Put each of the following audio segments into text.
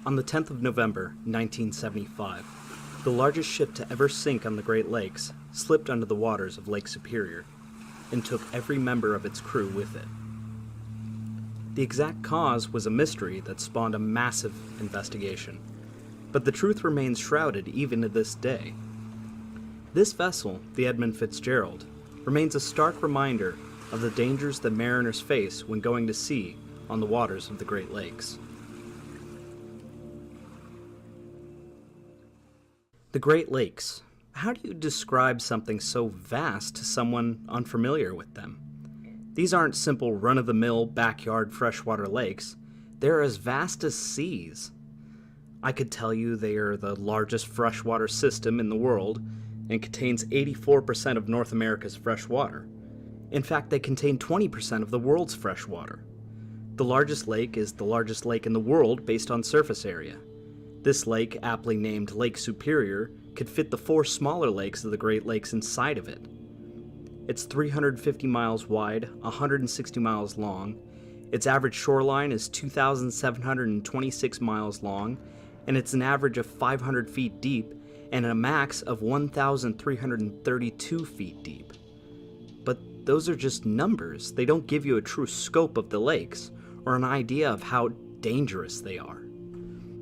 On the 10th of November, 1975, the largest ship to ever sink on the Great Lakes slipped under the waters of Lake Superior and took every member of its crew with it. The exact cause was a mystery that spawned a massive investigation, but the truth remains shrouded even to this day. This vessel, the Edmund Fitzgerald, remains a stark reminder of the dangers that mariners face when going to sea on the waters of the Great Lakes. The Great Lakes. How do you describe something so vast to someone unfamiliar with them? These aren't simple run-of-the-mill backyard freshwater lakes. They're as vast as seas. I could tell you they are the largest freshwater system in the world and contains 84% of North America's fresh water. In fact, they contain 20% of the world's fresh water. The largest lake is the largest lake in the world based on surface area. This lake, aptly named Lake Superior, could fit the 4 smaller lakes of the Great Lakes inside of it. It's 350 miles wide, 160 miles long. Its average shoreline is 2,726 miles long, and it's an average of 500 feet deep and a max of 1,332 feet deep. But those are just numbers. They don't give you a true scope of the lakes or an idea of how dangerous they are.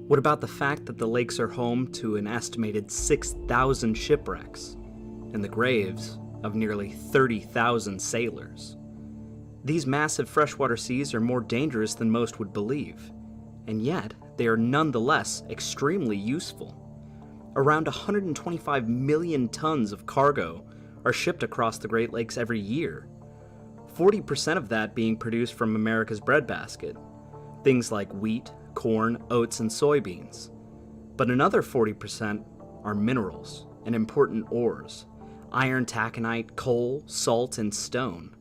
What about the fact that the lakes are home to an estimated 6,000 shipwrecks and the graves of nearly 30,000 sailors? These massive freshwater seas are more dangerous than most would believe, and yet they are nonetheless extremely useful. Around 125 million tons of cargo are shipped across the Great Lakes every year, 40% of that being produced from America's breadbasket, things like wheat, corn, oats, and soybeans. But another 40% are minerals and important ores, iron, taconite, coal, salt, and stone,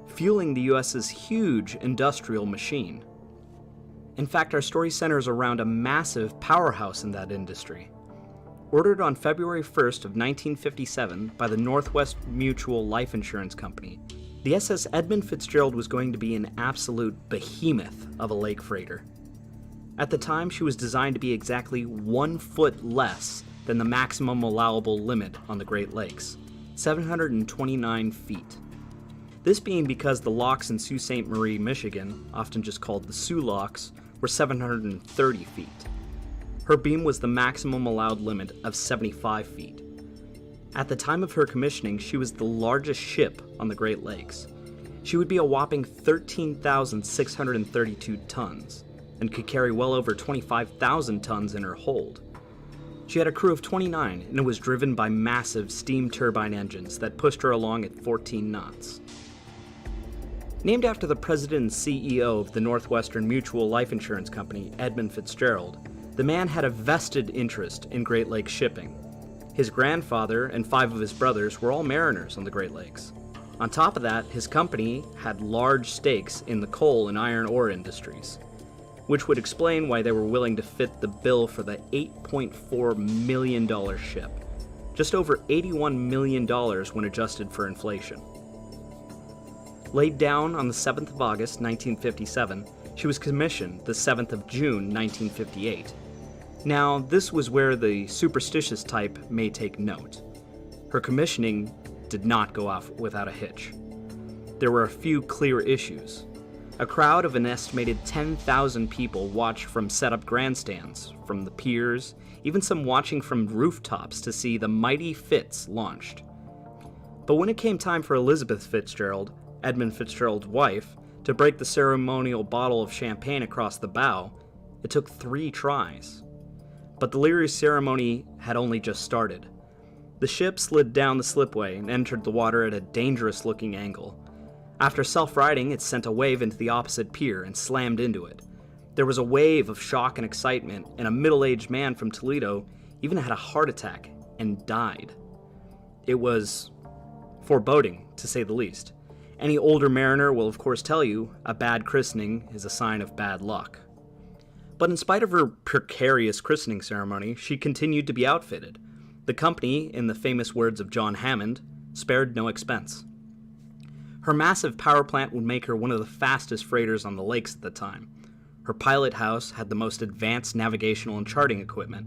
fueling the U.S.'s huge industrial machine. In fact, our story centers around a massive powerhouse in that industry. Ordered on February 1st of 1957 by the Northwest Mutual Life Insurance Company, the SS Edmund Fitzgerald was going to be an absolute behemoth of a lake freighter. At the time, she was designed to be exactly 1 foot less than the maximum allowable limit on the Great Lakes, 729 feet. This being because the locks in Sault Ste. Marie, Michigan, often just called the Soo locks, were 730 feet. Her beam was the maximum allowed limit of 75 feet. At the time of her commissioning, she was the largest ship on the Great Lakes. She would be a whopping 13,632 tons and could carry well over 25,000 tons in her hold. She had a crew of 29 and was driven by massive steam turbine engines that pushed her along at 14 knots. Named after the president and CEO of the Northwestern Mutual Life Insurance Company, Edmund Fitzgerald, the man had a vested interest in Great Lakes shipping. His grandfather and 5 of his brothers were all mariners on the Great Lakes. On top of that, his company had large stakes in the coal and iron ore industries, which would explain why they were willing to fit the bill for the $8.4 million ship, just over $81 million when adjusted for inflation. Laid down on the 7th of August, 1957, she was commissioned the 7th of June, 1958. Now, this was where the superstitious type may take note. Her commissioning did not go off without a hitch. There were a few clear issues. A crowd of an estimated 10,000 people watched from set-up grandstands, from the piers, even some watching from rooftops to see the mighty Fitz launched. But when it came time for Elizabeth Fitzgerald, Edmund Fitzgerald's wife, to break the ceremonial bottle of champagne across the bow, it took 3 tries. But the Leary ceremony had only just started. The ship slid down the slipway and entered the water at a dangerous-looking angle. After self-righting, it sent a wave into the opposite pier and slammed into it. There was a wave of shock and excitement, and a middle-aged man from Toledo even had a heart attack and died. It was foreboding, to say the least. Any older mariner will of course tell you a bad christening is a sign of bad luck. But in spite of her precarious christening ceremony, she continued to be outfitted. The company, in the famous words of John Hammond, spared no expense. Her massive power plant would make her one of the fastest freighters on the lakes at the time. Her pilot house had the most advanced navigational and charting equipment,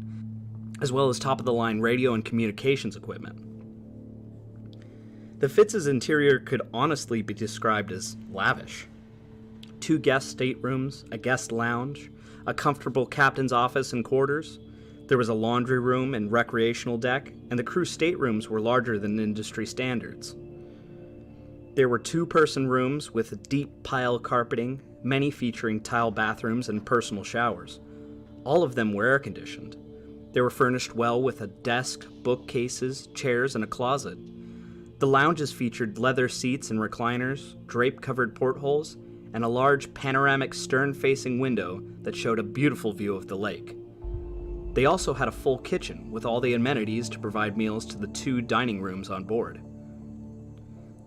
as well as top-of-the-line radio and communications equipment. The Fitz's interior could honestly be described as lavish. 2 guest staterooms, a guest lounge, a comfortable captain's office and quarters. There was a laundry room and recreational deck, and the crew staterooms were larger than industry standards. There were 2-person rooms with deep pile carpeting, many featuring tile bathrooms and personal showers. All of them were air-conditioned. They were furnished well with a desk, bookcases, chairs, and a closet. The lounges featured leather seats and recliners, drape-covered portholes, and a large panoramic stern-facing window that showed a beautiful view of the lake. They also had a full kitchen with all the amenities to provide meals to the 2 dining rooms on board.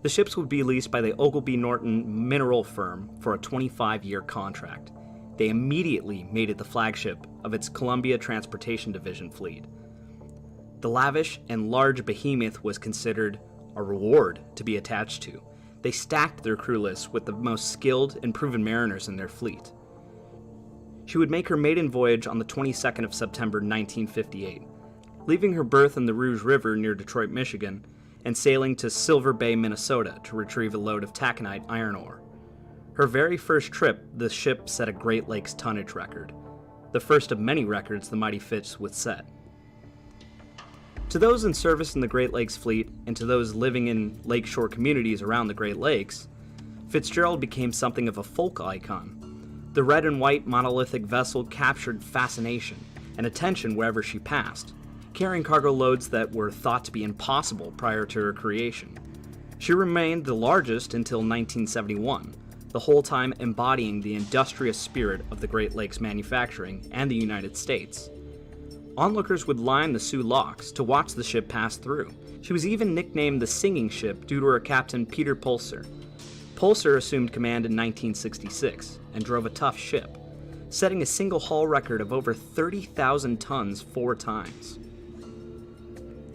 The ships would be leased by the Ogilvy Norton Mineral Firm for a 25-year contract. They immediately made it the flagship of its Columbia Transportation Division fleet. The lavish and large behemoth was considered a reward to be attached to. They stacked their crew lists with the most skilled and proven mariners in their fleet. She would make her maiden voyage on the 22nd of September 1958, leaving her berth in the Rouge River near Detroit, Michigan, and sailing to Silver Bay, Minnesota to retrieve a load of taconite iron ore. Her very first trip, the ship set a Great Lakes tonnage record, the first of many records the mighty Fitz would set. To those in service in the Great Lakes Fleet, and to those living in lakeshore communities around the Great Lakes, Fitzgerald became something of a folk icon. The red and white monolithic vessel captured fascination and attention wherever she passed, carrying cargo loads that were thought to be impossible prior to her creation. She remained the largest until 1971, the whole time embodying the industrious spirit of the Great Lakes manufacturing and the United States. Onlookers would line the Soo locks to watch the ship pass through. She was even nicknamed the Singing Ship due to her captain Peter Pulser. Pulser assumed command in 1966 and drove a tough ship, setting a single haul record of over 30,000 tons 4 times.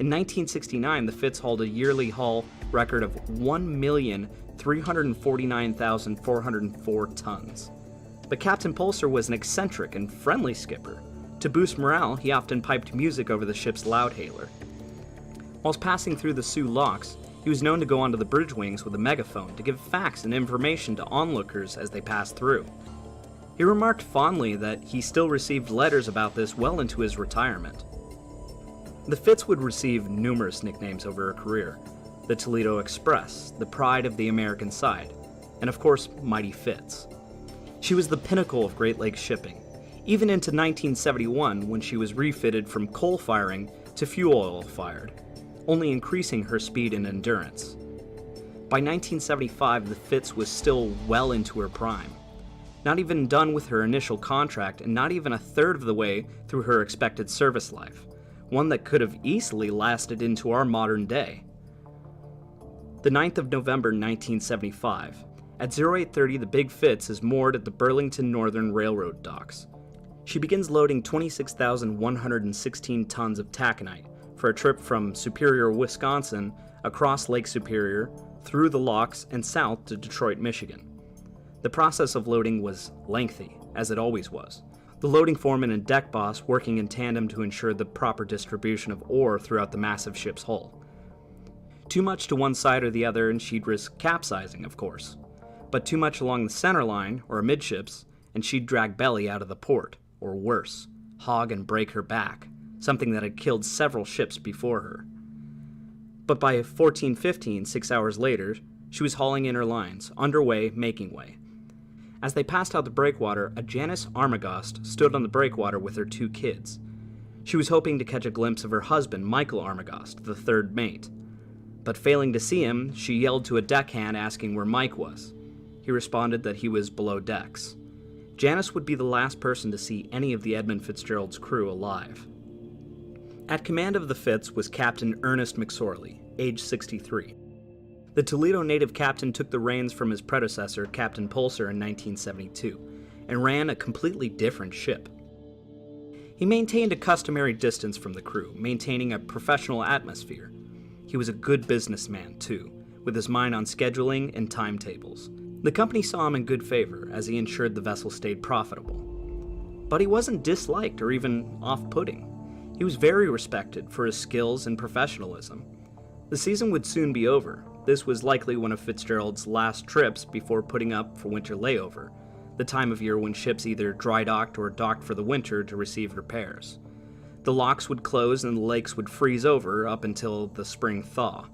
In 1969, the Fitz hauled a yearly haul record of 1,349,404 tons. But Captain Pulser was an eccentric and friendly skipper. To boost morale, he often piped music over the ship's loudhailer. Whilst passing through the Soo locks, he was known to go onto the bridge wings with a megaphone to give facts and information to onlookers as they passed through. He remarked fondly that he still received letters about this well into his retirement. The Fitz would receive numerous nicknames over her career: the Toledo Express, the Pride of the American Side, and of course, Mighty Fitz. She was the pinnacle of Great Lakes shipping, even into 1971 when she was refitted from coal firing to fuel oil fired, only increasing her speed and endurance. By 1975, the Fitz was still well into her prime, not even done with her initial contract and not even a third of the way through her expected service life, one that could have easily lasted into our modern day. The 9th of November 1975, at 0830 the Big Fitz is moored at the Burlington Northern Railroad docks. She begins loading 26,116 tons of taconite for a trip from Superior, Wisconsin, across Lake Superior, through the locks, and south to Detroit, Michigan. The process of loading was lengthy, as it always was, the loading foreman and deck boss working in tandem to ensure the proper distribution of ore throughout the massive ship's hull. Too much to one side or the other and she'd risk capsizing, of course, but too much along the center line, or amidships, and she'd drag belly out of the port, or worse, hog and break her back, something that had killed several ships before her. But by 14:15, 6 hours later, she was hauling in her lines, underway, making way. As they passed out the breakwater, a Janice Armagost stood on the breakwater with her 2 kids. She was hoping to catch a glimpse of her husband, Michael Armagost, the 3rd mate. But failing to see him, she yelled to a deckhand asking where Mike was. He responded that he was below decks. Janice would be the last person to see any of the Edmund Fitzgerald's crew alive. At command of the Fitz was Captain Ernest McSorley, age 63. The Toledo native captain took the reins from his predecessor, Captain Pulser, in 1972, and ran a completely different ship. He maintained a customary distance from the crew, maintaining a professional atmosphere. He was a good businessman, too, with his mind on scheduling and timetables. The company saw him in good favor, as he ensured the vessel stayed profitable. But he wasn't disliked or even off-putting. He was very respected for his skills and professionalism. The season would soon be over. This was likely one of Fitzgerald's last trips before putting up for winter layover, the time of year when ships either dry docked or docked for the winter to receive repairs. The locks would close and the lakes would freeze over up until the spring thaw.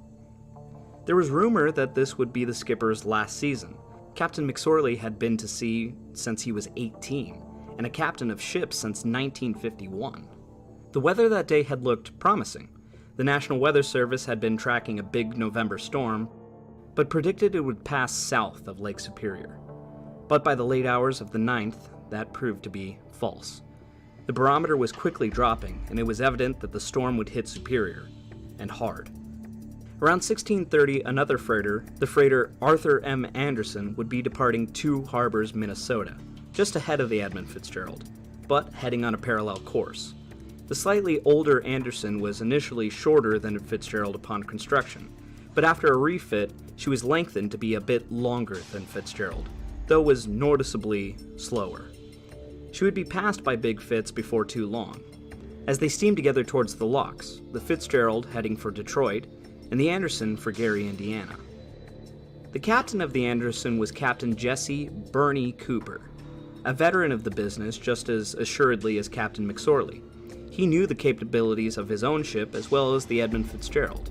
There was rumor that this would be the skipper's last season. Captain McSorley had been to sea since he was 18, and a captain of ships since 1951. The weather that day had looked promising. The National Weather Service had been tracking a big November storm, but predicted it would pass south of Lake Superior. But by the late hours of the 9th, that proved to be false. The barometer was quickly dropping, and it was evident that the storm would hit Superior, and hard. Around 1630, another freighter, the freighter Arthur M. Anderson, would be departing Two Harbors, Minnesota, just ahead of the Edmund Fitzgerald, but heading on a parallel course. The slightly older Anderson was initially shorter than Fitzgerald upon construction, but after a refit, she was lengthened to be a bit longer than Fitzgerald, though was noticeably slower. She would be passed by Big Fitz before too long. As they steamed together towards the locks, the Fitzgerald heading for Detroit, and the Anderson for Gary, Indiana. The captain of the Anderson was Captain Jesse Bernie Cooper, a veteran of the business just as assuredly as Captain McSorley. He knew the capabilities of his own ship as well as the Edmund Fitzgerald.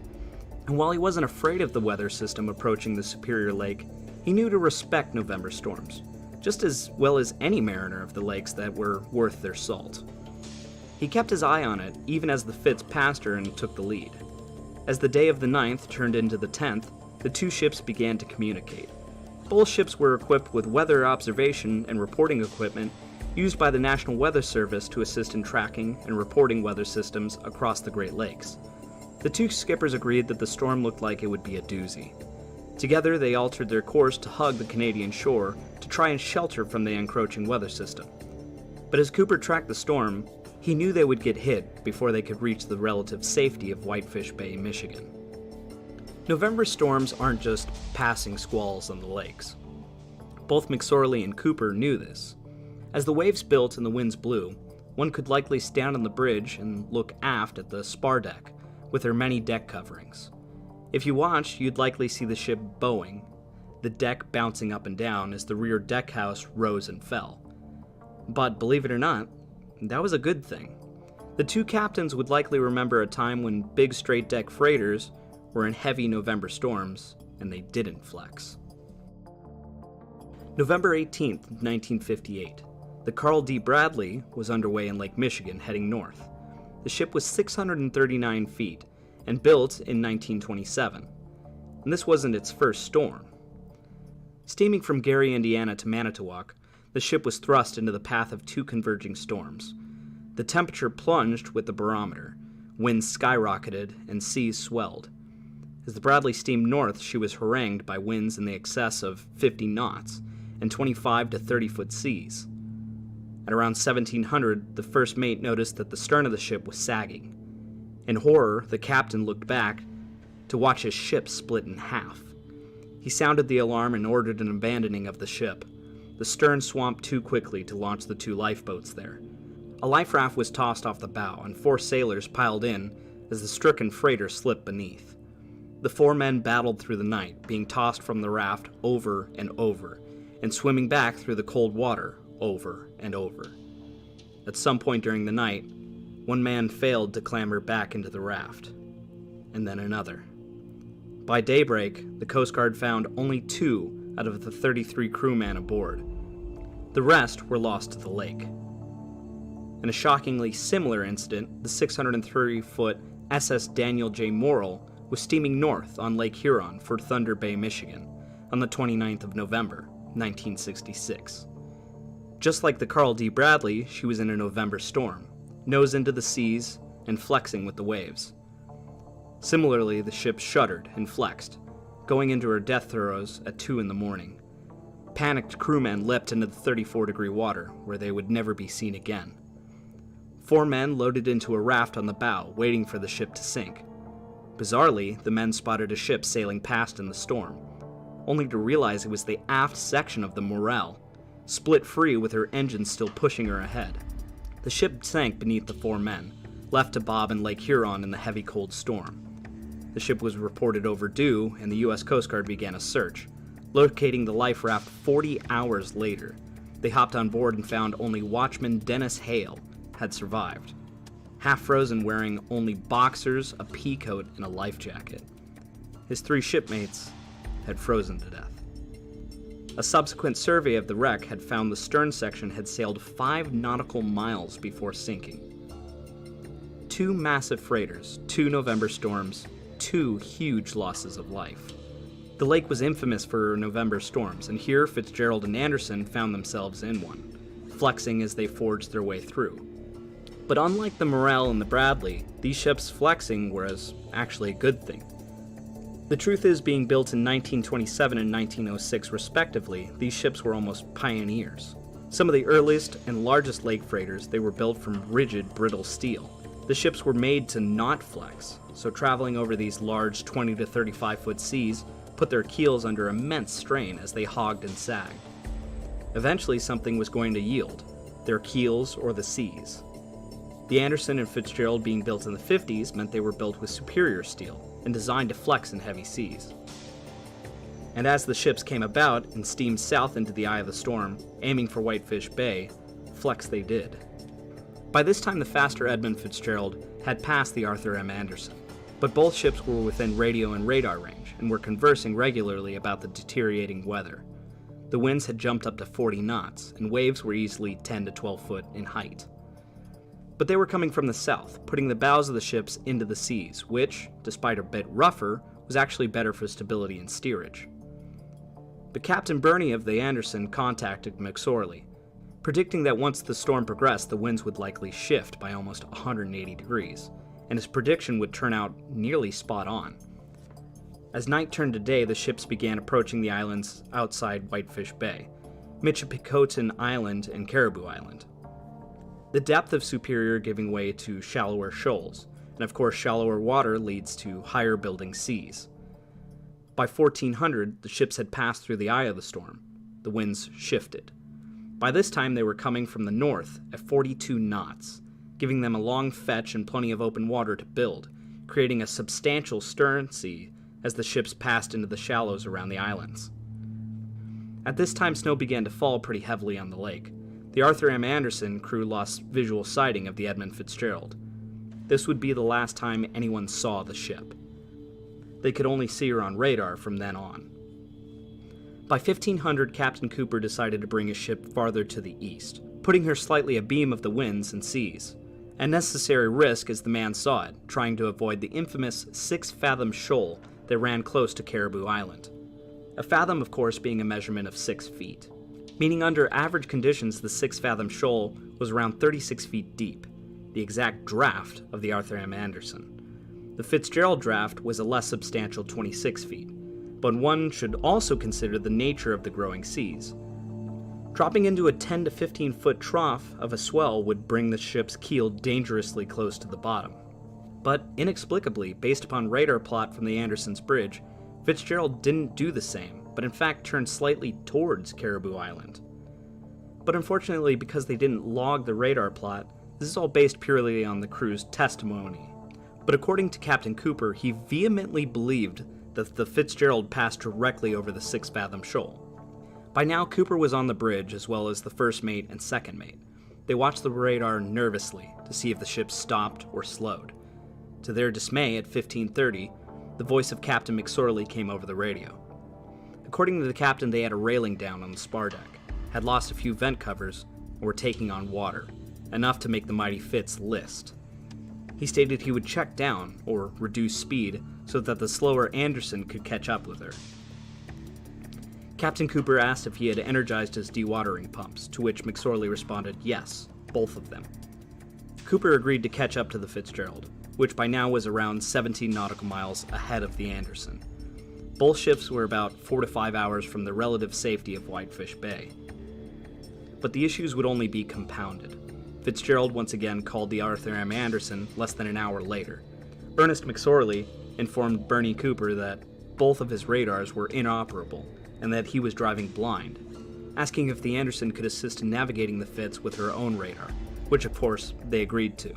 And while he wasn't afraid of the weather system approaching the Superior Lake, he knew to respect November storms, just as well as any mariner of the lakes that were worth their salt. He kept his eye on it even as the Fitz passed her and took the lead. As the day of the 9th turned into the 10th, the two ships began to communicate. Both ships were equipped with weather observation and reporting equipment used by the National Weather Service to assist in tracking and reporting weather systems across the Great Lakes. The two skippers agreed that the storm looked like it would be a doozy. Together, they altered their course to hug the Canadian shore to try and shelter from the encroaching weather system. But as Cooper tracked the storm, he knew they would get hit before they could reach the relative safety of Whitefish Bay, Michigan. November storms aren't just passing squalls on the lakes. Both McSorley and Cooper knew this. As the waves built and the winds blew, one could likely stand on the bridge and look aft at the spar deck with her many deck coverings. If you watched, you'd likely see the ship bowing, the deck bouncing up and down as the rear deck house rose and fell. But believe it or not, that was a good thing. The two captains would likely remember a time when big straight deck freighters were in heavy November storms and they didn't flex. November 18th, 1958. The Carl D. Bradley was underway in Lake Michigan heading north. The ship was 639 feet and built in 1927, and this wasn't its first storm. Steaming from Gary, Indiana to Manitowoc, the ship was thrust into the path of two converging storms. The temperature plunged with the barometer, winds skyrocketed, and seas swelled. As the Bradley steamed north, she was harangued by winds in the excess of 50 knots and 25 to 30-foot seas. At around 1700, the first mate noticed that the stern of the ship was sagging. In horror, the captain looked back to watch his ship split in half. He sounded the alarm and ordered an abandoning of the ship. The stern swamped too quickly to launch the two lifeboats there. A life raft was tossed off the bow, and 4 sailors piled in as the stricken freighter slipped beneath. The 4 men battled through the night, being tossed from the raft over and over, and swimming back through the cold water over and over. At some point during the night, one man failed to clamber back into the raft, and then another. By daybreak, the Coast Guard found only 2 out of the 33 crewmen aboard. The rest were lost to the lake. In a shockingly similar incident, the 630-foot SS Daniel J. Morrill was steaming north on Lake Huron for Thunder Bay, Michigan, on the 29th of November, 1966. Just like the Carl D. Bradley, she was in a November storm, nose into the seas and flexing with the waves. Similarly, the ship shuddered and flexed, going into her death throes at 2 in the morning. Panicked crewmen leapt into the 34-degree water, where they would never be seen again. 4 men loaded into a raft on the bow, waiting for the ship to sink. Bizarrely, the men spotted a ship sailing past in the storm, only to realize it was the aft section of the Morrell, split free with her engines still pushing her ahead. The ship sank beneath the 4 men, left to bob in Lake Huron in the heavy cold storm. The ship was reported overdue, and the U.S. Coast Guard began a search, locating the life raft 40 hours later. They hopped on board and found only watchman Dennis Hale had survived, half frozen, wearing only boxers, a pea coat, and a life jacket. His 3 shipmates had frozen to death. A subsequent survey of the wreck had found the stern section had sailed 5 nautical miles before sinking. 2 massive freighters, 2 November storms, 2 huge losses of life. The lake was infamous for November storms, and here Fitzgerald and Anderson found themselves in one, flexing as they forged their way through. But unlike the Morel and the Bradley, these ships flexing was actually a good thing. The truth is, being built in 1927 and 1906 respectively, these ships were almost pioneers. Some of the earliest and largest lake freighters, they were built from rigid, brittle steel. The ships were made to not flex, so traveling over these large 20 to 35 foot seas put their keels under immense strain as they hogged and sagged. Eventually something was going to yield, their keels or the seas. The Anderson and Fitzgerald being built in the 50s meant they were built with superior steel and designed to flex in heavy seas. And as the ships came about and steamed south into the eye of the storm, aiming for Whitefish Bay, flex they did. By this time the faster Edmund Fitzgerald had passed the Arthur M. Anderson, but both ships were within radio and radar range and were conversing regularly about the deteriorating weather. The winds had jumped up to 40 knots, and waves were easily 10 to 12 foot in height. But they were coming from the south, putting the bows of the ships into the seas, which, despite a bit rougher, was actually better for stability and steerage. But Captain Burney of the Anderson contacted McSorley, predicting that once the storm progressed, the winds would likely shift by almost 180 degrees, and his prediction would turn out nearly spot on. As night turned to day, the ships began approaching the islands outside Whitefish Bay, Michipicoten Island and Caribou Island. The depth of Superior giving way to shallower shoals, and of course shallower water leads to higher building seas. By 1400, the ships had passed through the eye of the storm. The winds shifted. By this time they were coming from the north at 42 knots, giving them a long fetch and plenty of open water to build, creating a substantial stern sea as the ships passed into the shallows around the islands. At this time snow began to fall pretty heavily on the lake. The Arthur M. Anderson crew lost visual sighting of the Edmund Fitzgerald. This would be the last time anyone saw the ship. They could only see her on radar from then on. By 1500, Captain Cooper decided to bring his ship farther to the east, putting her slightly abeam of the winds and seas. A necessary risk as the man saw it, trying to avoid the infamous 6-fathom shoal that ran close to Caribou Island. A fathom, of course, being a measurement of 6 feet. Meaning under average conditions, the 6-fathom shoal was around 36 feet deep, the exact draft of the Arthur M. Anderson. The Fitzgerald draft was a less substantial 26 feet, but one should also consider the nature of the growing seas. Dropping into a 10 to 15 foot trough of a swell would bring the ship's keel dangerously close to the bottom. But inexplicably, based upon radar plot from the Anderson's bridge, Fitzgerald didn't do the same, but in fact turned slightly towards Caribou Island. But unfortunately, because they didn't log the radar plot, this is all based purely on the crew's testimony. But according to Captain Cooper, he vehemently believed that the Fitzgerald passed directly over the 6-fathom shoal. By now, Cooper was on the bridge as well as the first mate and second mate. They watched the radar nervously to see if the ship stopped or slowed. To their dismay, at 1530, the voice of Captain McSorley came over the radio. According to the captain, they had a railing down on the spar deck, had lost a few vent covers, and were taking on water, enough to make the mighty Fitz list. He stated he would check down, or reduce speed, so that the slower Anderson could catch up with her. Captain Cooper asked if he had energized his dewatering pumps, to which McSorley responded yes, both of them. Cooper agreed to catch up to the Fitzgerald, which by now was around 17 nautical miles ahead of the Anderson. Both ships were about 4 to 5 hours from the relative safety of Whitefish Bay. But the issues would only be compounded. Fitzgerald once again called the Arthur M. Anderson less than an hour later. Ernest McSorley informed Burney Cooper that both of his radars were inoperable and that he was driving blind, asking if the Anderson could assist in navigating the Fitz with her own radar, which of course they agreed to.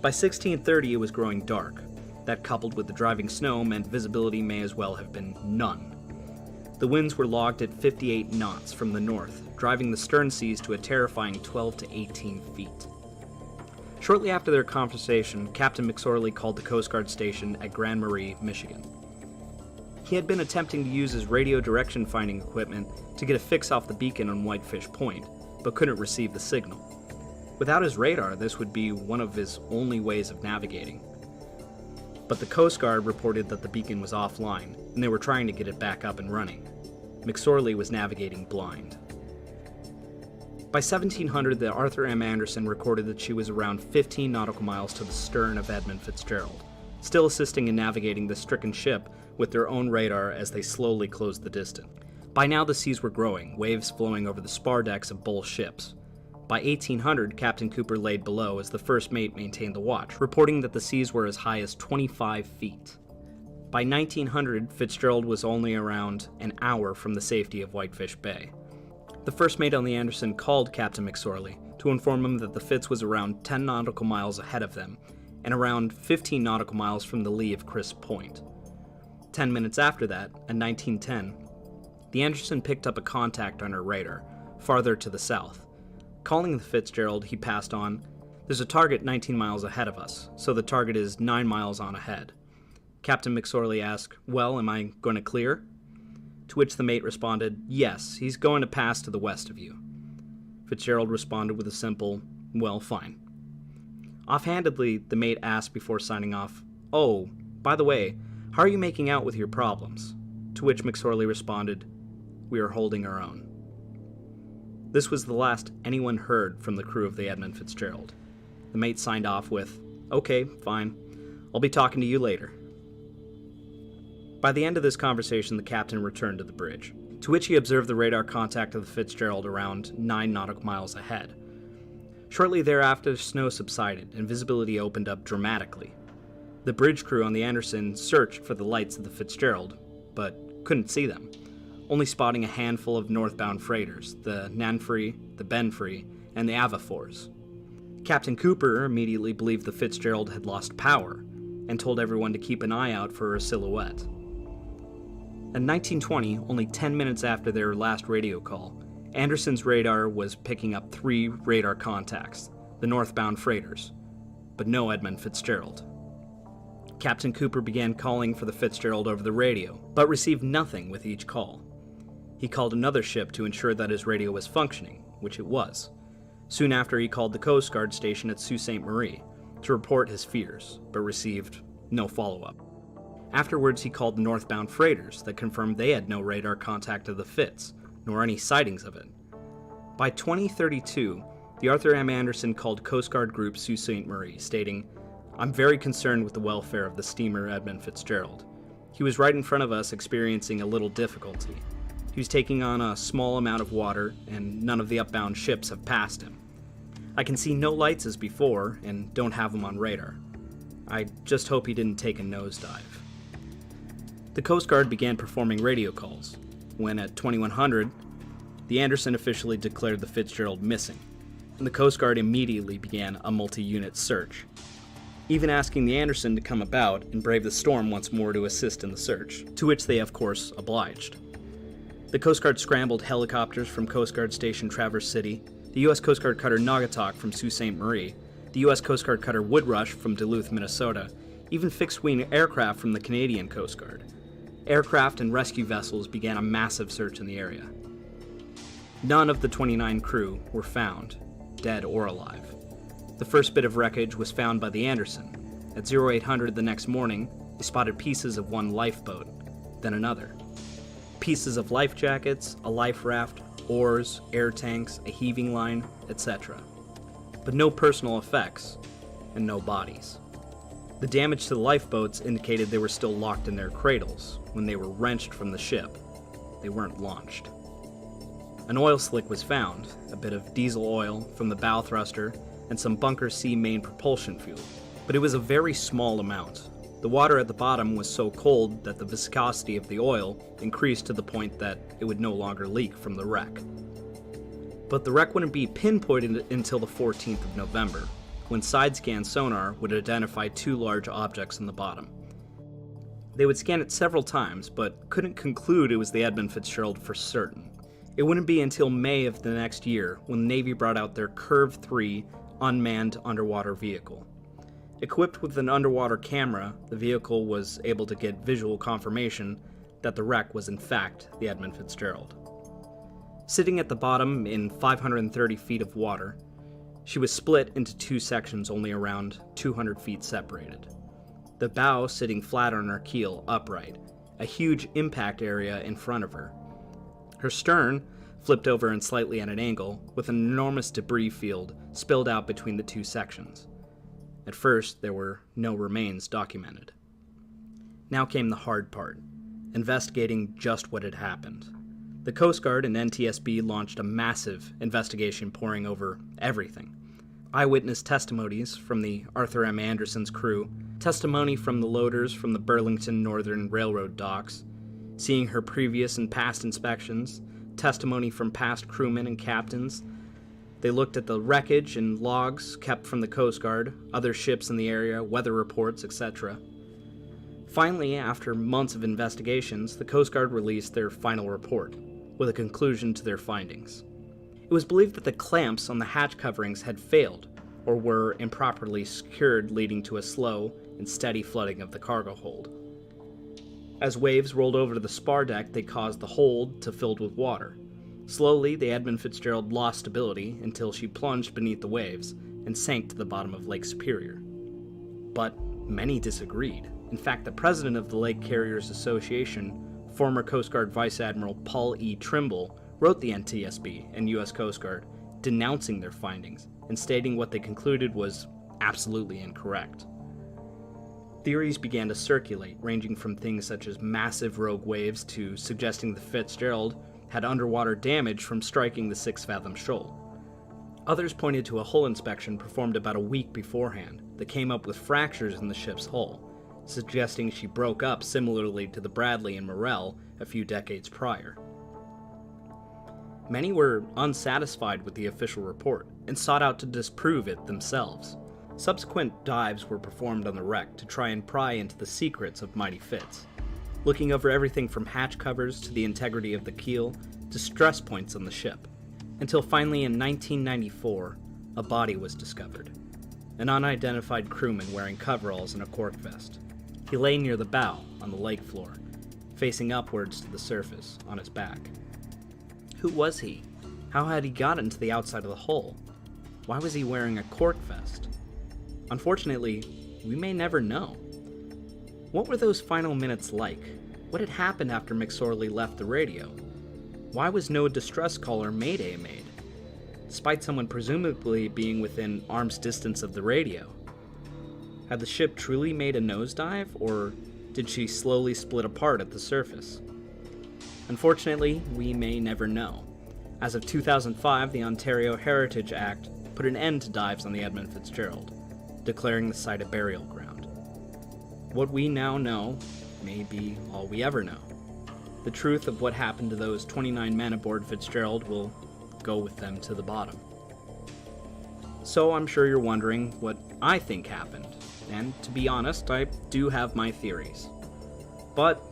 By 1630 it was growing dark. That, coupled with the driving snow, meant visibility may as well have been none. The winds were logged at 58 knots from the north, driving the stern seas to a terrifying 12 to 18 feet. Shortly after their conversation, Captain McSorley called the Coast Guard station at Grand Marais, Michigan. He had been attempting to use his radio direction finding equipment to get a fix off the beacon on Whitefish Point, but couldn't receive the signal. Without his radar, this would be one of his only ways of navigating. But the Coast Guard reported that the beacon was offline, and they were trying to get it back up and running. McSorley was navigating blind. By 1700, the Arthur M. Anderson recorded that she was around 15 nautical miles to the stern of Edmund Fitzgerald, still assisting in navigating the stricken ship with their own radar as they slowly closed the distance. By now the seas were growing, waves flowing over the spar decks of both ships. By 1800, Captain Cooper laid below as the first mate maintained the watch, reporting that the seas were as high as 25 feet. By 1900, Fitzgerald was only around an hour from the safety of Whitefish Bay. The first mate on the Anderson called Captain McSorley to inform him that the Fitz was around 10 nautical miles ahead of them and around 15 nautical miles from the lee of Crisp Point. 10 minutes after that, at 1910, the Anderson picked up a contact on her radar, farther to the south. Calling the Fitzgerald, he passed on, "There's a target 19 miles ahead of us, so the target is 9 miles on ahead." Captain McSorley asked, "Well, am I going to clear?" To which the mate responded, "Yes, he's going to pass to the west of you." Fitzgerald responded with a simple, "Well, fine." Offhandedly, the mate asked before signing off, "Oh, by the way, how are you making out with your problems?" To which McSorley responded, "We are holding our own." This was the last anyone heard from the crew of the Edmund Fitzgerald. The mate signed off with, "Okay, fine. I'll be talking to you later." By the end of this conversation, the captain returned to the bridge, to which he observed the radar contact of the Fitzgerald around 9 nautical miles ahead. Shortly thereafter, snow subsided and visibility opened up dramatically. The bridge crew on the Anderson searched for the lights of the Fitzgerald, but couldn't see them, only spotting a handful of northbound freighters, the Nanfree, the Benfree, and the Avafors. Captain Cooper immediately believed the Fitzgerald had lost power and told everyone to keep an eye out for her silhouette. In 1920, only 10 minutes after their last radio call, Anderson's radar was picking up 3 radar contacts, the northbound freighters, but no Edmund Fitzgerald. Captain Cooper began calling for the Fitzgerald over the radio, but received nothing with each call. He called another ship to ensure that his radio was functioning, which it was. Soon after, he called the Coast Guard station at Sault Ste. Marie to report his fears, but received no follow-up. Afterwards, he called the northbound freighters that confirmed they had no radar contact of the Fitz, nor any sightings of it. By 2032, the Arthur M. Anderson called Coast Guard Group Sault Ste. Marie, stating, "I'm very concerned with the welfare of the steamer Edmund Fitzgerald. He was right in front of us experiencing a little difficulty. He was taking on a small amount of water, and none of the upbound ships have passed him. I can see no lights as before, and don't have them on radar. I just hope he didn't take a nosedive." The Coast Guard began performing radio calls, when at 2100, the Anderson officially declared the Fitzgerald missing, and the Coast Guard immediately began a multi-unit search, even asking the Anderson to come about and brave the storm once more to assist in the search, to which they of course obliged. The Coast Guard scrambled helicopters from Coast Guard Station Traverse City, the U.S. Coast Guard cutter Naugatuck from Sault Ste. Marie, the U.S. Coast Guard cutter Woodrush from Duluth, Minnesota, even fixed-wing aircraft from the Canadian Coast Guard. Aircraft and rescue vessels began a massive search in the area. None of the 29 crew were found, dead or alive. The first bit of wreckage was found by the Anderson. At 0800 the next morning, they spotted pieces of one lifeboat, then another. Pieces of life jackets, a life raft, oars, air tanks, a heaving line, etc. But no personal effects, and no bodies. The damage to the lifeboats indicated they were still locked in their cradles when they were wrenched from the ship. They weren't launched. An oil slick was found, a bit of diesel oil from the bow thruster, and some bunker C main propulsion fuel, but it was a very small amount. The water at the bottom was so cold that the viscosity of the oil increased to the point that it would no longer leak from the wreck. But the wreck wouldn't be pinpointed until the 14th of November, when side-scan sonar would identify two large objects in the bottom. They would scan it several times, but couldn't conclude it was the Edmund Fitzgerald for certain. It wouldn't be until May of the next year when the Navy brought out their Curve 3 unmanned underwater vehicle. Equipped with an underwater camera, the vehicle was able to get visual confirmation that the wreck was in fact the Edmund Fitzgerald. Sitting at the bottom in 530 feet of water, she was split into two sections only around 200 feet separated. The bow sitting flat on her keel upright, a huge impact area in front of her. Her stern flipped over and slightly at an angle, with an enormous debris field spilled out between the two sections. At first, there were no remains documented. Now came the hard part, investigating just what had happened. The Coast Guard and NTSB launched a massive investigation poring over everything. Eyewitness testimonies from the Arthur M. Anderson's crew, testimony from the loaders from the Burlington Northern Railroad docks, seeing her previous and past inspections, testimony from past crewmen and captains. They looked at the wreckage and logs kept from the Coast Guard, other ships in the area, weather reports, etc. Finally, after months of investigations, the Coast Guard released their final report, with a conclusion to their findings. It was believed that the clamps on the hatch coverings had failed, or were improperly secured, leading to a slow and steady flooding of the cargo hold. As waves rolled over to the spar deck, they caused the hold to fill with water. Slowly, the Edmund Fitzgerald lost stability until she plunged beneath the waves and sank to the bottom of Lake Superior. But many disagreed. In fact, the president of the Lake Carriers Association, former Coast Guard Vice Admiral Paul E. Trimble, wrote the NTSB and U.S. Coast Guard, denouncing their findings and stating what they concluded was absolutely incorrect. Theories began to circulate, ranging from things such as massive rogue waves to suggesting the Fitzgerald had underwater damage from striking the 6-fathom shoal. Others pointed to a hull inspection performed about a week beforehand that came up with fractures in the ship's hull, suggesting she broke up similarly to the Bradley and Morel a few decades prior. Many were unsatisfied with the official report and sought out to disprove it themselves. Subsequent dives were performed on the wreck to try and pry into the secrets of Mighty Fitz, looking over everything from hatch covers to the integrity of the keel to stress points on the ship, until finally in 1994, a body was discovered. An unidentified crewman wearing coveralls and a cork vest. He lay near the bow on the lake floor, facing upwards to the surface on his back. Who was he? How had he gotten to the outside of the hull? Why was he wearing a cork vest? Unfortunately, we may never know. What were those final minutes like? What had happened after McSorley left the radio? Why was no distress caller Mayday made, despite someone presumably being within arm's distance of the radio? Had the ship truly made a nosedive, or did she slowly split apart at the surface? Unfortunately, we may never know. As of 2005, the Ontario Heritage Act put an end to dives on the Edmund Fitzgerald, declaring the site a burial ground. What we now know may be all we ever know. The truth of what happened to those 29 men aboard Fitzgerald will go with them to the bottom. So I'm sure you're wondering what I think happened, and to be honest, I do have my theories. But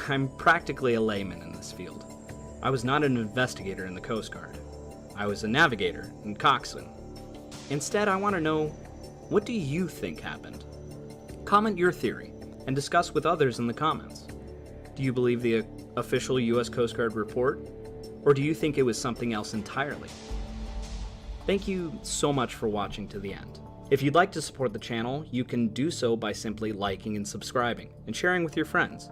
I'm practically a layman in this field. I was not an investigator in the Coast Guard. I was a navigator and coxswain. Instead, I want to know, what do you think happened? Comment your theory and discuss with others in the comments. Do you believe the official U.S. Coast Guard report, or do you think it was something else entirely? Thank you so much for watching to the end. If you'd like to support the channel, you can do so by simply liking and subscribing and sharing with your friends.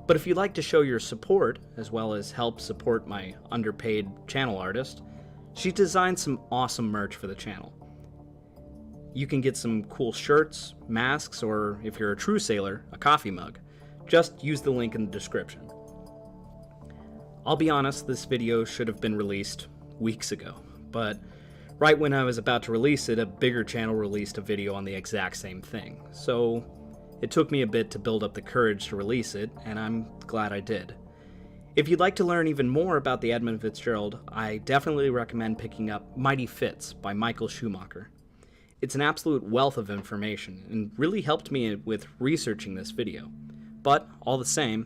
But if you'd like to show your support, as well as help support my underpaid channel artist, she's designed some awesome merch for the channel. You can get some cool shirts, masks, or if you're a true sailor, a coffee mug. Just use the link in the description. I'll be honest, this video should have been released weeks ago, but right when I was about to release it, a bigger channel released a video on the exact same thing. So it took me a bit to build up the courage to release it, and I'm glad I did. If you'd like to learn even more about the Edmund Fitzgerald, I definitely recommend picking up Mighty Fitz by Michael Schumacher. It's an absolute wealth of information and really helped me with researching this video. But, all the same,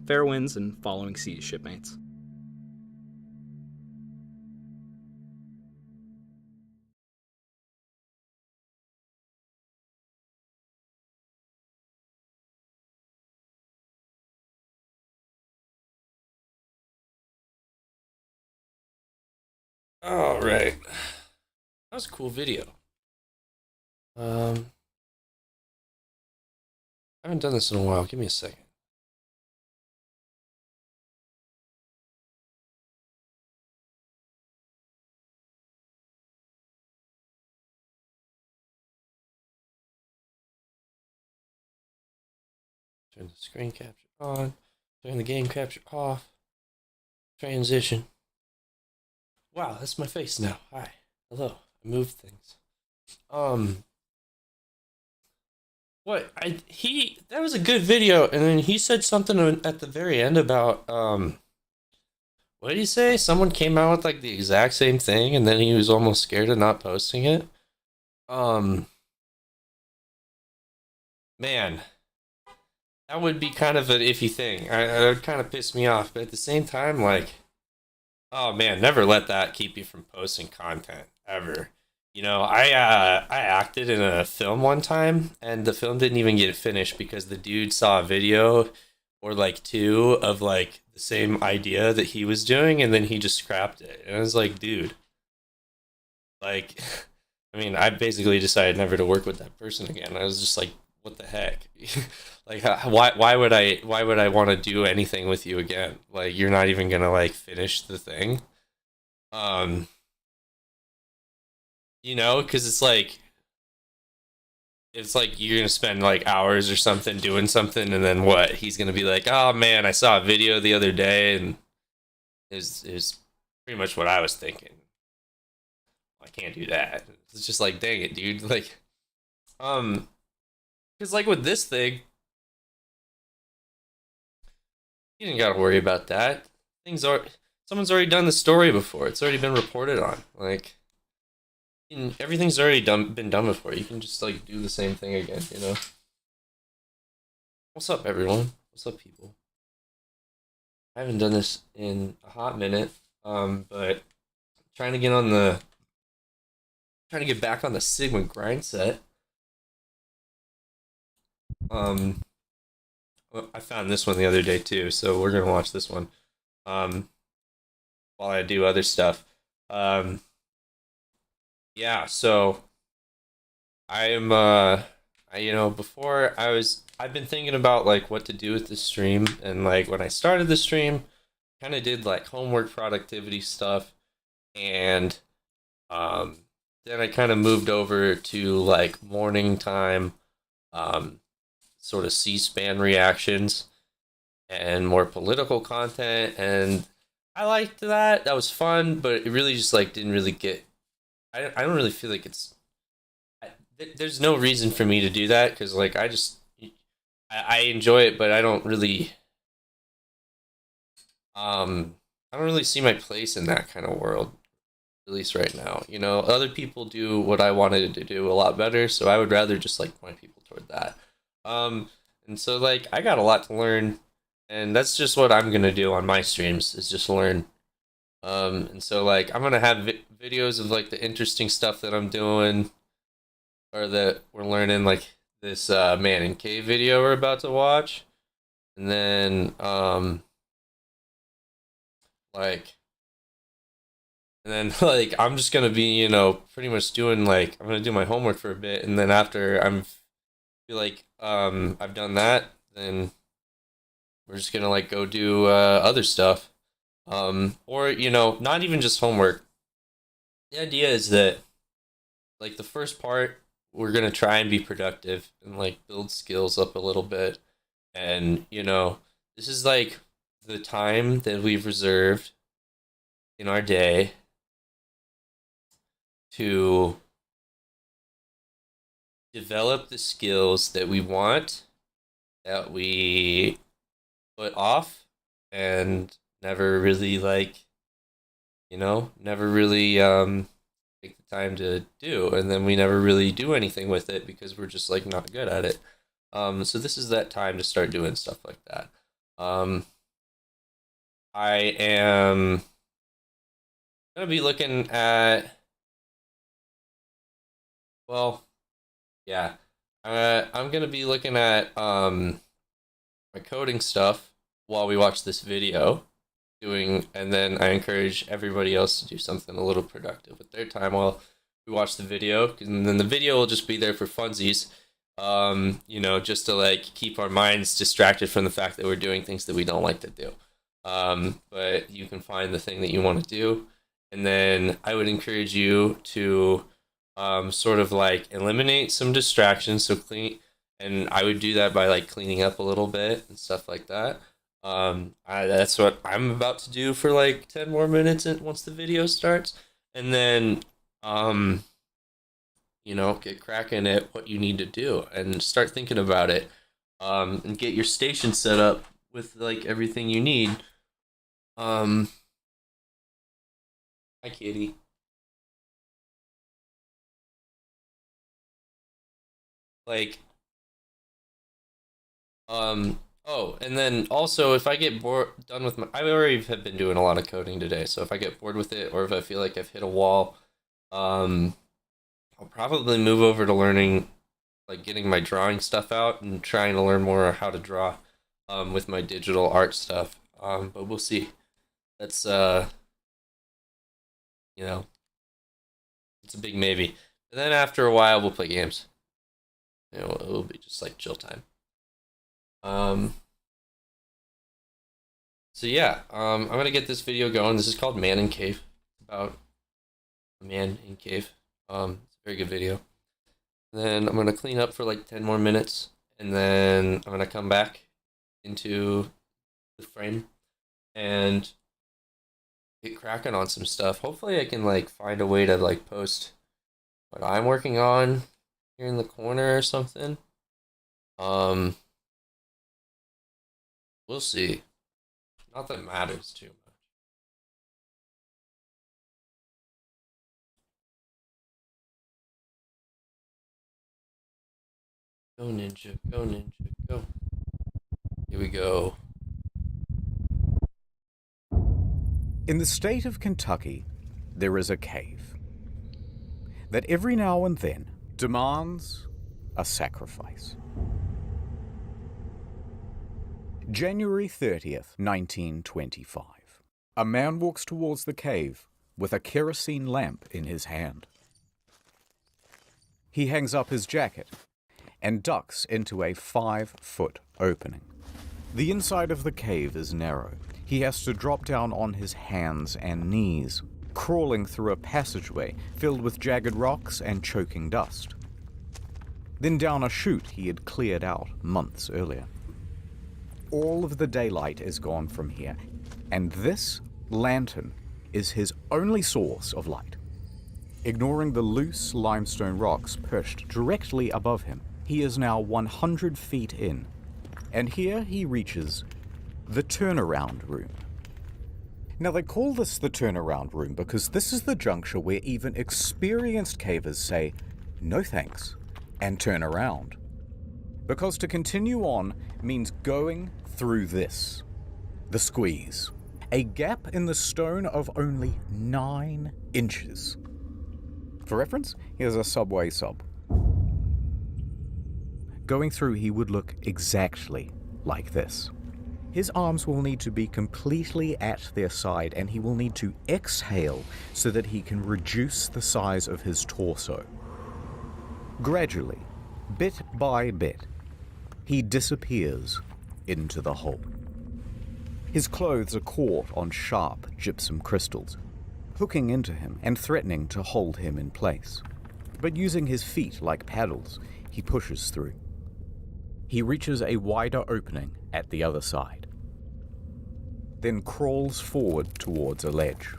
fair winds and following seas, shipmates. All right. That was a cool video. I haven't done this in a while. Give me a second. Turn the screen capture on. Turn the game capture off. Transition. Wow, that's my face now. Hi. Hello. I moved things. What that was a good video, and then he said something at the very end about what did he say? Someone came out with like the exact same thing, and then he was almost scared of not posting it. Um, man, that would be kind of an iffy thing. It would kind of piss me off, but at the same time, like, oh man, never let that keep you from posting content ever. I acted in a film one time, and the film didn't even get finished because the dude saw a video or like two of like the same idea that he was doing, and then he just scrapped it. And I was like, dude, like, I mean, I basically decided never to work with that person again. I was just like, what the heck? Like, why would I want to do anything with you again? Like, you're not even gonna like finish the thing. Um, because it's like you're gonna spend like hours or something doing something, and then what? He's gonna be like, "Oh man, I saw a video the other day," and is pretty much what I was thinking. I can't do that. It's just like, dang it, dude. Like, um, because like with this thing, you didn't gotta worry about that. Things are Someone's already done the story before. It's already been reported on. Like, everything's already been done before. You can just like do the same thing again. What's up, everyone? What's up, people? I haven't done this in a hot minute, but trying to get on the trying to get back on the Sigma grind set. Um, I found this one the other day too, so we're gonna watch this one. Um, while I do other stuff. Um, yeah. So I'm before I've been thinking about like what to do with the stream, and like when I started the stream, kind of did like homework productivity stuff, and um then I kind of moved over to like morning time, um sort of C-SPAN reactions and more political content, and I liked that. That was fun, but it really just like didn't really get. I don't really feel like there's no reason for me to do that because like I enjoy it, but I don't really see my place in that kind of world, at least right now. Other people do what I wanted to do a lot better, so I would rather just like point people toward that. Um, and so like I got a lot to learn, and that's just what I'm gonna do on my streams is just learn. And so like I'm gonna have videos of like the interesting stuff that I'm doing or that we're learning, like this man in cave video we're about to watch, and then like like I'm just gonna be pretty much doing like I'm gonna do my homework for a bit, and then after feel like I've done that, then we're just gonna like go do other stuff, or not even just homework. The idea is that like the first part we're gonna try and be productive and like build skills up a little bit, and this is like the time that we've reserved in our day to develop the skills that we want, that we put off, and never really like, never really take the time to do, and then we never really do anything with it because we're just like not good at it. So this is that time to start doing stuff like that. I am gonna be looking at, well, yeah, I'm gonna be looking at my coding stuff while we watch this video, and then I encourage everybody else to do something a little productive with their time while we watch the video, and then the video will just be there for funsies, just to like keep our minds distracted from the fact that we're doing things that we don't like to do. But you can find the thing that you want to do, and then I would encourage you to sort of like eliminate some distractions. So and I would do that by like cleaning up a little bit and stuff like that. That's what I'm about to do for like 10 more minutes once the video starts, and then get cracking at what you need to do and start thinking about it, and get your station set up with like everything you need. Hi, kitty. Like, oh, and then also if I get done with I already have been doing a lot of coding today, so if I get bored with it or if I feel like I've hit a wall, I'll probably move over to learning, like getting my drawing stuff out and trying to learn more how to draw, with my digital art stuff. But we'll see. That's, it's a big maybe. And then after a while, we'll play games. It'll be just like chill time. So yeah, I'm gonna get this video going. This is called Man in Cave, about a man in cave. It's a very good video. And then I'm gonna clean up for like 10 more minutes, and then I'm gonna come back into the frame and get cracking on some stuff. Hopefully I can like find a way to like post what I'm working on here in the corner or something. We'll see. Not that it matters too much. Go ninja, go ninja, go. Here we go. In the state of Kentucky, there is a cave that every now and then demands a sacrifice. January 30th, 1925. A man walks towards the cave with a kerosene lamp in his hand. He hangs up his jacket and ducks into a 5-foot opening. The inside of the cave is narrow. He has to drop down on his hands and knees, crawling through a passageway filled with jagged rocks and choking dust. Then down a chute he had cleared out months earlier. All of the daylight is gone from here, and this lantern is his only source of light. Ignoring the loose limestone rocks perched directly above him, he is now 100 feet in, and here he reaches the turnaround room. Now they call this the turnaround room because this is the juncture where even experienced cavers say, no thanks, and turn around. Because to continue on means going through this, the squeeze, a gap in the stone of only 9 inches. For reference, here's a subway sub. Going through, he would look exactly like this. His arms will need to be completely at their side, and he will need to exhale so that he can reduce the size of his torso. Gradually, bit by bit, he disappears into the hole. His clothes are caught on sharp gypsum crystals, hooking into him and threatening to hold him in place. But using his feet like paddles, he pushes through. He reaches a wider opening at the other side, then crawls forward towards a ledge.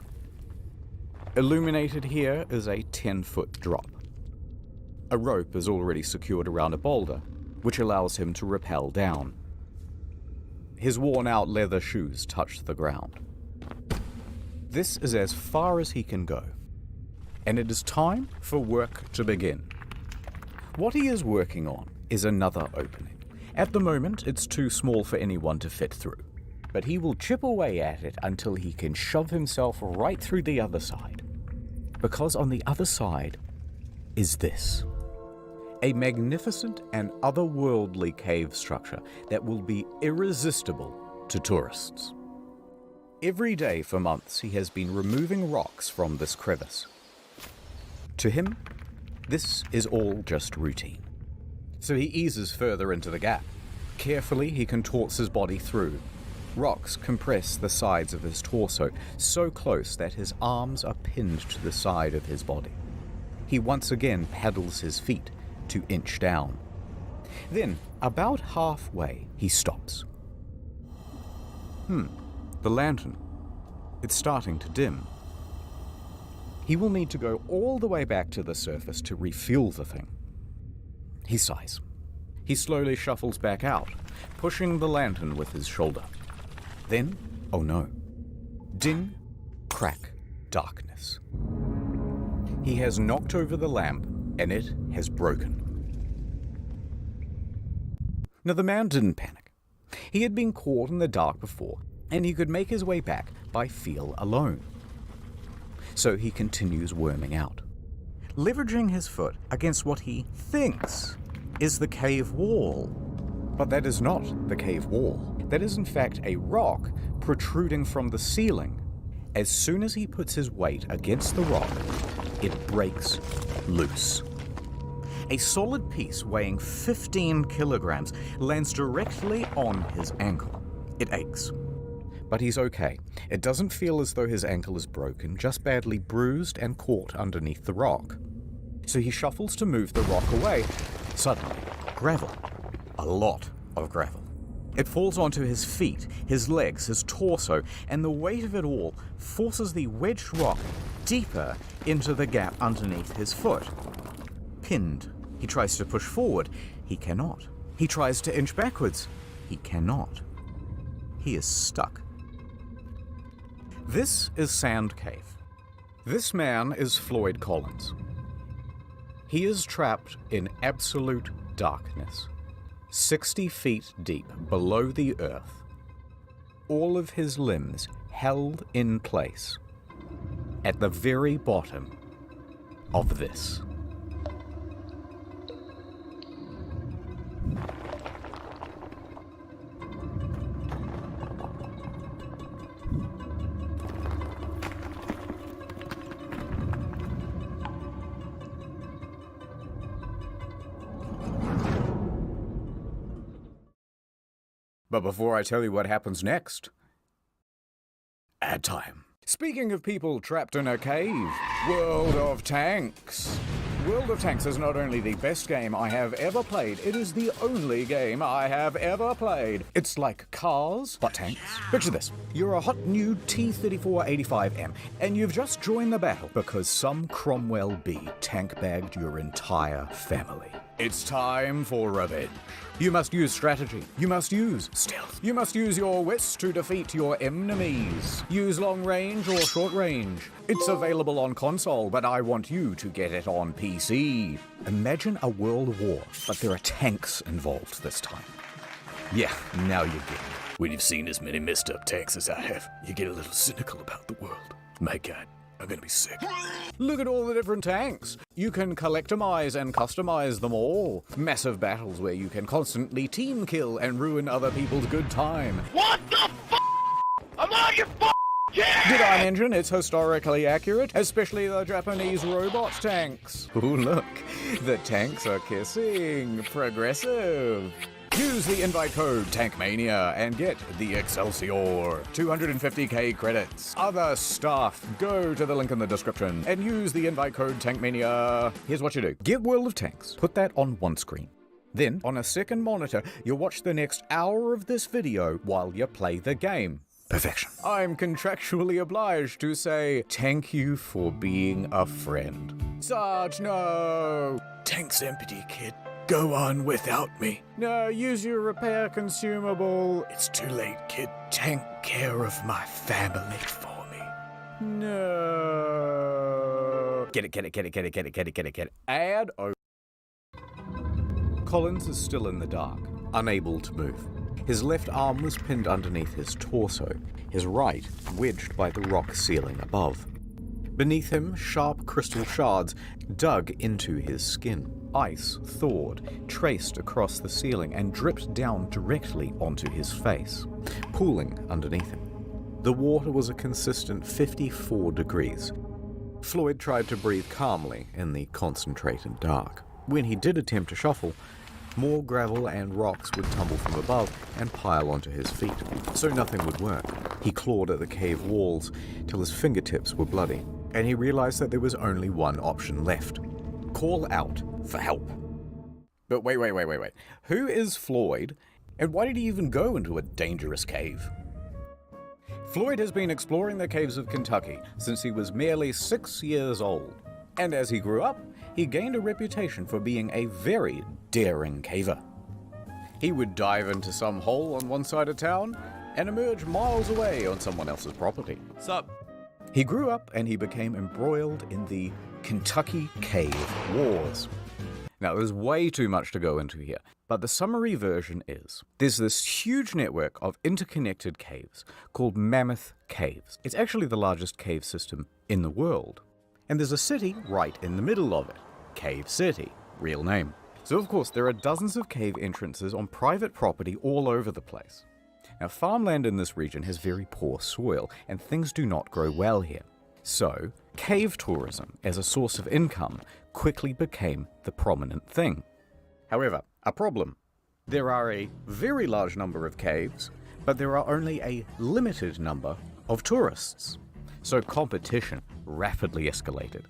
Illuminated here is a 10-foot drop. A rope is already secured around a boulder, which allows him to rappel down. His worn-out leather shoes touch the ground. This is as far as he can go. And it is time for work to begin. What he is working on is another opening. At the moment, it's too small for anyone to fit through. But he will chip away at it until he can shove himself right through the other side. Because on the other side is this. A magnificent and otherworldly cave structure that will be irresistible to tourists. Every day for months he has been removing rocks from this crevice. To him, this is all just routine. So he eases further into the gap. Carefully he contorts his body through. Rocks compress the sides of his torso so close that his arms are pinned to the side of his body. He once again paddles his feet to inch down. Then, about halfway, he stops. The lantern. It's starting to dim. He will need to go all the way back to the surface to refuel the thing. He sighs. He slowly shuffles back out, pushing the lantern with his shoulder. Then, oh no. Ding, crack, darkness. He has knocked over the lamp, and it has broken. Now the man didn't panic. He had been caught in the dark before, and he could make his way back by feel alone. So he continues worming out, leveraging his foot against what he thinks is the cave wall. But that is not the cave wall. That is in fact a rock protruding from the ceiling. As soon as he puts his weight against the rock, it breaks loose. A solid piece weighing 15 kilograms lands directly on his ankle. It aches. But he's okay. It doesn't feel as though his ankle is broken, just badly bruised and caught underneath the rock. So he shuffles to move the rock away. Suddenly, gravel. A lot of gravel. It falls onto his feet, his legs, his torso, and the weight of it all forces the wedged rock deeper into the gap underneath his foot. Pinned. He tries to push forward. He cannot. He tries to inch backwards. He cannot. He is stuck. This is Sand Cave. This man is Floyd Collins. He is trapped in absolute darkness, 60 feet deep below the earth, all of his limbs held in place at the very bottom of this. But before I tell you what happens next, ad time. Speaking of people trapped in a cave, World of Tanks. World of Tanks is not only the best game I have ever played, it is the only game I have ever played. It's like Cars, but tanks. Picture this. You're a hot new T-34-85M, and you've just joined the battle because some Cromwell B tank-bagged your entire family. It's time for revenge. You must use strategy. You must use stealth. You must use your wits to defeat your enemies. Use long range or short range. It's available on console, but I want you to get it on PC. Imagine a world war, but there are tanks involved this time. Yeah, now you get it. When you've seen as many messed up tanks as I have, you get a little cynical about the world. My God, I'm gonna be sick. Look at all the different tanks. You can collectomize and customize them all. Massive battles where you can constantly team kill and ruin other people's good time. What the f***? I'm on your f***! Yeah! Did I mention it's historically accurate? Especially the Japanese robot tanks. Ooh, look. The tanks are kissing. Progressive. Use the invite code TANKMANIA and get the Excelsior. 250k credits. Other stuff. Go to the link in the description and use the invite code TANKMANIA. Here's what you do. Get World of Tanks. Put that on one screen. Then, on a second monitor, you'll watch the next hour of this video while you play the game. Perfection. I'm contractually obliged to say thank you for being a friend. Sarge, no! Tank's empty, kid. Go on without me. No, use your repair consumable. It's too late, kid. Take care of my family for me. No. Get it. And oh. Collins is still in the dark, unable to move. His left arm was pinned underneath his torso, his right wedged by the rock ceiling above. Beneath him, sharp crystal shards dug into his skin. Ice thawed, traced across the ceiling, and dripped down directly onto his face, pooling underneath him. The water was a consistent 54 degrees. Floyd tried to breathe calmly in the concentrated dark. When he did attempt to shuffle, more gravel and rocks would tumble from above and pile onto his feet, so nothing would work. He clawed at the cave walls till his fingertips were bloody, and he realized that there was only one option left. Call out for help. But wait. Who is Floyd, and why did he even go into a dangerous cave? Floyd has been exploring the caves of Kentucky since he was merely 6 years old, and as he grew up, he gained a reputation for being a very daring caver. He would dive into some hole on one side of town and emerge miles away on someone else's property. Sup? He grew up and he became embroiled in the Kentucky Cave Wars. Now, there's way too much to go into here, but the summary version is there's this huge network of interconnected caves called Mammoth Caves. It's actually the largest cave system in the world. And there's a city right in the middle of it, Cave City, real name. So of course there are dozens of cave entrances on private property all over the place. Now farmland in this region has very poor soil and things do not grow well here. So cave tourism as a source of income quickly became the prominent thing. However, a problem. There are a very large number of caves, but there are only a limited number of tourists. So competition rapidly escalated.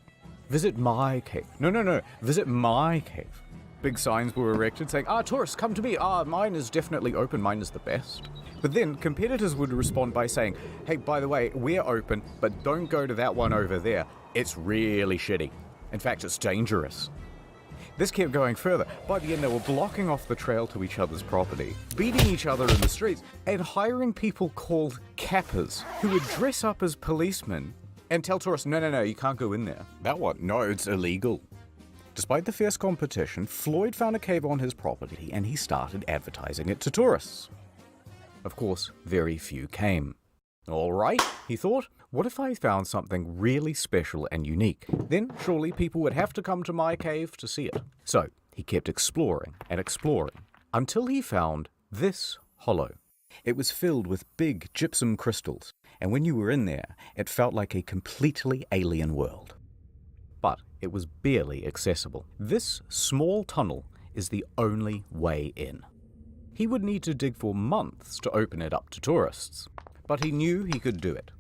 Visit my cave. No. Visit my cave. Big signs were erected saying, tourists, come to me. Mine is definitely open. Mine is the best. But then competitors would respond by saying, hey, by the way, we're open, but don't go to that one over there. It's really shitty. In fact, it's dangerous. This kept going further. By the end, they were blocking off the trail to each other's property, beating each other in the streets, and hiring people called cappers who would dress up as policemen and tell tourists, no, you can't go in there. That one? No, it's illegal. Despite the fierce competition, Floyd found a cave on his property and he started advertising it to tourists. Of course, very few came. All right, he thought, what if I found something really special and unique? Then surely people would have to come to my cave to see it. So he kept exploring and exploring until he found this hollow. It was filled with big gypsum crystals, and when you were in there, it felt like a completely alien world. But it was barely accessible. This small tunnel is the only way in. He would need to dig for months to open it up to tourists, but he knew he could do it.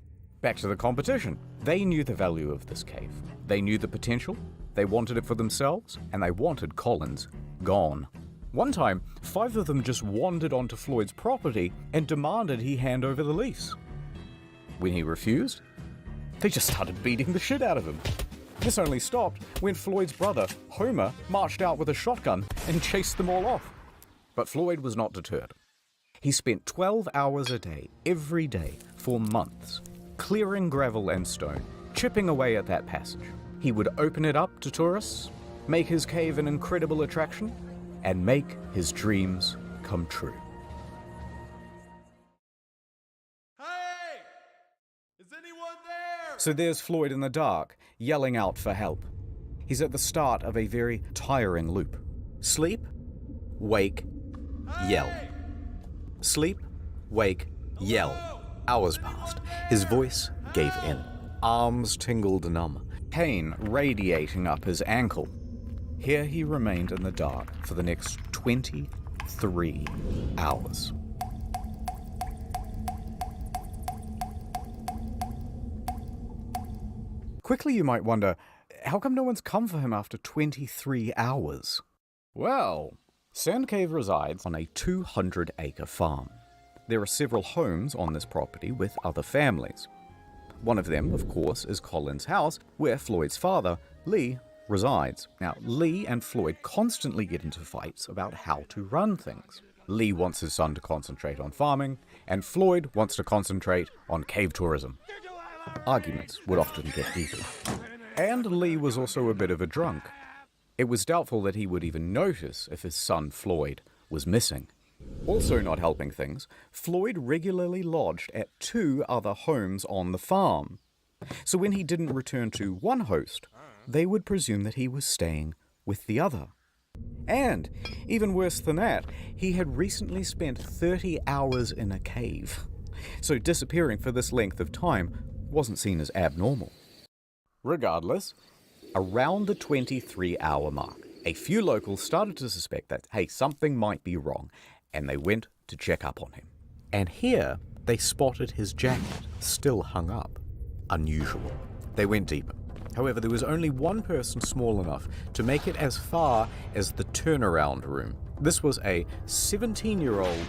Back to the competition. They knew the value of this cave. They knew the potential, they wanted it for themselves, and they wanted Collins gone. One time, 5 of them just wandered onto Floyd's property and demanded he hand over the lease. When he refused, they just started beating the shit out of him. This only stopped when Floyd's brother, Homer, marched out with a shotgun and chased them all off. But Floyd was not deterred. He spent 12 hours a day, every day, for months, clearing gravel and stone, chipping away at that passage. He would open it up to tourists, make his cave an incredible attraction, and make his dreams come true. Hey! Is anyone there? So there's Floyd in the dark, yelling out for help. He's at the start of a very tiring loop. Sleep, wake, yell. Sleep, wake, yell. Hours passed. His voice gave in. Arms tingled numb. Pain radiating up his ankle. Here he remained in the dark for the next 23 hours. Quickly you might wonder, how come no one's come for him after 23 hours? Well, Sand Cave resides on a 200-acre farm. There are several homes on this property with other families. One of them, of course, is Colin's house, where Floyd's father, Lee, resides. Now, Lee and Floyd constantly get into fights about how to run things. Lee wants his son to concentrate on farming, and Floyd wants to concentrate on cave tourism. Arguments would often get heated. And Lee was also a bit of a drunk. It was doubtful that he would even notice if his son Floyd was missing. Also not helping things, Floyd regularly lodged at 2 other homes on the farm. So when he didn't return to one host, they would presume that he was staying with the other. And, even worse than that, he had recently spent 30 hours in a cave. So disappearing for this length of time wasn't seen as abnormal. Regardless, around the 23-hour mark, a few locals started to suspect that, hey, something might be wrong, and they went to check up on him. And here, they spotted his jacket, still hung up. Unusual. They went deeper. However, there was only one person small enough to make it as far as the turnaround room. This was a 17-year-old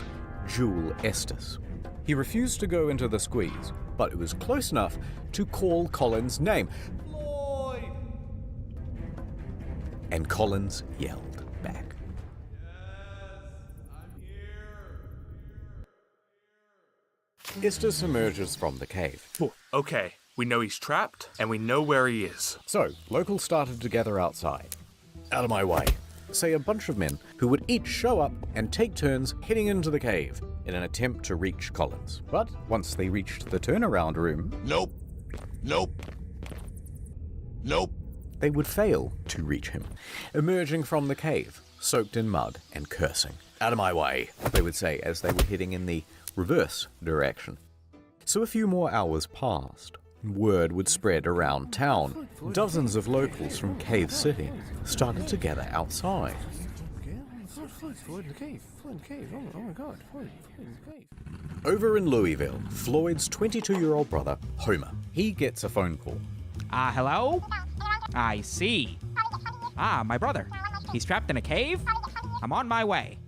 Jewel Estes. He refused to go into the squeeze, but it was close enough to call Collins' name. Floyd! And Collins yelled back. Estes emerges from the cave. Okay, we know he's trapped, and we know where he is. So, locals started to gather outside. Out of my way, say a bunch of men who would each show up and take turns heading into the cave in an attempt to reach Collins. But once they reached the turnaround room, Nope. they would fail to reach him, emerging from the cave, soaked in mud and cursing. Out of my way, they would say as they were heading in the reverse direction. So a few more hours passed. Word would spread around town. Dozens of locals from Cave City started to gather outside. Floyd in the cave. Floyd in the cave. Oh my god. Floyd in the cave. Over in Louisville, Floyd's 22-year-old brother, Homer, he gets a phone call. Hello? I see. My brother. He's trapped in a cave? I'm on my way.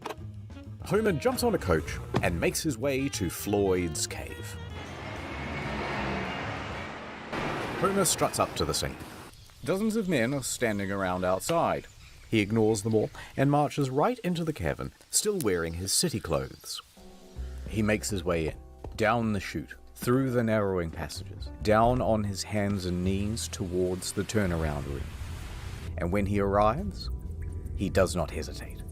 Homer jumps on a coach and makes his way to Floyd's cave. Homer struts up to the scene. Dozens of men are standing around outside. He ignores them all and marches right into the cavern, still wearing his city clothes. He makes his way in, down the chute, through the narrowing passages, down on his hands and knees towards the turnaround room. And when he arrives, he does not hesitate.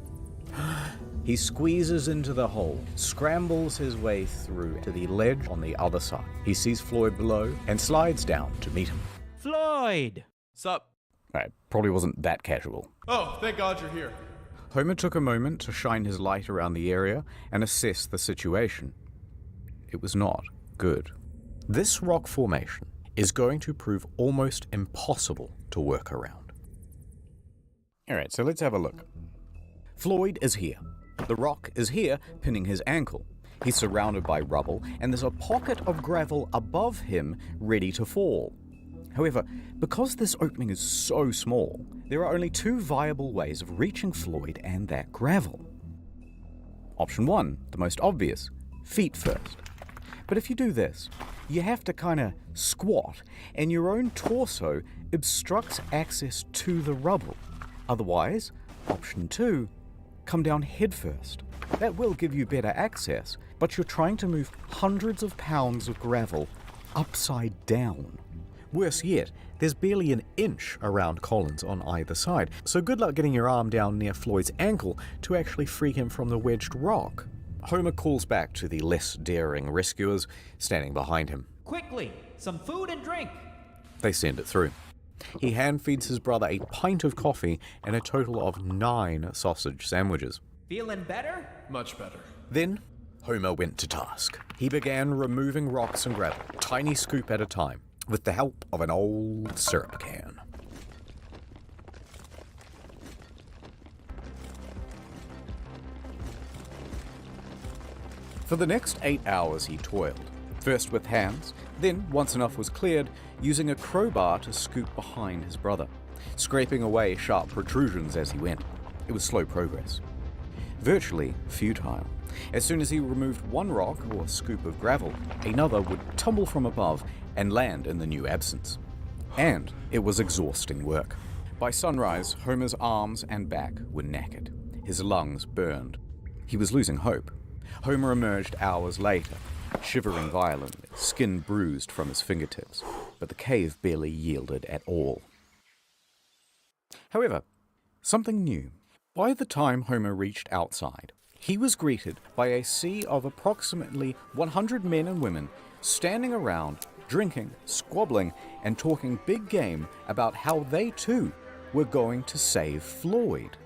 He squeezes into the hole, scrambles his way through to the ledge on the other side. He sees Floyd below and slides down to meet him. Floyd! Sup? Right, probably wasn't that casual. Oh, thank God you're here. Homer took a moment to shine his light around the area and assess the situation. It was not good. This rock formation is going to prove almost impossible to work around. Alright, so let's have a look. Floyd is here. The rock is here, pinning his ankle. He's surrounded by rubble, and there's a pocket of gravel above him ready to fall. However, because this opening is so small, there are only 2 viable ways of reaching Floyd and that gravel. Option 1, the most obvious, feet first. But if you do this, you have to kinda squat, and your own torso obstructs access to the rubble. Otherwise, option 2, come down head first. That will give you better access, but you're trying to move hundreds of pounds of gravel upside down. Worse yet, there's barely an inch around Collins on either side, so good luck getting your arm down near Floyd's ankle to actually free him from the wedged rock. Homer calls back to the less daring rescuers standing behind him. Quickly, some food and drink. They send it through. He hand-feeds his brother a pint of coffee and a total of 9 sausage sandwiches. Feeling better? Much better. Then, Homer went to task. He began removing rocks and gravel, tiny scoop at a time, with the help of an old syrup can. For the next 8 hours he toiled, first with hands, then, once enough was cleared, using a crowbar to scoop behind his brother, scraping away sharp protrusions as he went. It was slow progress. Virtually futile. As soon as he removed one rock or scoop of gravel, another would tumble from above and land in the new absence. And it was exhausting work. By sunrise, Homer's arms and back were knackered. His lungs burned. He was losing hope. Homer emerged hours later, shivering violently, skin bruised from his fingertips, but the cave barely yielded at all. However, something new. By the time Homer reached outside, he was greeted by a sea of approximately 100 men and women standing around, drinking, squabbling, and talking big game about how they too were going to save Floyd.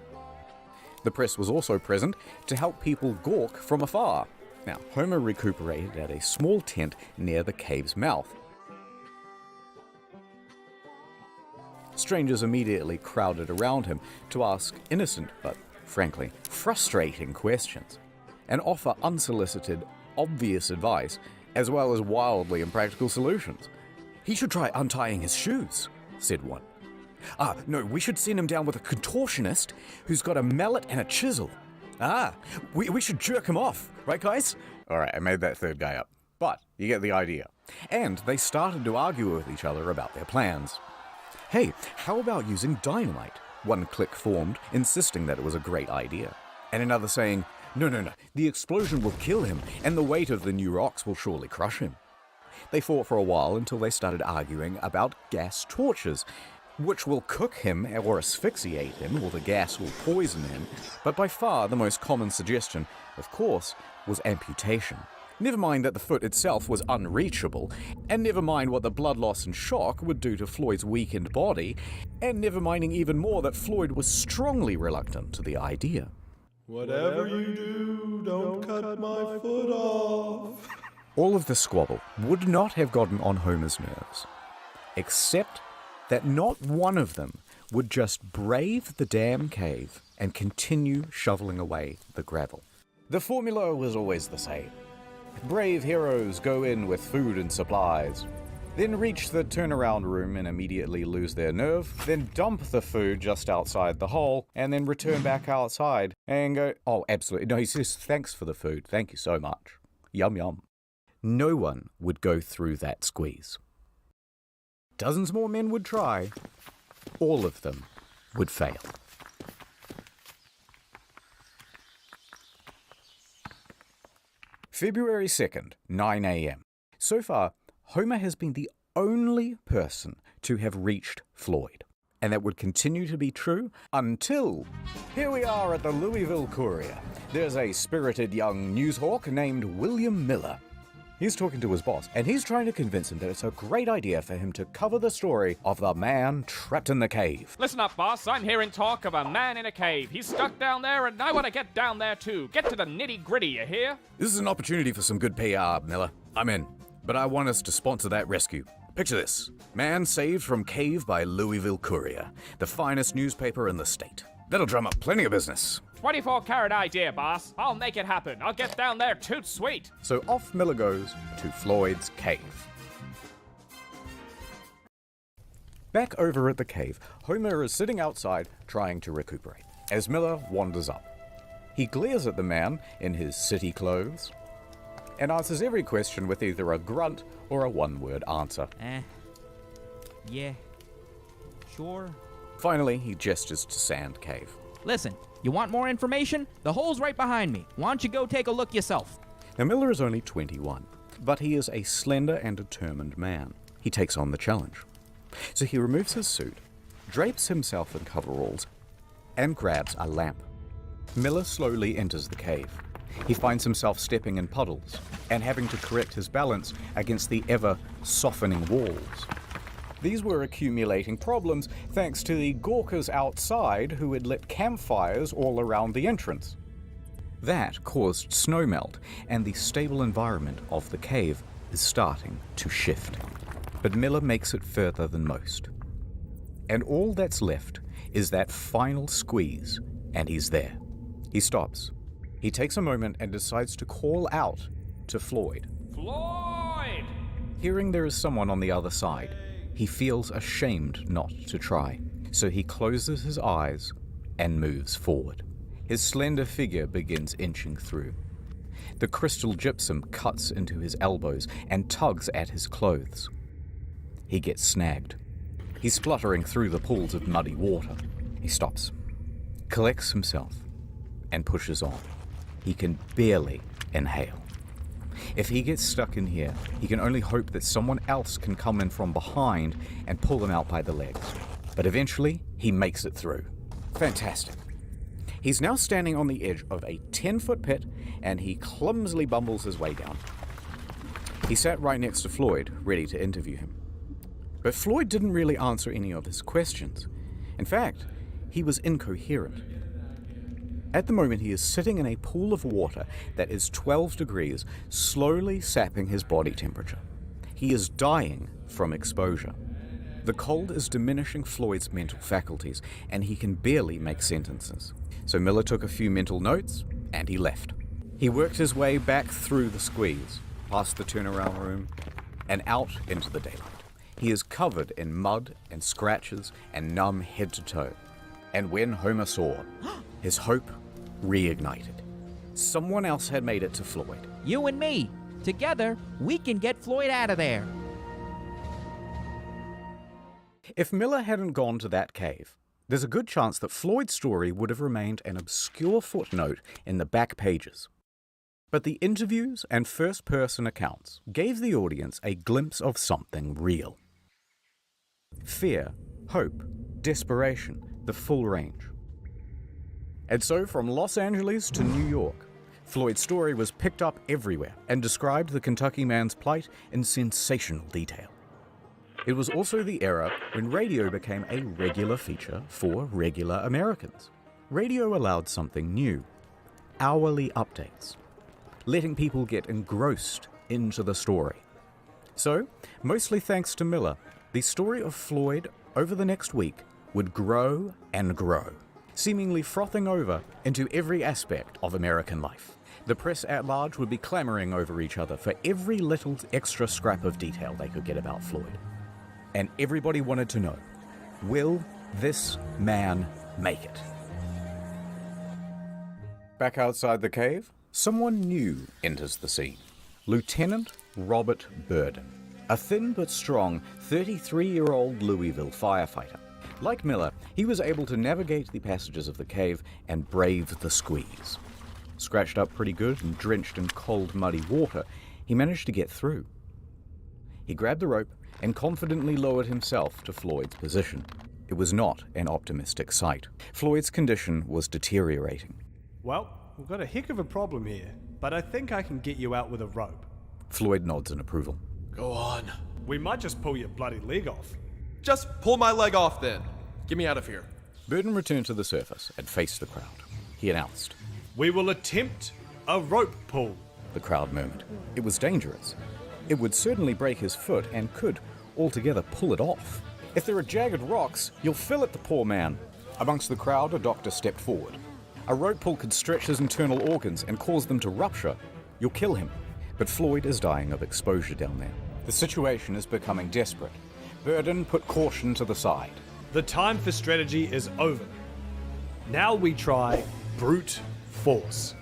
The press was also present to help people gawk from afar. Now, Homer recuperated at a small tent near the cave's mouth. Strangers immediately crowded around him to ask innocent but, frankly, frustrating questions, and offer unsolicited, obvious advice, as well as wildly impractical solutions. "He should try untying his shoes," said one. "No, we should send him down with a contortionist who's got a mallet and a chisel. We should jerk him off, right guys?" Alright, I made that third guy up, but you get the idea. And they started to argue with each other about their plans. "Hey, how about using dynamite?" One clique formed, insisting that it was a great idea. And another saying, No, the explosion will kill him, and the weight of the new rocks will surely crush him." They fought for a while until they started arguing about gas torches, which will cook him or asphyxiate him, or the gas will poison him. But by far the most common suggestion, of course, was amputation. Never mind that the foot itself was unreachable, and never mind what the blood loss and shock would do to Floyd's weakened body, and never minding even more that Floyd was strongly reluctant to the idea. "Whatever you do, don't cut my foot off." All of the squabble would not have gotten on Homer's nerves, except that not one of them would just brave the damn cave and continue shoveling away the gravel. The formula was always the same. Brave heroes go in with food and supplies, then reach the turnaround room and immediately lose their nerve, then dump the food just outside the hole, and then return back outside and go, "Oh, absolutely. No," he says, "Thanks for the food. Thank you so much. Yum, yum." No one would go through that squeeze. Dozens more men would try. All of them would fail. February 2nd, 9 a.m. So far, Homer has been the only person to have reached Floyd. And that would continue to be true until... Here we are at the Louisville Courier. There's a spirited young newshawk named William Miller. He's talking to his boss, and he's trying to convince him that it's a great idea for him to cover the story of the man trapped in the cave. Listen up, boss. I'm hearing talk of a man in a cave. He's stuck down there, and I want to get down there too. Get to the nitty-gritty, you hear? This is an opportunity for some good PR, Miller. I'm in. But I want us to sponsor that rescue. Picture this. Man saved from cave by Louisville Courier, the finest newspaper in the state. That'll drum up plenty of business. 24-carat idea, boss. I'll make it happen. I'll get down there toot sweet. So off Miller goes to Floyd's cave. Back over at the cave, Homer is sitting outside trying to recuperate, as Miller wanders up. He glares at the man in his city clothes and answers every question with either a grunt or a one-word answer. Yeah. Sure. Finally, he gestures to Sand Cave. Listen, you want more information? The hole's right behind me. Why don't you go take a look yourself? Now, Miller is only 21, but he is a slender and determined man. He takes on the challenge. So he removes his suit, drapes himself in coveralls, and grabs a lamp. Miller slowly enters the cave. He finds himself stepping in puddles and having to correct his balance against the ever-softening walls. These were accumulating problems thanks to the gawkers outside who had lit campfires all around the entrance. That caused snowmelt, and the stable environment of the cave is starting to shift. But Miller makes it further than most. And all that's left is that final squeeze, and he's there. He stops. He takes a moment and decides to call out to Floyd. Floyd! Hearing there is someone on the other side, he feels ashamed not to try, so he closes his eyes and moves forward. His slender figure begins inching through. The crystal gypsum cuts into his elbows and tugs at his clothes. He gets snagged. He's spluttering through the pools of muddy water. He stops, collects himself, and pushes on. He can barely inhale. If he gets stuck in here, he can only hope that someone else can come in from behind and pull him out by the legs. But eventually, he makes it through. Fantastic. He's now standing on the edge of a 10-foot pit, and he clumsily bumbles his way down. He sat right next to Floyd, ready to interview him. But Floyd didn't really answer any of his questions. In fact, he was incoherent. At the moment, he is sitting in a pool of water that is 12 degrees, slowly sapping his body temperature. He is dying from exposure. The cold is diminishing Floyd's mental faculties, and he can barely make sentences. So Miller took a few mental notes, and he left. He worked his way back through the squeeze, past the turnaround room, and out into the daylight. He is covered in mud and scratches and numb head to toe. And when Homer saw, his hope reignited. Someone else had made it to Floyd. You and me. Together, we can get Floyd out of there. If Miller hadn't gone to that cave, there's a good chance that Floyd's story would have remained an obscure footnote in the back pages. But the interviews and first-person accounts gave the audience a glimpse of something real. Fear, hope, desperation, the full range. And so from Los Angeles to New York, Floyd's story was picked up everywhere and described the Kentucky man's plight in sensational detail. It was also the era when radio became a regular feature for regular Americans. Radio allowed something new, hourly updates, letting people get engrossed into the story. So, mostly thanks to Miller, the story of Floyd over the next week would grow and grow, seemingly frothing over into every aspect of American life. The press at large would be clamoring over each other for every little extra scrap of detail they could get about Floyd. And everybody wanted to know, will this man make it? Back outside the cave, someone new enters the scene. Lieutenant Robert Burden, a thin but strong 33-year-old Louisville firefighter. Like Miller, he was able to navigate the passages of the cave and brave the squeeze. Scratched up pretty good and drenched in cold, muddy water, he managed to get through. He grabbed the rope and confidently lowered himself to Floyd's position. It was not an optimistic sight. Floyd's condition was deteriorating. Well, we've got a heck of a problem here, but I think I can get you out with a rope. Floyd nods in approval. Go on. We might just pull your bloody leg off. Just pull my leg off then. Get me out of here. Burden returned to the surface and faced the crowd. He announced, We will attempt a rope pull. The crowd murmured. It was dangerous. It would certainly break his foot and could altogether pull it off. If there are jagged rocks, you'll fillet the poor man. Amongst the crowd, a doctor stepped forward. A rope pull could stretch his internal organs and cause them to rupture. You'll kill him. But Floyd is dying of exposure down there. The situation is becoming desperate. Burden put caution to the side. The time for strategy is over. Now we try brute force.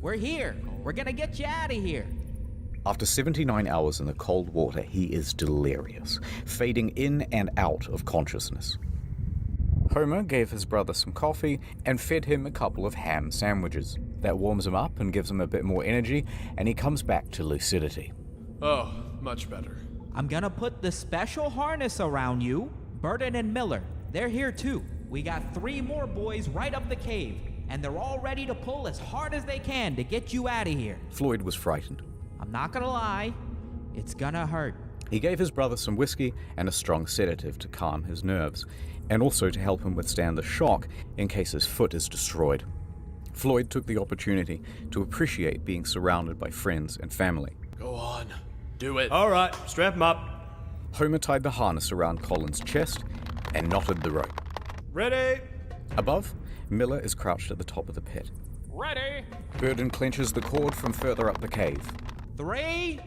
We're here. We're gonna get you out of here. After 79 hours in the cold water, he is delirious, fading in and out of consciousness. Homer gave his brother some coffee and fed him a couple of ham sandwiches. That warms him up and gives him a bit more energy, and he comes back to lucidity. Oh, much better. I'm gonna put the special harness around you. Burden and Miller, they're here too. We got 3 more boys right up the cave, and they're all ready to pull as hard as they can to get you out of here. Floyd was frightened. I'm not gonna lie, it's gonna hurt. He gave his brother some whiskey and a strong sedative to calm his nerves, and also to help him withstand the shock in case his foot is destroyed. Floyd took the opportunity to appreciate being surrounded by friends and family. Go on. Do it. All right, strap him up. Homer tied the harness around Colin's chest and knotted the rope. Ready? Above, Miller is crouched at the top of the pit. Ready? Burden clenches the cord from further up the cave. 3,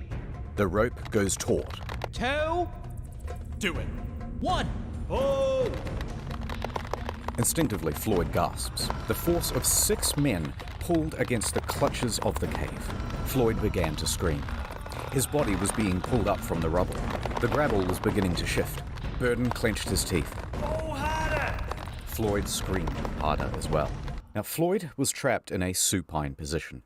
The rope goes taut. 2, Do it. 1. Oh! Instinctively, Floyd gasps. The force of 6 men pulled against the clutches of the cave. Floyd began to scream. His body was being pulled up from the rubble. The gravel was beginning to shift. Burden clenched his teeth. Oh, harder! Floyd screamed harder as well. Now, Floyd was trapped in a supine position,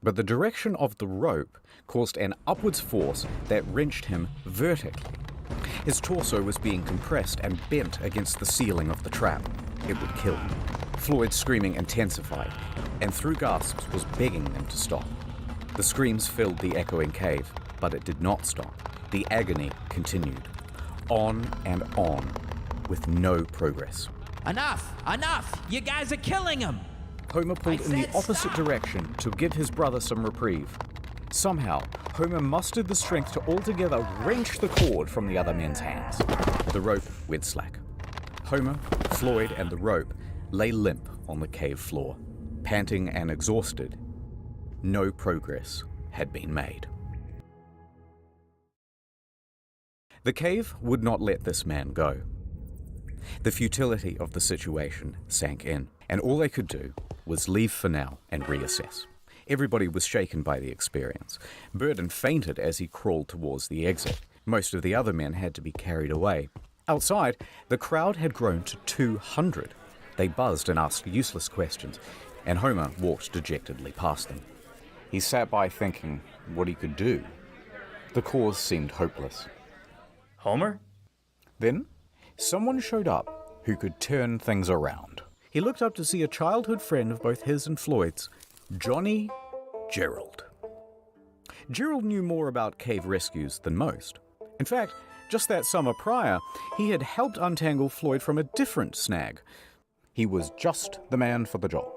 but the direction of the rope caused an upwards force that wrenched him vertically. His torso was being compressed and bent against the ceiling of the trap. It would kill him. Floyd's screaming intensified, and through gasps was begging them to stop. The screams filled the echoing cave, but it did not stop. The agony continued, on and on, with no progress. Enough! Enough! You guys are killing him! Homer pulled in the said opposite stop! direction to give his brother some reprieve. Somehow, Homer mustered the strength to altogether wrench the cord from the other men's hands. The rope went slack. Homer, Floyd, and the rope lay limp on the cave floor, panting and exhausted. No progress had been made. The cave would not let this man go. The futility of the situation sank in, and all they could do was leave for now and reassess. Everybody was shaken by the experience. Burden fainted as he crawled towards the exit. Most of the other men had to be carried away. Outside, the crowd had grown to 200. They buzzed and asked useless questions, and Homer walked dejectedly past them. He sat by thinking what he could do. The cause seemed hopeless. Homer? Then, someone showed up who could turn things around. He looked up to see a childhood friend of both his and Floyd's, Johnny Gerald. Gerald knew more about cave rescues than most. In fact, just that summer prior, he had helped untangle Floyd from a different snag. He was just the man for the job.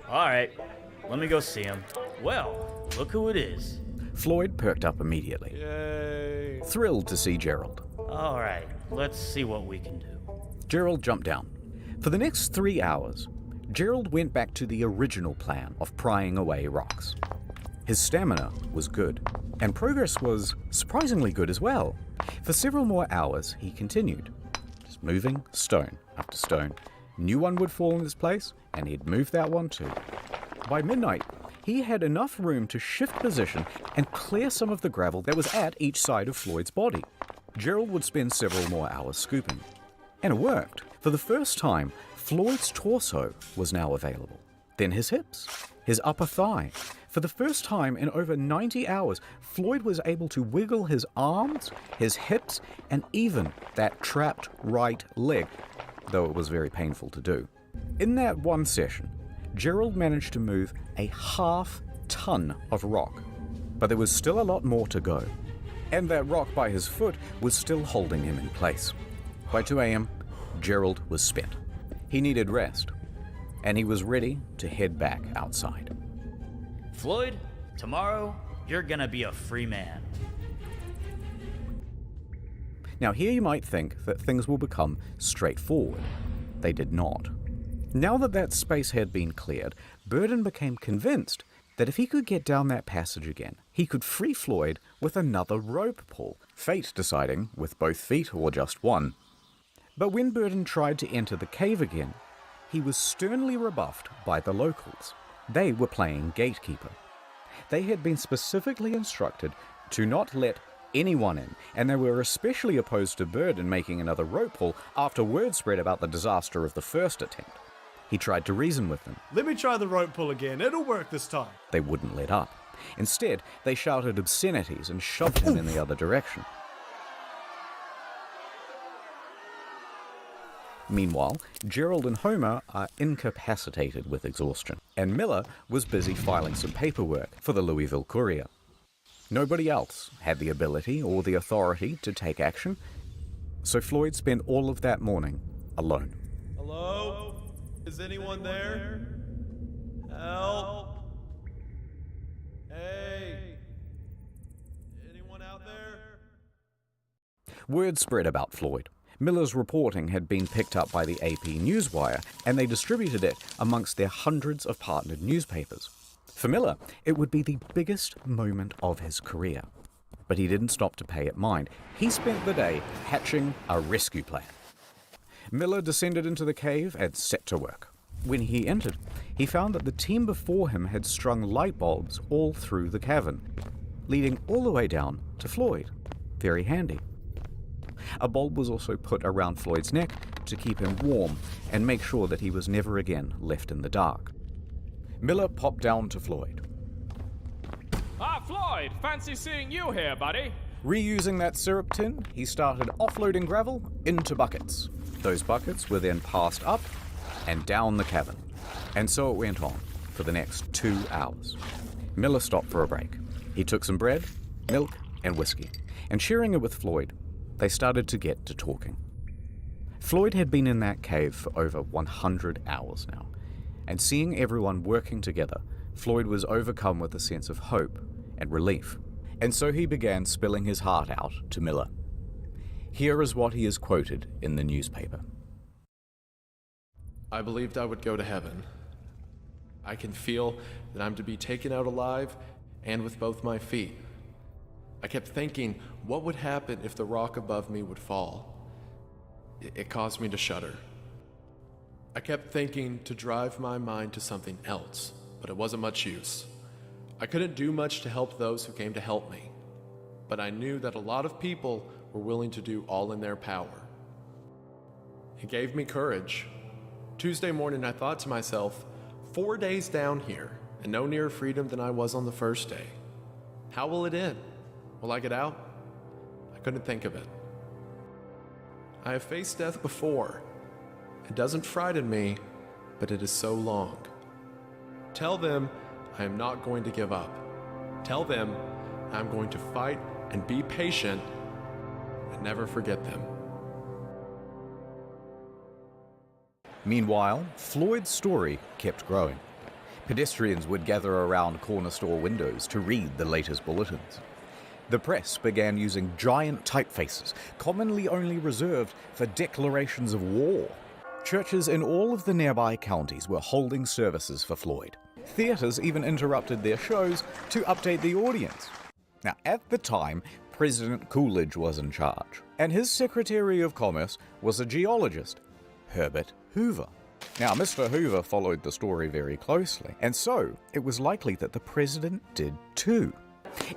All right, let me go see him. Well, look who it is. Floyd perked up immediately, Yay. thrilled to see Gerald. All right, let's see what we can do. Gerald jumped down. For the next 3 hours, Gerald went back to the original plan of prying away rocks. His stamina was good, and progress was surprisingly good as well. For several more hours, he continued, just moving stone after stone. New one would fall in its place, and he'd move that one too. By midnight, he had enough room to shift position and clear some of the gravel that was at each side of Floyd's body. Gerald would spend several more hours scooping. And it worked. For the first time, Floyd's torso was now available. Then his hips, his upper thigh. For the first time in over 90 hours, Floyd was able to wiggle his arms, his hips, and even that trapped right leg, though it was very painful to do. In that one session, Gerald managed to move a half-ton of rock, but there was still a lot more to go. And that rock by his foot was still holding him in place. By 2 a.m., Gerald was spent. He needed rest, and he was ready to head back outside. Floyd, tomorrow, you're gonna be a free man. Now here you might think that things will become straightforward. They did not. Now that space had been cleared, Burden became convinced that if he could get down that passage again, he could free Floyd with another rope pull, fate deciding with both feet or just one. But when Burden tried to enter the cave again, he was sternly rebuffed by the locals. They were playing gatekeeper. They had been specifically instructed to not let anyone in, and they were especially opposed to Burden making another rope pull after word spread about the disaster of the first attempt. He tried to reason with them. Let me try the rope pull again. It'll work this time. They wouldn't let up. Instead, they shouted obscenities and shoved him in the other direction. Meanwhile, Gerald and Homer are incapacitated with exhaustion, and Miller was busy filing some paperwork for the Louisville Courier. Nobody else had the ability or the authority to take action, so Floyd spent all of that morning alone. Hello? Is anyone there? Help! Hey! Anyone out there? Word spread about Floyd. Miller's reporting had been picked up by the AP Newswire, and they distributed it amongst their hundreds of partnered newspapers. For Miller, it would be the biggest moment of his career. But he didn't stop to pay it mind. He spent the day hatching a rescue plan. Miller descended into the cave and set to work. When he entered, he found that the team before him had strung light bulbs all through the cavern, leading all the way down to Floyd. Very handy. A bulb was also put around Floyd's neck to keep him warm and make sure that he was never again left in the dark. Miller popped down to Floyd. Ah, Floyd! Fancy seeing you here, buddy. Reusing that syrup tin, he started offloading gravel into buckets. Those buckets were then passed up and down the cavern. And so it went on for the next 2 hours. Miller stopped for a break. He took some bread, milk, and whiskey, and sharing it with Floyd, they started to get to talking. Floyd had been in that cave for over 100 hours now, and seeing everyone working together, Floyd was overcome with a sense of hope and relief. And so he began spilling his heart out to Miller. Here is what he is quoted in the newspaper. I believed I would go to heaven. I can feel that I'm to be taken out alive and with both my feet. I kept thinking, what would happen if the rock above me would fall? It caused me to shudder. I kept thinking to drive my mind to something else, but it wasn't much use. I couldn't do much to help those who came to help me, but I knew that a lot of people were willing to do all in their power. It gave me courage. Tuesday morning, I thought to myself, 4 days down here, and no nearer freedom than I was on the first day. How will it end? Will I get out? I couldn't think of it. I have faced death before. It doesn't frighten me, but it is so long. Tell them I am not going to give up. Tell them I'm going to fight and be patient and never forget them. Meanwhile, Floyd's story kept growing. Pedestrians would gather around corner store windows to read the latest bulletins. The press began using giant typefaces, commonly only reserved for declarations of war. Churches in all of the nearby counties were holding services for Floyd. Theaters even interrupted their shows to update the audience. Now, at the time, President Coolidge was in charge, and his Secretary of Commerce was a geologist, Herbert Hoover. Now, Mr. Hoover followed the story very closely, and so it was likely that the president did too.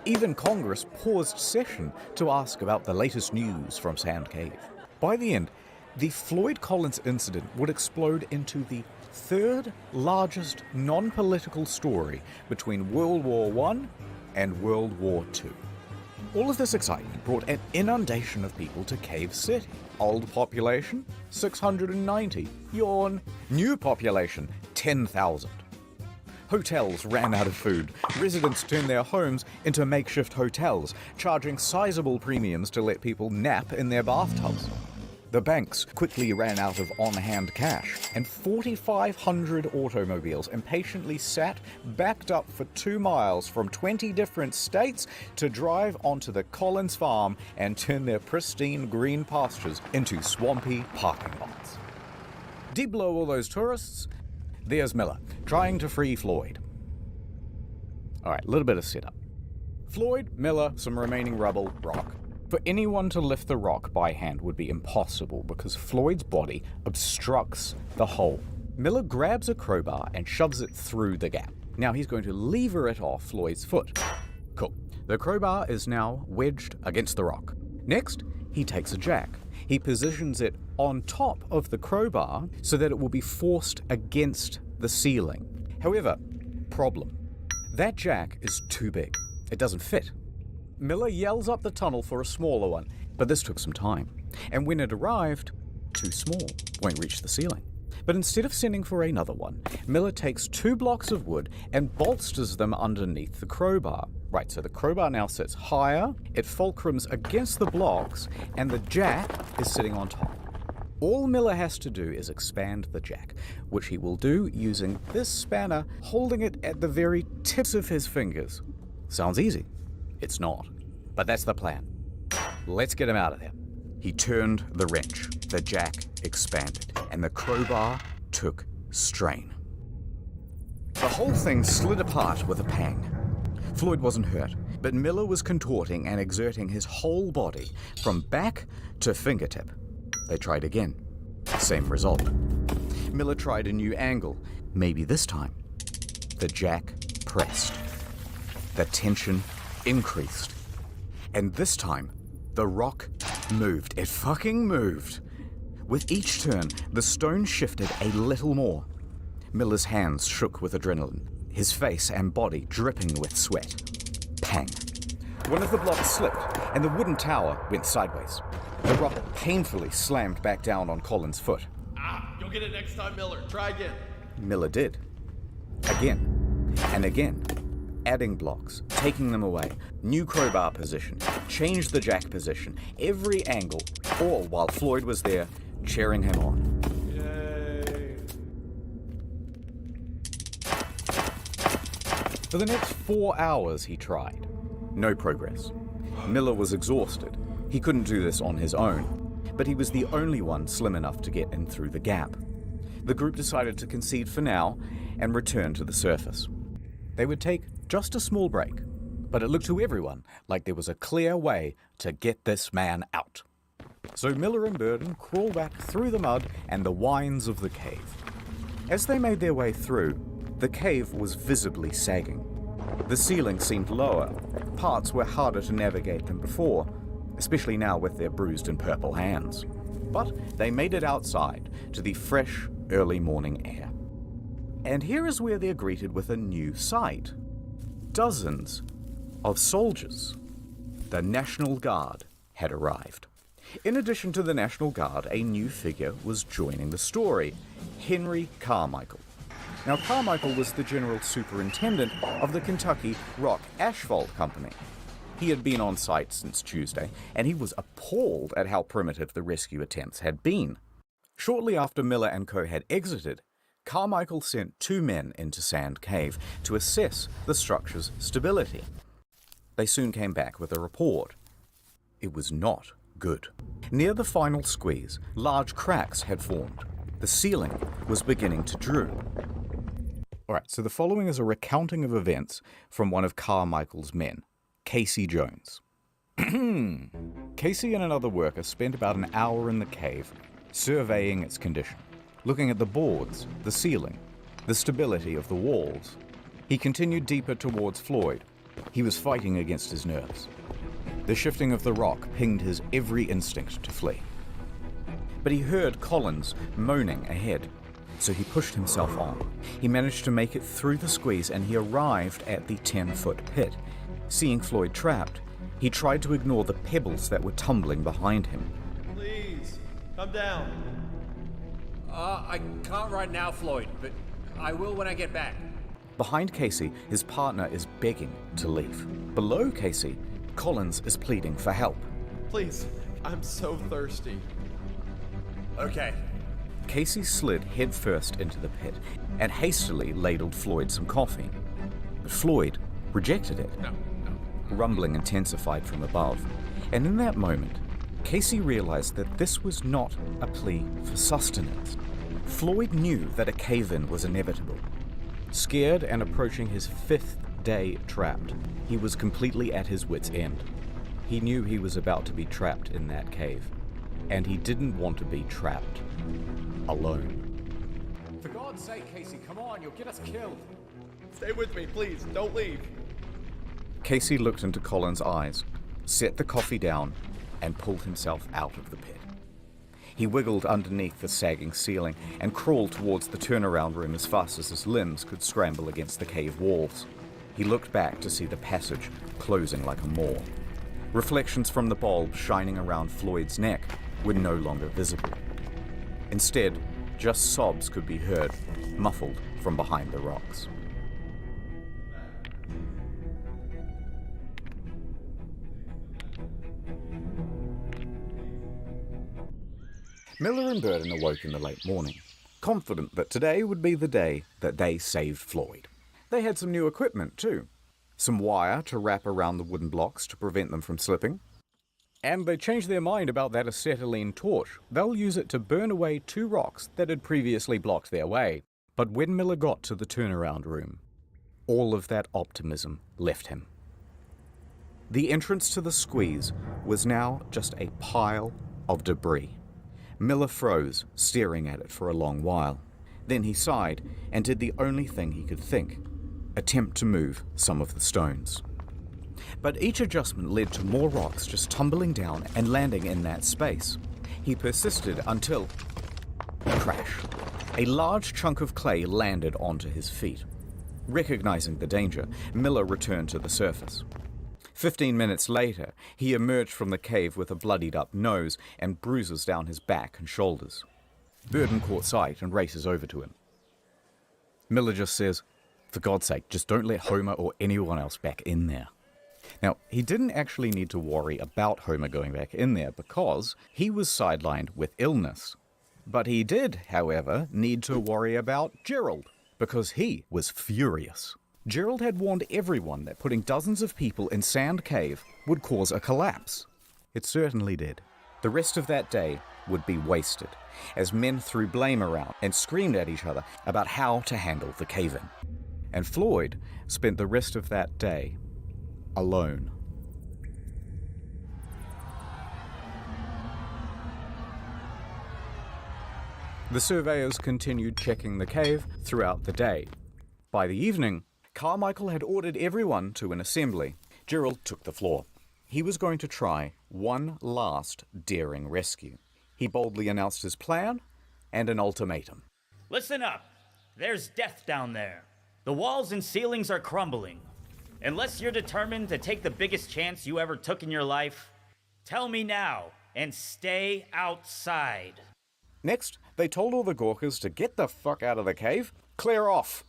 Even Congress paused session to ask about the latest news from Sand Cave. By the end, the Floyd Collins incident would explode into the third largest non-political story between World War I and World War II. All of this excitement brought an inundation of people to Cave City. Old population, 690. Yawn. New population, 10,000. Hotels ran out of food. Residents turned their homes into makeshift hotels, charging sizable premiums to let people nap in their bathtubs. The banks quickly ran out of on-hand cash, and 4,500 automobiles impatiently sat, backed up for 2 miles from 20 different states to drive onto the Collins farm and turn their pristine green pastures into swampy parking lots. Deep below all those tourists, there's Miller, trying to free Floyd. Alright, a little bit of setup. Floyd, Miller, some remaining rubble, rock. For anyone to lift the rock by hand would be impossible because Floyd's body obstructs the hole. Miller grabs a crowbar and shoves it through the gap. Now he's going to lever it off Floyd's foot. Cool. The crowbar is now wedged against the rock. Next, he takes a jack. He positions it on top of the crowbar so that it will be forced against the ceiling. However, problem. That jack is too big. It doesn't fit. Miller yells up the tunnel for a smaller one, but this took some time. And when it arrived, too small, won't reach the ceiling. But instead of sending for another one, Miller takes 2 blocks of wood and bolsters them underneath the crowbar. Right, so the crowbar now sits higher, it fulcrums against the blocks, and the jack is sitting on top. All Miller has to do is expand the jack, which he will do using this spanner, holding it at the very tips of his fingers. Sounds easy. It's not. But that's the plan. Let's get him out of there. He turned the wrench. The jack expanded, and the crowbar took strain. The whole thing slid apart with a pang. Floyd wasn't hurt, but Miller was contorting and exerting his whole body from back to fingertip. They tried again. Same result. Miller tried a new angle. Maybe this time. The jack pressed. The tension increased. And this time, the rock moved. It fucking moved. With each turn, the stone shifted a little more. Miller's hands shook with adrenaline, his face and body dripping with sweat. Pang. One of the blocks slipped, and the wooden tower went sideways. The rock painfully slammed back down on Colin's foot. You'll get it next time, Miller. Try again. Miller did. Again. And again. Adding blocks, taking them away, new crowbar position, changed the jack position, every angle, all while Floyd was there, cheering him on. Yay. For the next 4 hours he tried. No progress. Miller was exhausted. He couldn't do this on his own, but he was the only one slim enough to get in through the gap. The group decided to concede for now and return to the surface. They would take just a small break, but it looked to everyone like there was a clear way to get this man out. So Miller and Burden crawled back through the mud and the wines of the cave. As they made their way through, the cave was visibly sagging. The ceiling seemed lower. Parts were harder to navigate than before, especially now with their bruised and purple hands. But they made it outside to the fresh, early morning air. And here is where they're greeted with a new sight. Dozens of soldiers. The National Guard had arrived. In addition to the National Guard, a new figure was joining the story, Henry Carmichael. Now, Carmichael was the general superintendent of the Kentucky Rock Asphalt Company. He had been on site since Tuesday, and he was appalled at how primitive the rescue attempts had been. Shortly after Miller and co. had exited, Carmichael sent 2 men into Sand Cave to assess the structure's stability. They soon came back with a report. It was not good. Near the final squeeze, large cracks had formed. The ceiling was beginning to droop. Alright, so the following is a recounting of events from one of Carmichael's men, Casey Jones. Casey and another worker spent about an hour in the cave, surveying its condition, looking at the boards, the ceiling, the stability of the walls. He continued deeper towards Floyd. He was fighting against his nerves. The shifting of the rock pinged his every instinct to flee. But he heard Collins moaning ahead, so he pushed himself on. He managed to make it through the squeeze, and he arrived at the 10-foot pit. Seeing Floyd trapped, he tried to ignore the pebbles that were tumbling behind him. Please, come down. I can't right now, Floyd, but I will when I get back. Behind Casey, his partner is begging to leave. Below Casey, Collins is pleading for help. Please, I'm so thirsty. Okay. Casey slid headfirst into the pit and hastily ladled Floyd some coffee. But Floyd rejected it. No. Rumbling intensified from above. And in that moment, Casey realized that this was not a plea for sustenance. Floyd knew that a cave-in was inevitable. Scared and approaching his 5th day trapped, he was completely at his wit's end. He knew he was about to be trapped in that cave, and he didn't want to be trapped alone. For God's sake, Casey, come on, you'll get us killed. Stay with me, please. Don't leave. Casey looked into Colin's eyes, set the coffee down, and pulled himself out of the pit. He wiggled underneath the sagging ceiling and crawled towards the turnaround room as fast as his limbs could scramble against the cave walls. He looked back to see the passage closing like a maw. Reflections from the bulb shining around Floyd's neck were no longer visible. Instead, Just sobs could be heard, muffled from behind the rocks. Miller and Burden awoke in the late morning, confident that today would be the day that they saved Floyd. They had some new equipment too. Some wire to wrap around the wooden blocks to prevent them from slipping. And they changed their mind about that acetylene torch. They'll use it to burn away 2 rocks that had previously blocked their way. But when Miller got to the turnaround room, all of that optimism left him. The entrance to the squeeze was now just a pile of debris. Miller froze, staring at it for a long while. Then he sighed and did the only thing he could think: attempt to move some of the stones. But each adjustment led to more rocks just tumbling down and landing in that space. He persisted until... crash. A large chunk of clay landed onto his feet. Recognizing the danger, Miller returned to the surface. 15 minutes later, he emerged from the cave with a bloodied-up nose and bruises down his back and shoulders. Burden caught sight and races over to him. Miller just says, "For God's sake, just don't let Homer or anyone else back in there." Now, he didn't actually need to worry about Homer going back in there because he was sidelined with illness. But he did, however, need to worry about Gerald because he was furious. Gerald had warned everyone that putting dozens of people in Sand Cave would cause a collapse. It certainly did. The rest of that day would be wasted, as men threw blame around and screamed at each other about how to handle the cave-in. And Floyd spent the rest of that day alone. The surveyors continued checking the cave throughout the day. By the evening, Carmichael had ordered everyone to an assembly. Gerald took the floor. He was going to try one last daring rescue. He boldly announced his plan and an ultimatum. Listen up. There's death down there. The walls and ceilings are crumbling. Unless you're determined to take the biggest chance you ever took in your life, tell me now and stay outside. Next, they told all the Gawkers to get the fuck out of the cave, clear off.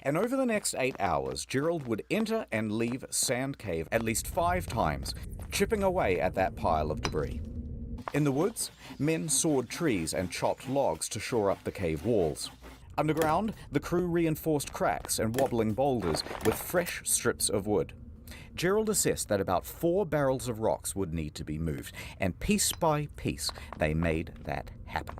And over the next 8 hours, Gerald would enter and leave Sand Cave at least 5 times, chipping away at that pile of debris. In the woods, men sawed trees and chopped logs to shore up the cave walls. Underground, the crew reinforced cracks and wobbling boulders with fresh strips of wood. Gerald assessed that about 4 barrels of rocks would need to be moved, and piece by piece, they made that happen.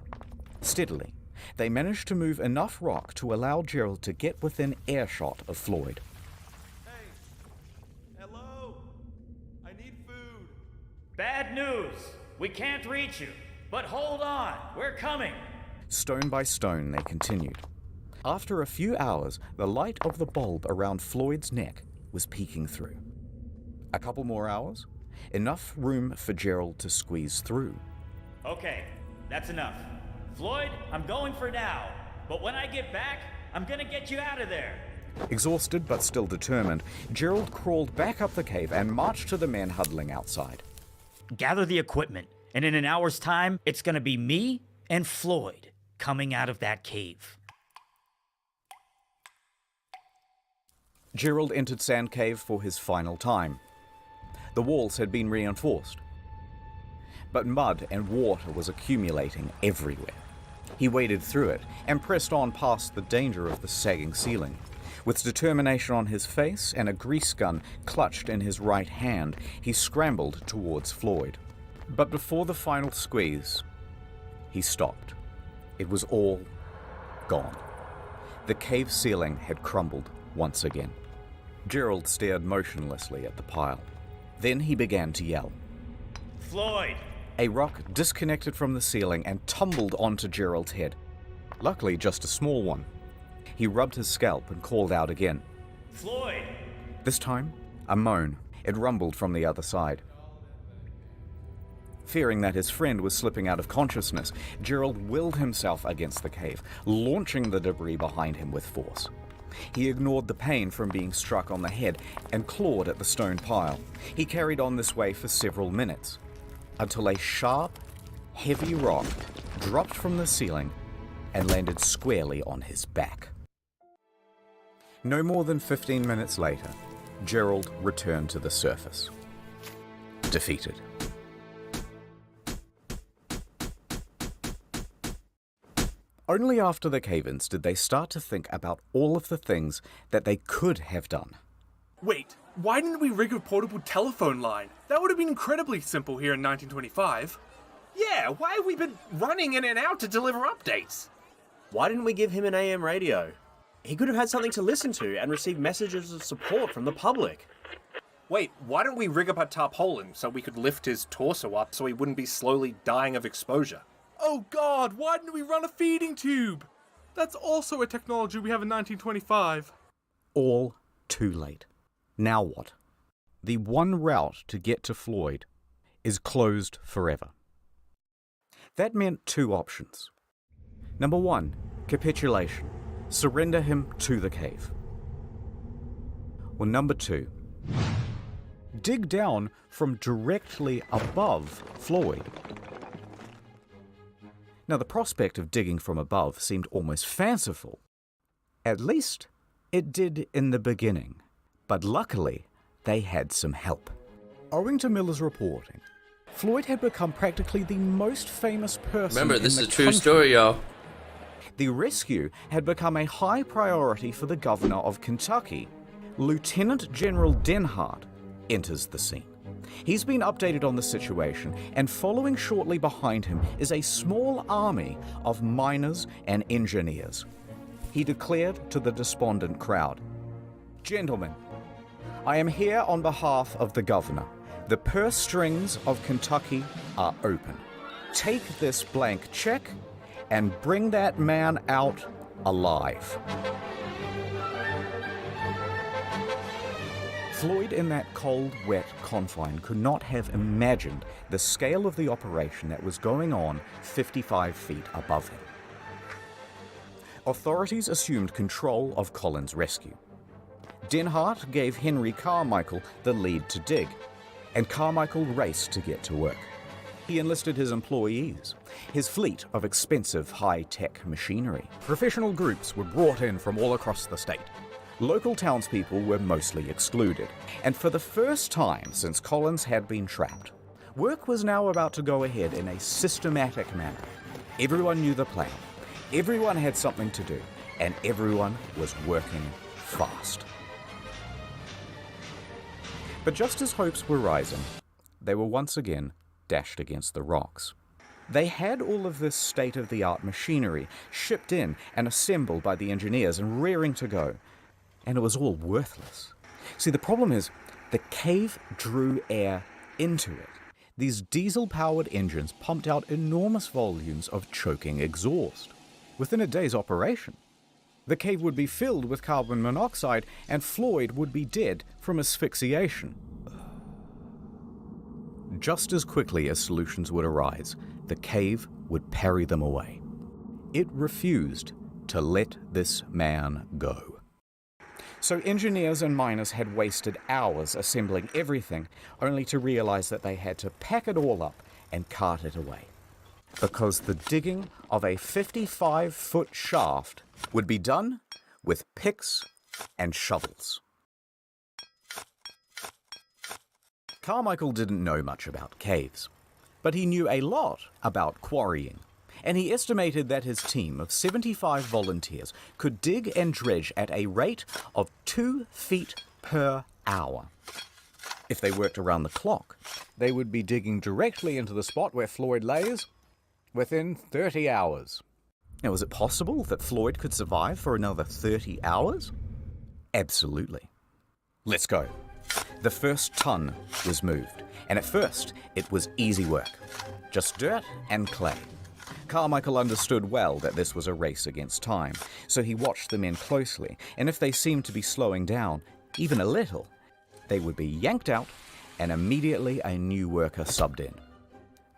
Steadily, they managed to move enough rock to allow Gerald to get within earshot of Floyd. Hey! Hello? I need food. Bad news. We can't reach you. But hold on. We're coming. Stone by stone, they continued. After a few hours, the light of the bulb around Floyd's neck was peeking through. A couple more hours, enough room for Gerald to squeeze through. Okay, that's enough. Floyd, I'm going for now. But when I get back, I'm gonna get you out of there. Exhausted but still determined, Gerald crawled back up the cave and marched to the men huddling outside. Gather the equipment, and in an hour's time, it's gonna be me and Floyd coming out of that cave. Gerald entered Sand Cave for his final time. The walls had been reinforced, but mud and water was accumulating everywhere. He waded through it and pressed on past the danger of the sagging ceiling. With determination on his face and a grease gun clutched in his right hand, he scrambled towards Floyd. But before the final squeeze, he stopped. It was all gone. The cave ceiling had crumbled once again. Gerald stared motionlessly at the pile. Then he began to yell. Floyd! A rock disconnected from the ceiling and tumbled onto Gerald's head. Luckily, just a small one. He rubbed his scalp and called out again. Floyd! This time, a moan. It rumbled from the other side. Fearing that his friend was slipping out of consciousness, Gerald willed himself against the cave, launching the debris behind him with force. He ignored the pain from being struck on the head and clawed at the stone pile. He carried on this way for several minutes, until a sharp, heavy rock dropped from the ceiling and landed squarely on his back. No more than 15 minutes later, Gerald returned to the surface, defeated. Only after the cave-ins did they start to think about all of the things that they could have done. Wait, why didn't we rig a portable telephone line? That would have been incredibly simple here in 1925. Yeah, why have we been running in and out to deliver updates? Why didn't we give him an AM radio? He could have had something to listen to and receive messages of support from the public. Wait, why don't we rig up a tarpaulin so we could lift his torso up so he wouldn't be slowly dying of exposure? Oh God, why didn't we run a feeding tube? That's also a technology we have in 1925. All too late. Now what? The one route to get to Floyd is closed forever. That meant two options. Number one, capitulation. Surrender him to the cave. Or number two, dig down from directly above Floyd. Now, the prospect of digging from above seemed almost fanciful. At least, it did in the beginning. But luckily, they had some help. Owing to Miller's reporting, Floyd had become practically the most famous person Remember, in this the is a true country. story, y'all. The rescue had become a high priority for the governor of Kentucky. Lieutenant General Denhart enters the scene. He's been updated on the situation, and following shortly behind him is a small army of miners and engineers. He declared to the despondent crowd, "Gentlemen, I am here on behalf of the governor. The purse strings of Kentucky are open. Take this blank check and bring that man out alive." Floyd, in that cold, wet confine, could not have imagined the scale of the operation that was going on 55 feet above him. Authorities assumed control of Colin's rescue. Denhart gave Henry Carmichael the lead to dig, and Carmichael raced to get to work. He enlisted his employees, his fleet of expensive high-tech machinery. Professional groups were brought in from all across the state. Local townspeople were mostly excluded, and for the first time since Collins had been trapped, work was now about to go ahead in a systematic manner. Everyone knew the plan, everyone had something to do, and everyone was working fast. But just as hopes were rising, they were once again dashed against the rocks. They had all of this state-of-the-art machinery shipped in and assembled by the engineers and rearing to go, and it was all worthless. See, the problem is, the cave drew air into it. These diesel-powered engines pumped out enormous volumes of choking exhaust. Within a day's operation, the cave would be filled with carbon monoxide, and Floyd would be dead from asphyxiation. Just as quickly as solutions would arise, the cave would parry them away. It refused to let this man go. So engineers and miners had wasted hours assembling everything, only to realize that they had to pack it all up and cart it away. Because the digging of a 55-foot shaft would be done with picks and shovels. Carmichael didn't know much about caves, but he knew a lot about quarrying, and he estimated that his team of 75 volunteers could dig and dredge at a rate of 2 feet per hour. If they worked around the clock, they would be digging directly into the spot where Floyd lays within 30 hours. Now, was it possible that Floyd could survive for another 30 hours? Absolutely. Let's go. The first ton was moved, and at first it was easy work. Just dirt and clay. Carmichael understood well that this was a race against time, so he watched the men closely, and if they seemed to be slowing down, even a little, they would be yanked out, and immediately a new worker subbed in.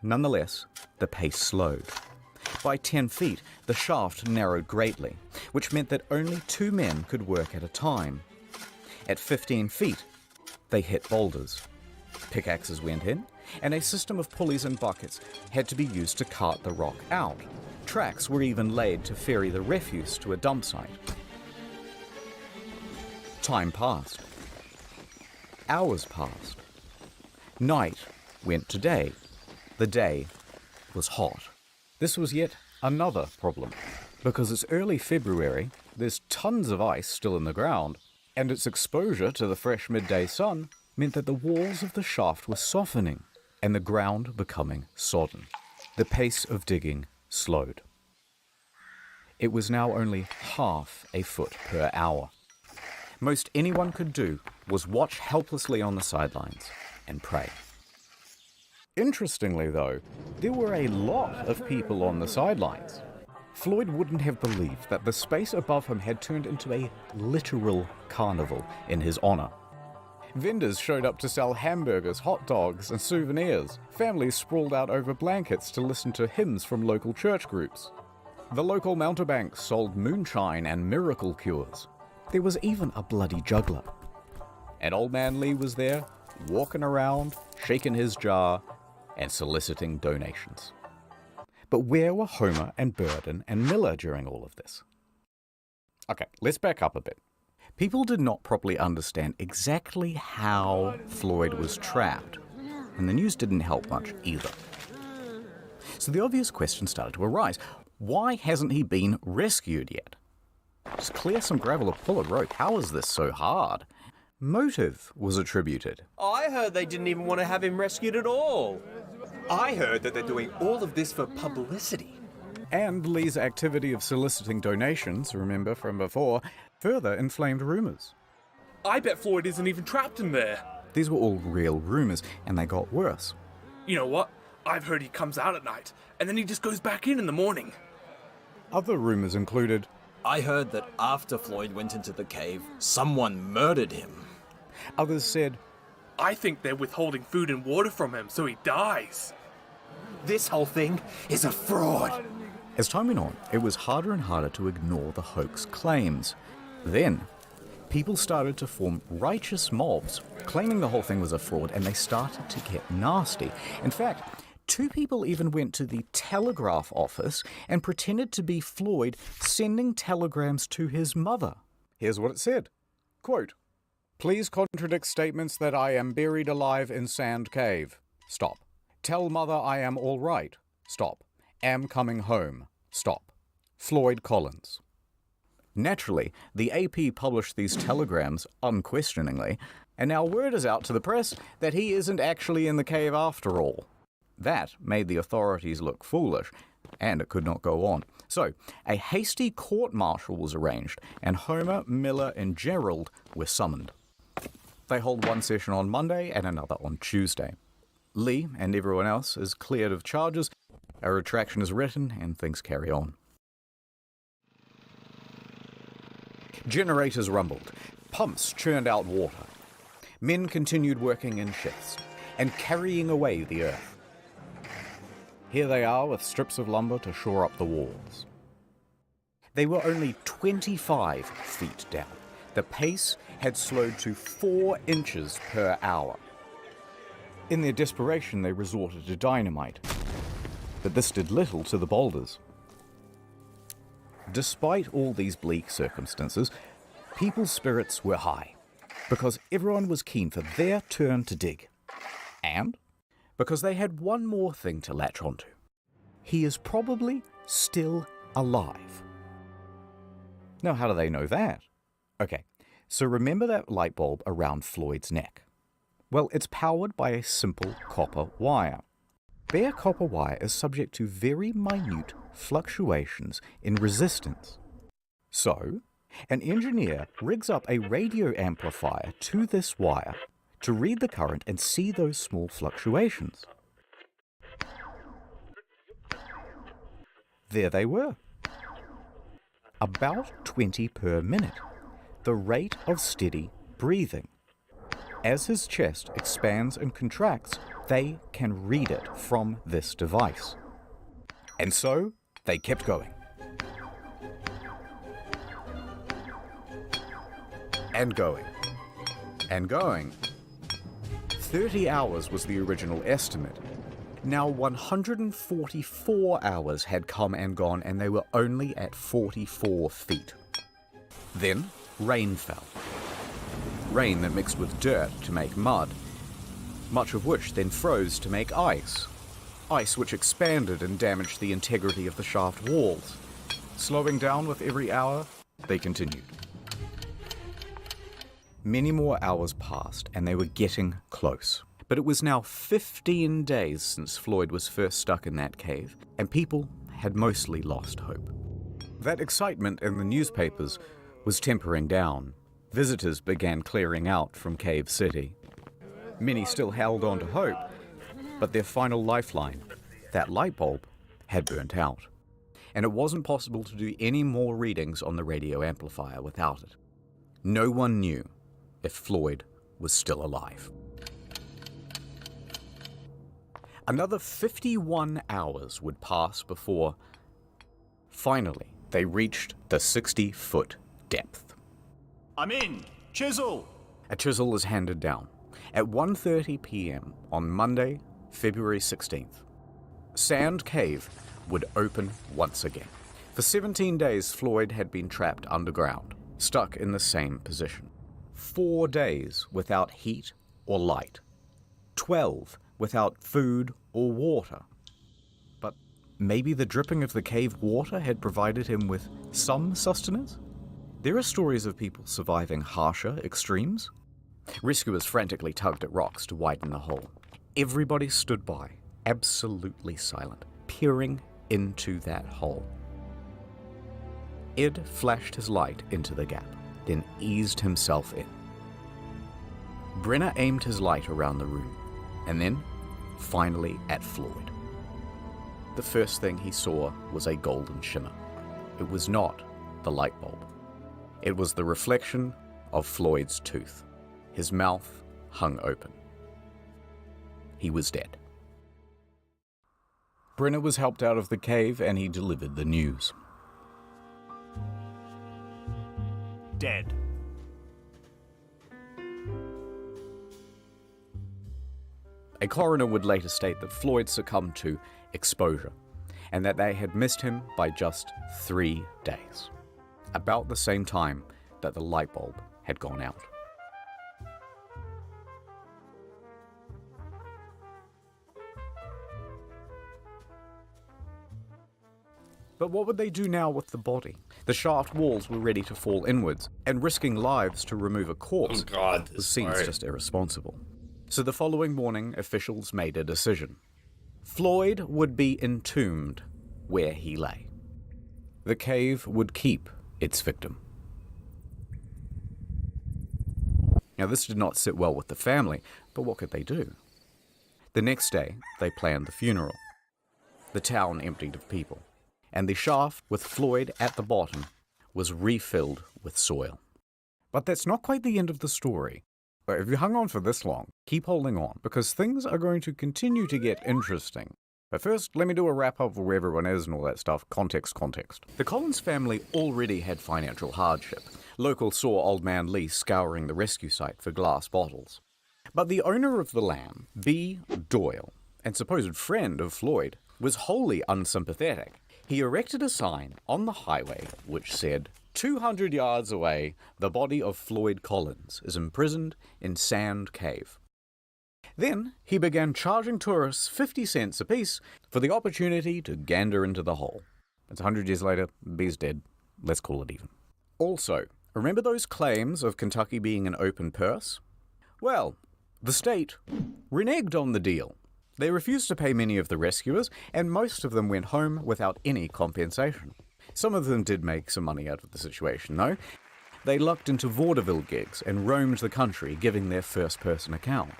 Nonetheless, the pace slowed. By 10 feet, the shaft narrowed greatly, which meant that only 2 men could work at a time. At 15 feet, they hit boulders. Pickaxes went in, and a system of pulleys and buckets had to be used to cart the rock out. Tracks were even laid to ferry the refuse to a dump site. Time passed. Hours passed. Night went to day. The day was hot. This was yet another problem, because it's early February, there's tons of ice still in the ground, and its exposure to the fresh midday sun meant that the walls of the shaft were softening and the ground becoming sodden. The pace of digging slowed. It was now only half a foot per hour. Most anyone could do was watch helplessly on the sidelines and pray. Interestingly, though, there were a lot of people on the sidelines. Floyd wouldn't have believed that the space above him had turned into a literal carnival in his honor. Vendors showed up to sell hamburgers, hot dogs, and souvenirs. Families sprawled out over blankets to listen to hymns from local church groups. The local mountebanks sold moonshine and miracle cures. There was even a bloody juggler. And Old Man Lee was there, walking around, shaking his jar, and soliciting donations. But where were Homer and Burden and Miller during all of this? Okay, let's back up a bit. People did not properly understand exactly how Floyd was trapped, and the news didn't help much either. So the obvious question started to arise. Why hasn't he been rescued yet? Just clear some gravel or pull a rope. How is this so hard? Motive was attributed. I heard they didn't even want to have him rescued at all. I heard that they're doing all of this for publicity. And Lee's activity of soliciting donations, remember from before, further inflamed rumors. I bet Floyd isn't even trapped in there. These were all real rumors, and they got worse. You know what? I've heard he comes out at night, and then he just goes back in the morning. Other rumors included, I heard that after Floyd went into the cave, someone murdered him. Others said, I think they're withholding food and water from him so he dies. This whole thing is a fraud. As time went on, it was harder and harder to ignore the hoax claims. Then, people started to form righteous mobs, claiming the whole thing was a fraud, and they started to get nasty. In fact, 2 people even went to the telegraph office and pretended to be Floyd sending telegrams to his mother. Here's what it said. Quote, "Please contradict statements that I am buried alive in Sand Cave. Stop. Tell mother I am all right. Stop. Am coming home. Stop. Floyd Collins." Naturally, the AP published these telegrams unquestioningly, and now word is out to the press that he isn't actually in the cave after all. That made the authorities look foolish, and it could not go on. So, a hasty court-martial was arranged, and Homer, Miller, and Gerald were summoned. They hold one session on Monday and another on Tuesday. Lee and everyone else is cleared of charges, a retraction is written, and things carry on. Generators rumbled, pumps churned out water. Men continued working in shifts and carrying away the earth. Here they are with strips of lumber to shore up the walls. They were only 25 feet down. The pace had slowed to 4 inches per hour. In their desperation, they resorted to dynamite, but this did little to the boulders. Despite all these bleak circumstances, people's spirits were high, because everyone was keen for their turn to dig. And because they had one more thing to latch onto. He is probably still alive. Now, how do they know that? Okay, so remember that light bulb around Floyd's neck? Well, it's powered by a simple copper wire. Bare copper wire is subject to very minute fluctuations in resistance. So, an engineer rigs up a radio amplifier to this wire to read the current and see those small fluctuations. There they were. About 20 per minute, the rate of steady breathing. As his chest expands and contracts, they can read it from this device. And so, they kept going. And going. And going. 30 hours was the original estimate. Now 144 hours had come and gone, and they were only at 44 feet. Then rain fell. Rain that mixed with dirt to make mud, much of which then froze to make ice. Ice which expanded and damaged the integrity of the shaft walls. Slowing down with every hour, they continued. Many more hours passed, and they were getting close. But it was now 15 days since Floyd was first stuck in that cave, and people had mostly lost hope. That excitement in the newspapers was tempering down. Visitors began clearing out from Cave City. Many still held on to hope, but their final lifeline, that light bulb, had burnt out. And it wasn't possible to do any more readings on the radio amplifier without it. No one knew if Floyd was still alive. Another 51 hours would pass before, finally, they reached the 60-foot depth. I'm in! Chisel! A chisel is handed down. At 1:30 p.m. on Monday, February 16th, Sand Cave would open once again. For 17 days, Floyd had been trapped underground, stuck in the same position. 4 days without heat or light. 12 without food or water. But maybe the dripping of the cave water had provided him with some sustenance? There are stories of people surviving harsher extremes. Rescuers frantically tugged at rocks to widen the hole. Everybody stood by, absolutely silent, peering into that hole. Ed flashed his light into the gap, then eased himself in. Brenner aimed his light around the room, and then, finally, at Floyd. The first thing he saw was a golden shimmer. It was not the light bulb. It was the reflection of Floyd's tooth. His mouth hung open. He was dead. Brenner was helped out of the cave, and he delivered the news. Dead. A coroner would later state that Floyd succumbed to exposure, and that they had missed him by just 3 days, about the same time that the light bulb had gone out. But what would they do now with the body? The shaft walls were ready to fall inwards, and risking lives to remove a corpse was seen as just irresponsible. So the following morning, officials made a decision. Floyd would be entombed where he lay. The cave would keep its victim. Now, this did not sit well with the family, but what could they do? The next day, they planned the funeral. The town emptied of people, and the shaft with Floyd at the bottom was refilled with soil. But that's not quite the end of the story. But if you hung on for this long, keep holding on, because things are going to continue to get interesting. But first, let me do a wrap-up of where everyone is and all that stuff. Context. The Collins family already had financial hardship. Locals saw Old Man Lee scouring the rescue site for glass bottles. But the owner of the land, B. Doyle, and supposed friend of Floyd, was wholly unsympathetic. He erected a sign on the highway which said, 200 yards away, the body of Floyd Collins is imprisoned in Sand Cave. Then he began charging tourists 50 cents apiece for the opportunity to gander into the hole. It's 100 years later, B's dead. Let's call it even. Also, remember those claims of Kentucky being an open purse? Well, the state reneged on the deal. They refused to pay many of the rescuers, and most of them went home without any compensation. Some of them did make some money out of the situation, though. They lucked into vaudeville gigs and roamed the country, giving their first-person account.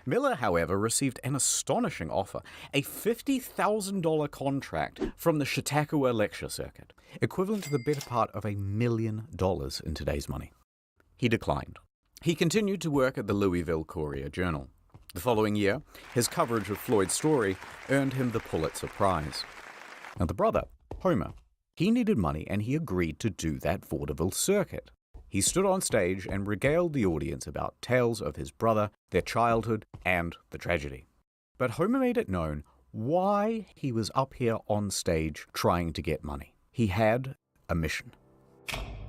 Miller, however, received an astonishing offer, a $50,000 contract from the Chautauqua Lecture Circuit, equivalent to the better part of $1 million in today's money. He declined. He continued to work at the Louisville Courier-Journal. The following year, his coverage of Floyd's story earned him the Pulitzer Prize. And the brother, Homer, he needed money, and he agreed to do that vaudeville circuit. He stood on stage and regaled the audience about tales of his brother, their childhood, and the tragedy. But Homer made it known why he was up here on stage trying to get money. He had a mission.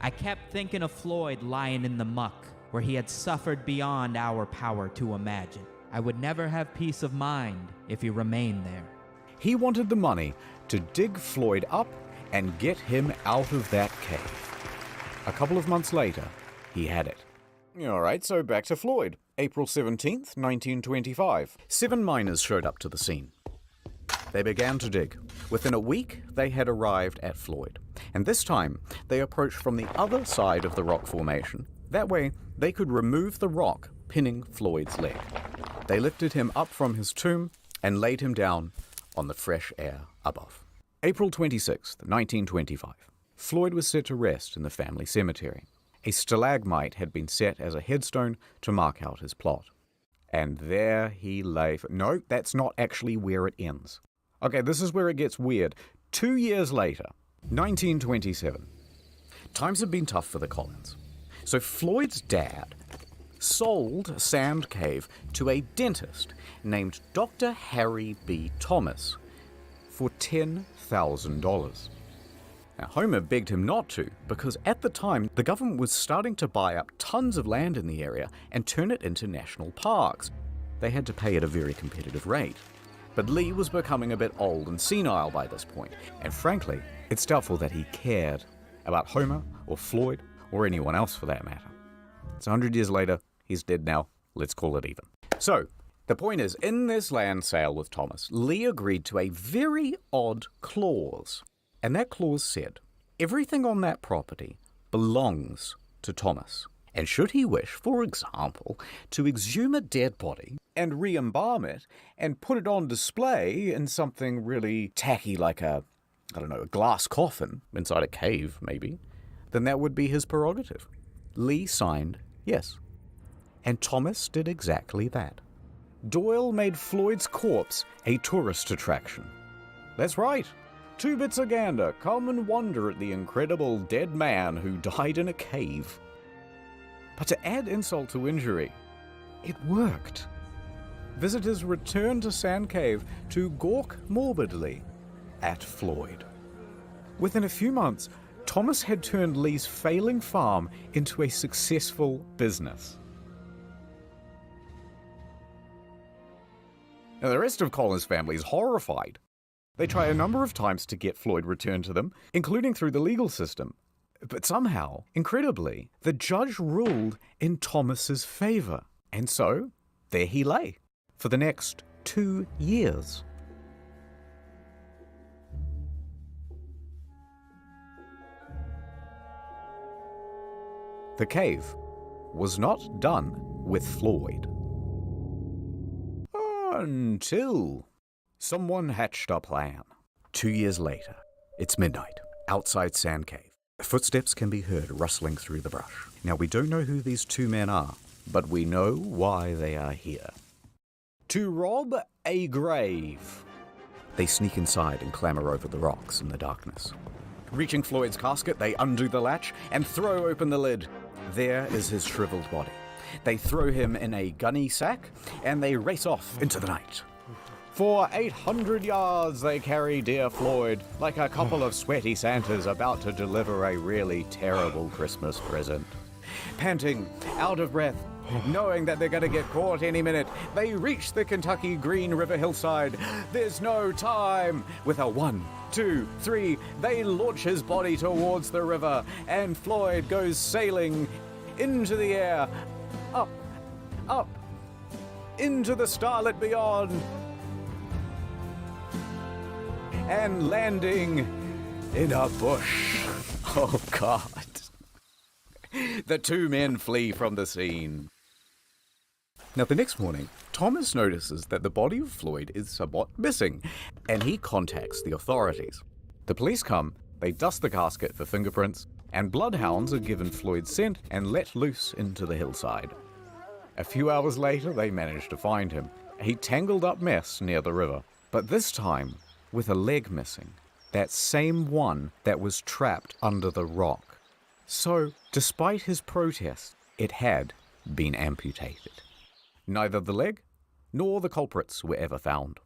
I kept thinking of Floyd lying in the muck, where he had suffered beyond our power to imagine. I would never have peace of mind if he remained there. He wanted the money to dig Floyd up and get him out of that cave. A couple of months later, he had it. All right, so back to Floyd. April 17th, 1925. 7 miners showed up to the scene. They began to dig. Within a week, they had arrived at Floyd. And this time, they approached from the other side of the rock formation. That way, they could remove the rock pinning Floyd's leg. They lifted him up from his tomb and laid him down on the fresh air above. April 26th, 1925. Floyd was set to rest in the family cemetery. A stalagmite had been set as a headstone to mark out his plot. And there he lay. No, that's not actually where it ends. Okay, this is where it gets weird. 2 years later, 1927. Times have been tough for the Collins. So Floyd's dad sold Sand Cave to a dentist named Dr. Harry B. Thomas for $10,000. Now, Homer begged him not to, because at the time, the government was starting to buy up tons of land in the area and turn it into national parks. They had to pay at a very competitive rate. But Lee was becoming a bit old and senile by this point, and frankly, it's doubtful that he cared about Homer or Floyd or anyone else for that matter. It's 100 years later, he's dead now, let's call it even. So, the point is, in this land sale with Thomas, Lee agreed to a very odd clause. And that clause said, everything on that property belongs to Thomas. And should he wish, for example, to exhume a dead body and re-embalm it and put it on display in something really tacky like a glass coffin inside a cave, maybe, then that would be his prerogative. Lee signed yes. And Thomas did exactly that. Doyle made Floyd's corpse a tourist attraction. That's right. 2 bits of gander, come and wonder at the incredible dead man who died in a cave. But to add insult to injury, it worked. Visitors returned to Sand Cave to gawk morbidly at Floyd. Within a few months, Thomas had turned Lee's failing farm into a successful business. Now, the rest of Collins' family is horrified. They try a number of times to get Floyd returned to them, including through the legal system. But somehow, incredibly, the judge ruled in Thomas's favor. And so, there he lay for the next 2 years. The cave was not done with Floyd. Until someone hatched a plan. 2 years later, it's midnight, outside Sand Cave. Footsteps can be heard rustling through the brush. Now, we don't know who these 2 men are, but we know why they are here. To rob a grave. They sneak inside and clamber over the rocks in the darkness. Reaching Floyd's casket, they undo the latch and throw open the lid. There is his shriveled body. They throw him in a gunny sack and they race off into the night. For 800 yards they carry dear Floyd, like a couple of sweaty Santas about to deliver a really terrible Christmas present. Panting, out of breath, knowing that they're going to get caught any minute, they reach the Kentucky Green River hillside. There's no time. With a 1, 2, 3, they launch his body towards the river, and Floyd goes sailing into the air, up, up, into the starlit beyond, and landing in a bush. Oh, God. The 2 men flee from the scene. Now, the next morning, Thomas notices that the body of Floyd is somewhat missing, and he contacts the authorities. The police come, they dust the casket for fingerprints, and bloodhounds are given Floyd's scent and let loose into the hillside. A few hours later, they manage to find him, a tangled up mess near the river, but this time with a leg missing, that same one that was trapped under the rock. So, despite his protest, it had been amputated. Neither the leg nor the culprits were ever found.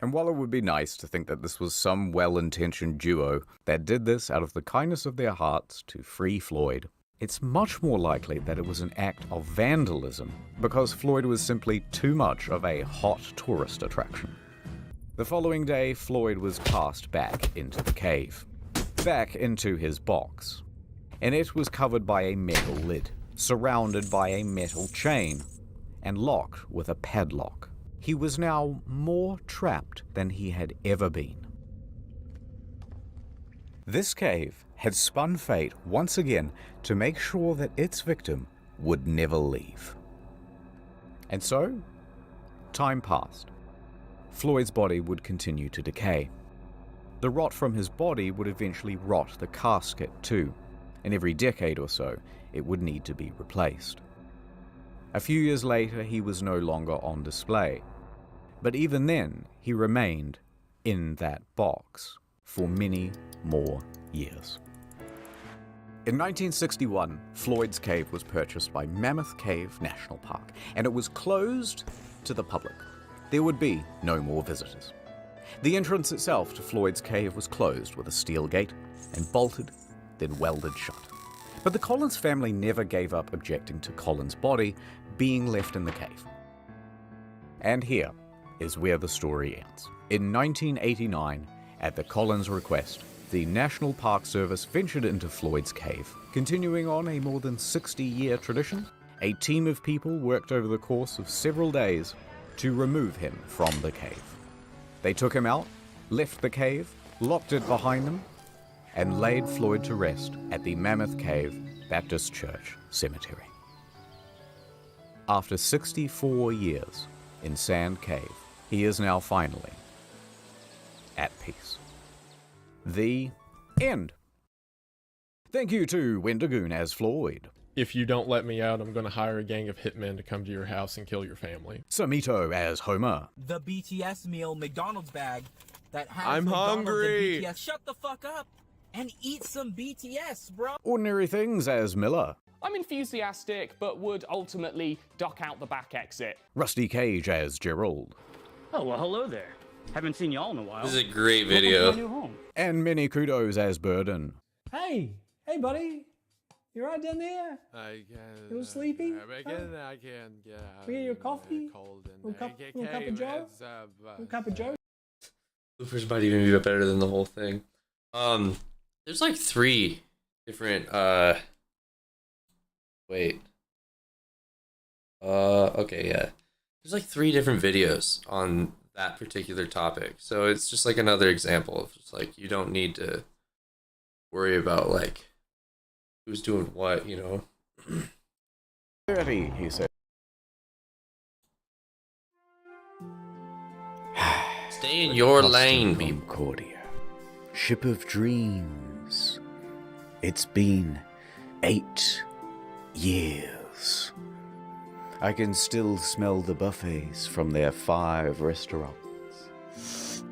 And while it would be nice to think that this was some well-intentioned duo that did this out of the kindness of their hearts to free Floyd, it's much more likely that it was an act of vandalism because Floyd was simply too much of a hot tourist attraction. The following day, Floyd was cast back into the cave, back into his box, and it was covered by a metal lid, surrounded by a metal chain, and locked with a padlock. He was now more trapped than he had ever been. This cave had spun fate once again to make sure that its victim would never leave. And so, time passed. Floyd's body would continue to decay. The rot from his body would eventually rot the casket too, and every decade or so, it would need to be replaced. A few years later, he was no longer on display, but even then, he remained in that box for many more years. In 1961, Floyd's Cave was purchased by Mammoth Cave National Park, and it was closed to the public. There would be no more visitors. The entrance itself to Floyd's Cave was closed with a steel gate and bolted, then welded shut. But the Collins family never gave up objecting to Collins' body being left in the cave. And here is where the story ends. In 1989, at the Collins' request, the National Park Service ventured into Floyd's Cave. Continuing on a more than 60-year tradition, a team of people worked over the course of several days to remove him from the cave. They took him out, left the cave, locked it behind them, and laid Floyd to rest at the Mammoth Cave Baptist Church Cemetery. After 64 years in Sand Cave, he is now finally at peace. The end. Thank you to Wendigoon as Floyd. If you don't let me out, I'm going to hire a gang of hitmen to come to your house and kill your family. Samito as Homer. The BTS meal McDonald's bag that has I'm McDonald's hungry. and BTS. Shut the fuck up and eat some BTS, bro. Ordinary Things as Miller. I'm enthusiastic, but would ultimately duck out the back exit. Rusty Cage as Gerald. Oh, well, hello there. Haven't seen y'all in a while. This is a great Welcome to video. my new home. And many kudos as Burden. Hey, buddy. You right down there? I can't. You was sleepy? I can't get out. We get you a coffee? Cold and Little cup of Joe? Little cup of Joe? Bloopers might even be better than the whole thing. There's like 3 different, wait. Okay, yeah. There's like 3 different videos on that particular topic. So it's just like another example of just like, you don't need to worry about like who's doing what, you know. 30, he said. Stay in your lane, people. Concordia, ship of dreams. It's been 8 years. I can still smell the buffets from their 5 restaurants.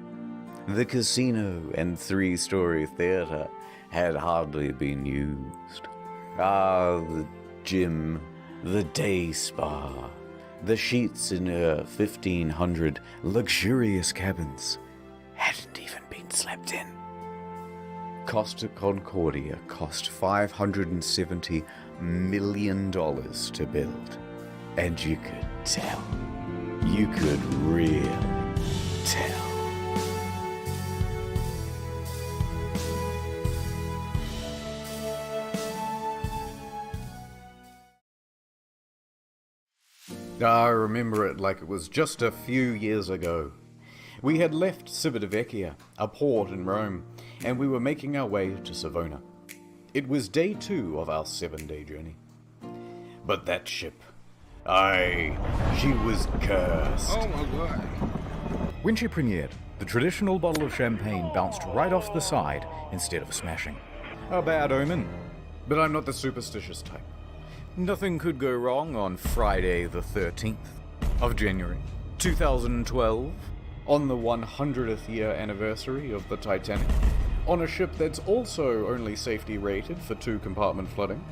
The casino and 3-story theater had hardly been used. Ah, the gym, the day spa, the sheets in her 1,500 luxurious cabins hadn't even been slept in. Costa Concordia cost $570 million to build. And you could tell. You could really tell. I remember it like it was just a few years ago. We had left Civitavecchia, a port in Rome, and we were making our way to Savona. It was day 2 of our 7-day journey. But that ship, she was cursed. Oh my god. When she premiered, the traditional bottle of champagne bounced right off the side instead of smashing. A bad omen. But I'm not the superstitious type. Nothing could go wrong on Friday the 13th of January, 2012, on the 100th year anniversary of the Titanic, on a ship that's also only safety rated for 2-compartment flooding,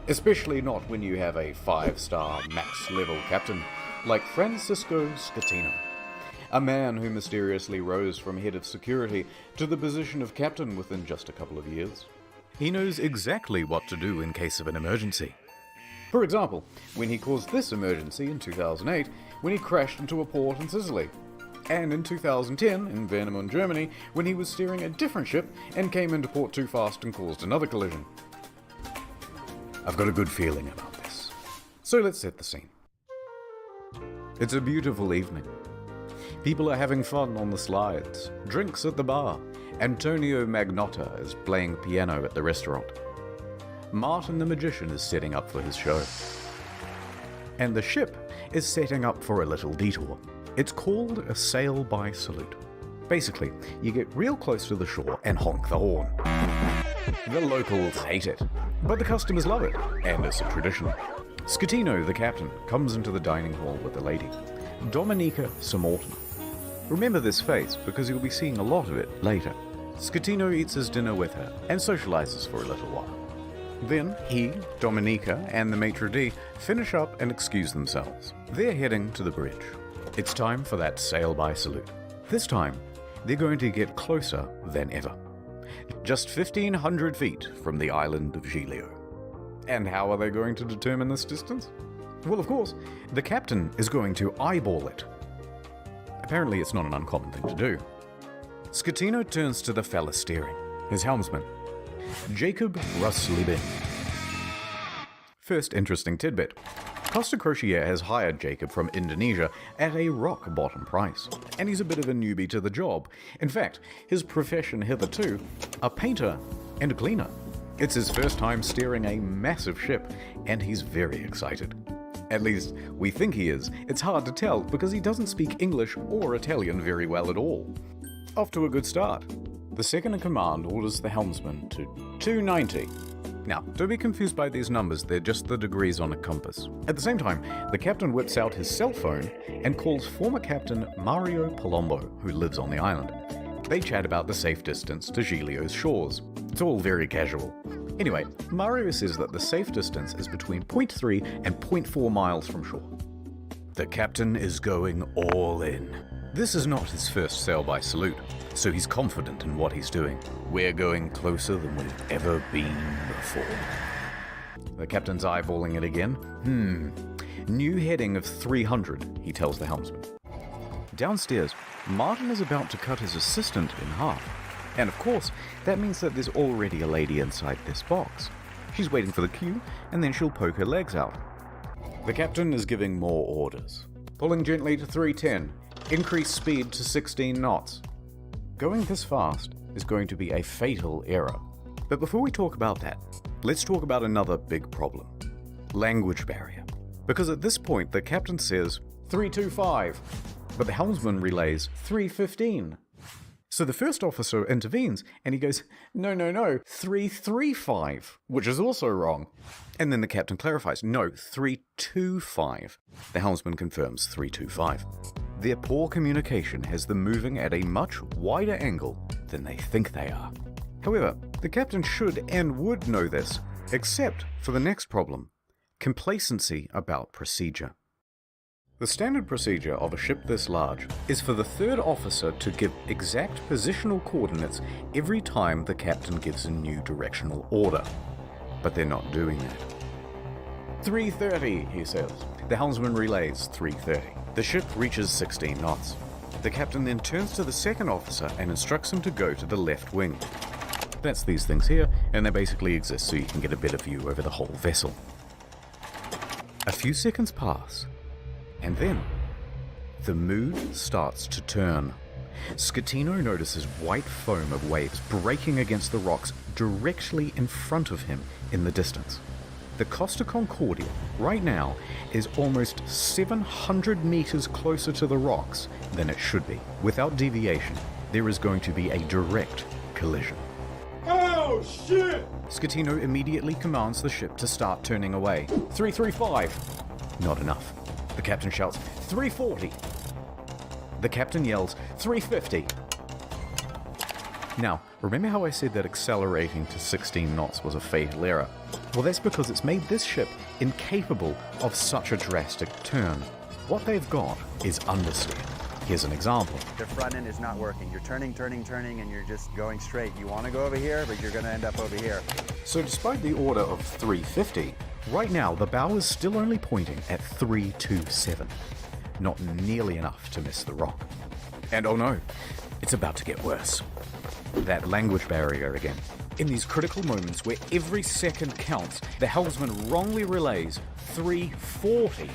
especially not when you have a 5-star max level captain like Francisco Scatino, a man who mysteriously rose from head of security to the position of captain within just a couple of years. He knows exactly what to do in case of an emergency. For example, when he caused this emergency in 2008, when he crashed into a port in Sicily. And in 2010, in Warnemünde, Germany, when he was steering a different ship and came into port too fast and caused another collision. I've got a good feeling about this. So let's set the scene. It's a beautiful evening. People are having fun on the slides, drinks at the bar. Antonio Magnotta is playing piano at the restaurant. Martin the Magician is setting up for his show. And the ship is setting up for a little detour. It's called a sail-by salute. Basically, you get real close to the shore and honk the horn. The locals hate it, but the customers love it, and it's a tradition. Scatino, the captain, comes into the dining hall with the lady, Dominica Samorton. Remember this face because you'll be seeing a lot of it later. Scatino eats his dinner with her and socializes for a little while. Then he, Dominica, and the maitre d' finish up and excuse themselves. They're heading to the bridge. It's time for that sail-by salute. This time, they're going to get closer than ever. Just 1,500 feet from the island of Giglio. And how are they going to determine this distance? Well, of course, the captain is going to eyeball it. Apparently, it's not an uncommon thing to do. Scatino turns to the fella steering, his helmsman, Jacob Ruslibin. First interesting tidbit. Costa Crociere has hired Jacob from Indonesia at a rock-bottom price, and he's a bit of a newbie to the job. In fact, his profession hitherto, a painter and a cleaner. It's his first time steering a massive ship, and he's very excited. At least, we think he is. It's hard to tell because he doesn't speak English or Italian very well at all. Off to a good start. The second in command orders the helmsman to 290. Now, don't be confused by these numbers, they're just the degrees on a compass. At the same time, the captain whips out his cell phone and calls former captain Mario Palombo, who lives on the island. They chat about the safe distance to Giglio's shores. It's all very casual. Anyway, Mario says that the safe distance is between 0.3 and 0.4 miles from shore. The captain is going all in. This is not his first sail-by salute, so he's confident in what he's doing. We're going closer than we've ever been before. The captain's eyeballing it again. New heading of 300, he tells the helmsman. Downstairs, Martin is about to cut his assistant in half. And of course, that means that there's already a lady inside this box. She's waiting for the cue, and then she'll poke her legs out. The captain is giving more orders. Pulling gently to 310. Increase speed to 16 knots. Going this fast is going to be a fatal error. But before we talk about that, let's talk about another big problem. Language barrier. Because at this point, the captain says 325, but the helmsman relays 315. So the first officer intervenes, and he goes, no, 335, which is also wrong. And then the captain clarifies, no, 325. The helmsman confirms 325. Their poor communication has them moving at a much wider angle than they think they are. However, the captain should and would know this, except for the next problem, complacency about procedure. The standard procedure of a ship this large is for the third officer to give exact positional coordinates every time the captain gives a new directional order. But they're not doing that. 330, he says. The helmsman relays 330. The ship reaches 16 knots. The captain then turns to the second officer and instructs him to go to the left wing. That's these things here, and they basically exist so you can get a better view over the whole vessel. A few seconds pass, and then the mood starts to turn. Scatino notices white foam of waves breaking against the rocks directly in front of him in the distance. The Costa Concordia, right now, is almost 700 meters closer to the rocks than it should be. Without deviation, there is going to be a direct collision. Oh, shit! Scatino immediately commands the ship to start turning away. 335. Not enough. The captain shouts, 340. The captain yells, 350. Now, remember how I said that accelerating to 16 knots was a fatal error? Well, that's because it's made this ship incapable of such a drastic turn. What they've got is understeer. Here's an example. The front end is not working. You're turning, and you're just going straight. You want to go over here, but you're going to end up over here. So despite the order of 350, right now the bow is still only pointing at 327. Not nearly enough to miss the rock. And oh no, it's about to get worse. That language barrier again. In these critical moments where every second counts, the helmsman wrongly relays 340.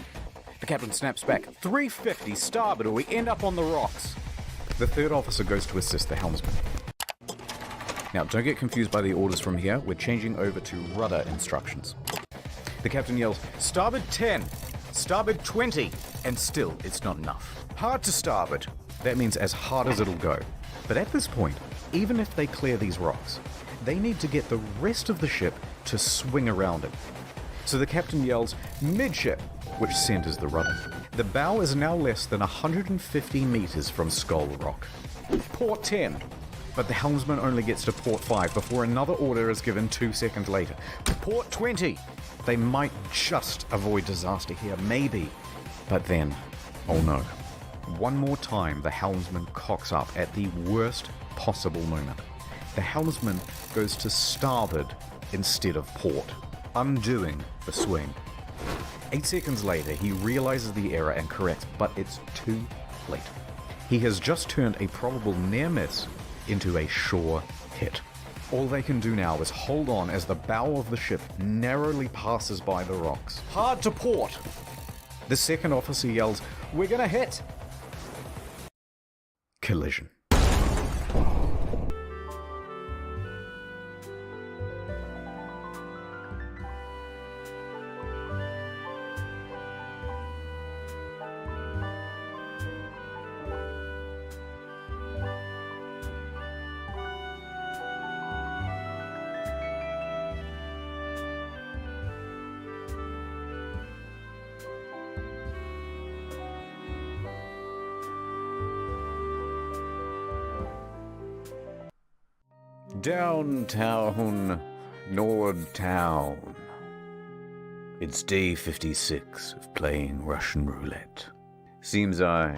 The captain snaps back, 350 starboard or we end up on the rocks. The third officer goes to assist the helmsman. Now, don't get confused by the orders from here. We're changing over to rudder instructions. The captain yells, starboard 10, starboard 20, and still it's not enough. Hard to starboard. That means as hard as it'll go. But at this point, even if they clear these rocks, they need to get the rest of the ship to swing around it. So the captain yells, midship, which centers the rudder. The bow is now less than 150 meters from Skull Rock. Port 10. But the helmsman only gets to port 5 before another order is given 2 seconds later. Port 20. They might just avoid disaster here, maybe. But then, oh no. One more time, the helmsman cocks up at the worst possible moment. The helmsman goes to starboard instead of port, undoing the swing. 8 seconds later, he realizes the error and corrects, but it's too late. He has just turned a probable near miss into a sure hit. All they can do now is hold on as the bow of the ship narrowly passes by the rocks. Hard to port! The second officer yells, "We're gonna hit!" Collision. Downtown, Nordtown. It's day 56 of playing Russian roulette. Seems I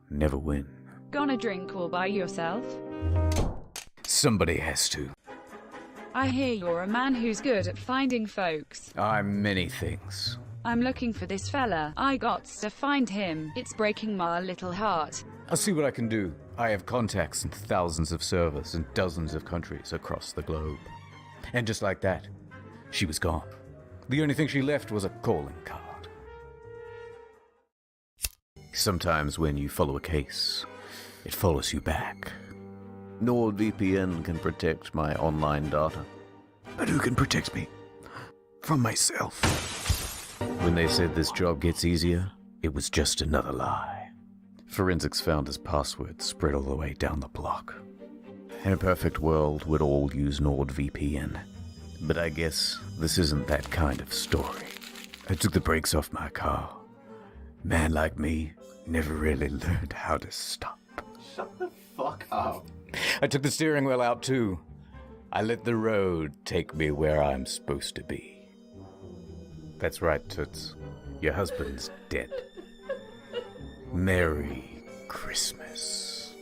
never win. Gonna drink all by yourself? Somebody has to. I hear you're a man who's good at finding folks. I'm many things. I'm looking for this fella. I gots to find him. It's breaking my little heart. I'll see what I can do. I have contacts in thousands of servers in dozens of countries across the globe. And just like that, she was gone. The only thing she left was a calling card. Sometimes when you follow a case, it follows you back. NordVPN can protect my online data. But who can protect me from myself? When they said this job gets easier, it was just another lie. Forensics found his password spread all the way down the block. In a perfect world, we'd all use NordVPN. But I guess this isn't that kind of story. I took the brakes off my car. Man like me never really learned how to stop. Shut the fuck up. I took the steering wheel out too. I let the road take me where I'm supposed to be. That's right, Toots. Your husband's dead. Merry Christmas.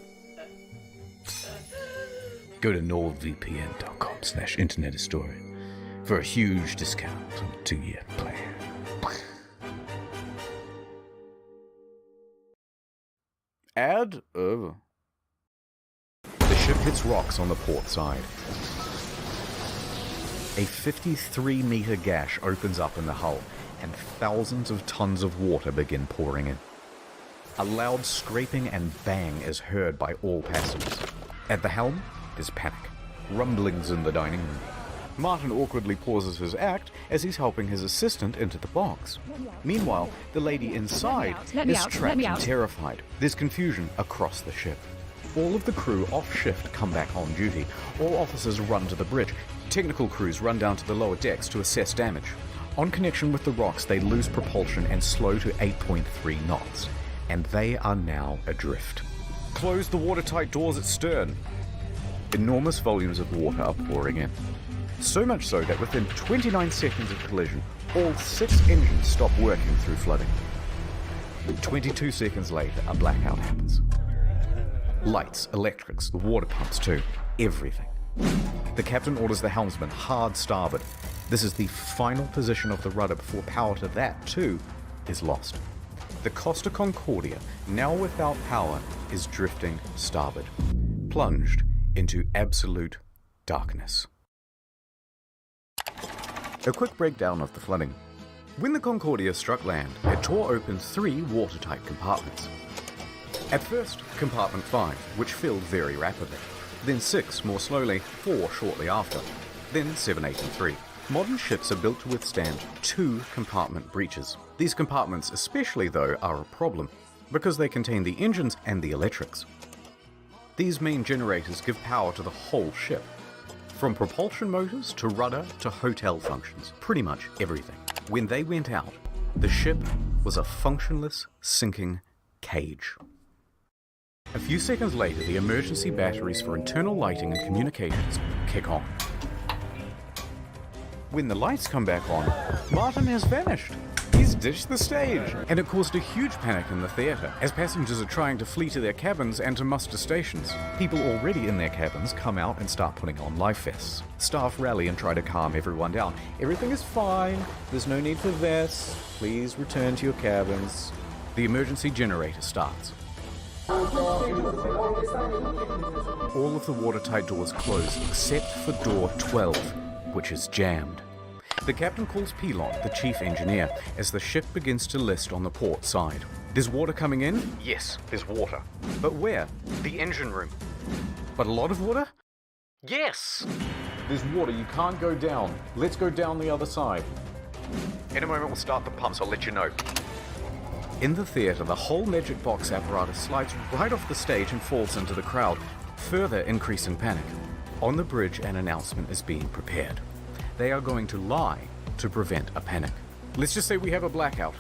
Go to nordvpn.com/internethistorian for a huge discount on a 2-year plan. Ad over. The ship hits rocks on the port side. A 53-meter gash opens up in the hull, and thousands of tons of water begin pouring in. A loud scraping and bang is heard by all passengers. At the helm, there's panic. Rumblings in the dining room. Martin awkwardly pauses his act as he's helping his assistant into the box. Meanwhile, the lady inside is trapped and terrified. There's confusion across the ship. All of the crew off shift come back on duty. All officers run to the bridge. Technical crews run down to the lower decks to assess damage. On connection with the rocks, they lose propulsion and slow to 8.3 knots. And they are now adrift. Close the watertight doors at stern. Enormous volumes of water are pouring in. So much so that within 29 seconds of collision, all 6 engines stop working through flooding. 22 seconds later, a blackout happens. Lights, electrics, the water pumps too, everything. The captain orders the helmsman hard starboard. This is the final position of the rudder before power to that too is lost. The Costa Concordia, now without power, is drifting starboard, plunged into absolute darkness. A quick breakdown of the flooding. When the Concordia struck land, it tore open 3 watertight compartments. At first, compartment 5, which filled very rapidly. Then 6 more slowly, 4 shortly after. Then 7, 8 and 3. Modern ships are built to withstand 2 compartment breaches. These compartments especially though are a problem, because they contain the engines and the electrics. These main generators give power to the whole ship. From propulsion motors to rudder to hotel functions, pretty much everything. When they went out, the ship was a functionless, sinking cage. A few seconds later, the emergency batteries for internal lighting and communications kick on. When the lights come back on, Martin has vanished. He's ditched the stage. And it caused a huge panic in the theatre, as passengers are trying to flee to their cabins and to muster stations. People already in their cabins come out and start putting on life vests. Staff rally and try to calm everyone down. Everything is fine. There's no need for vests. Please return to your cabins. The emergency generator starts. All of the watertight doors close except for door 12, which is jammed. The captain calls Pilon, the chief engineer, as the ship begins to list on the port side. There's water coming in? Yes, there's water. But where? The engine room. But a lot of water? Yes! There's water, you can't go down. Let's go down the other side. In a moment we'll start the pumps, I'll let you know. In the theatre, the whole magic box apparatus slides right off the stage and falls into the crowd, further increasing panic. On the bridge, an announcement is being prepared. They are going to lie to prevent a panic. Let's just say we have a blackout.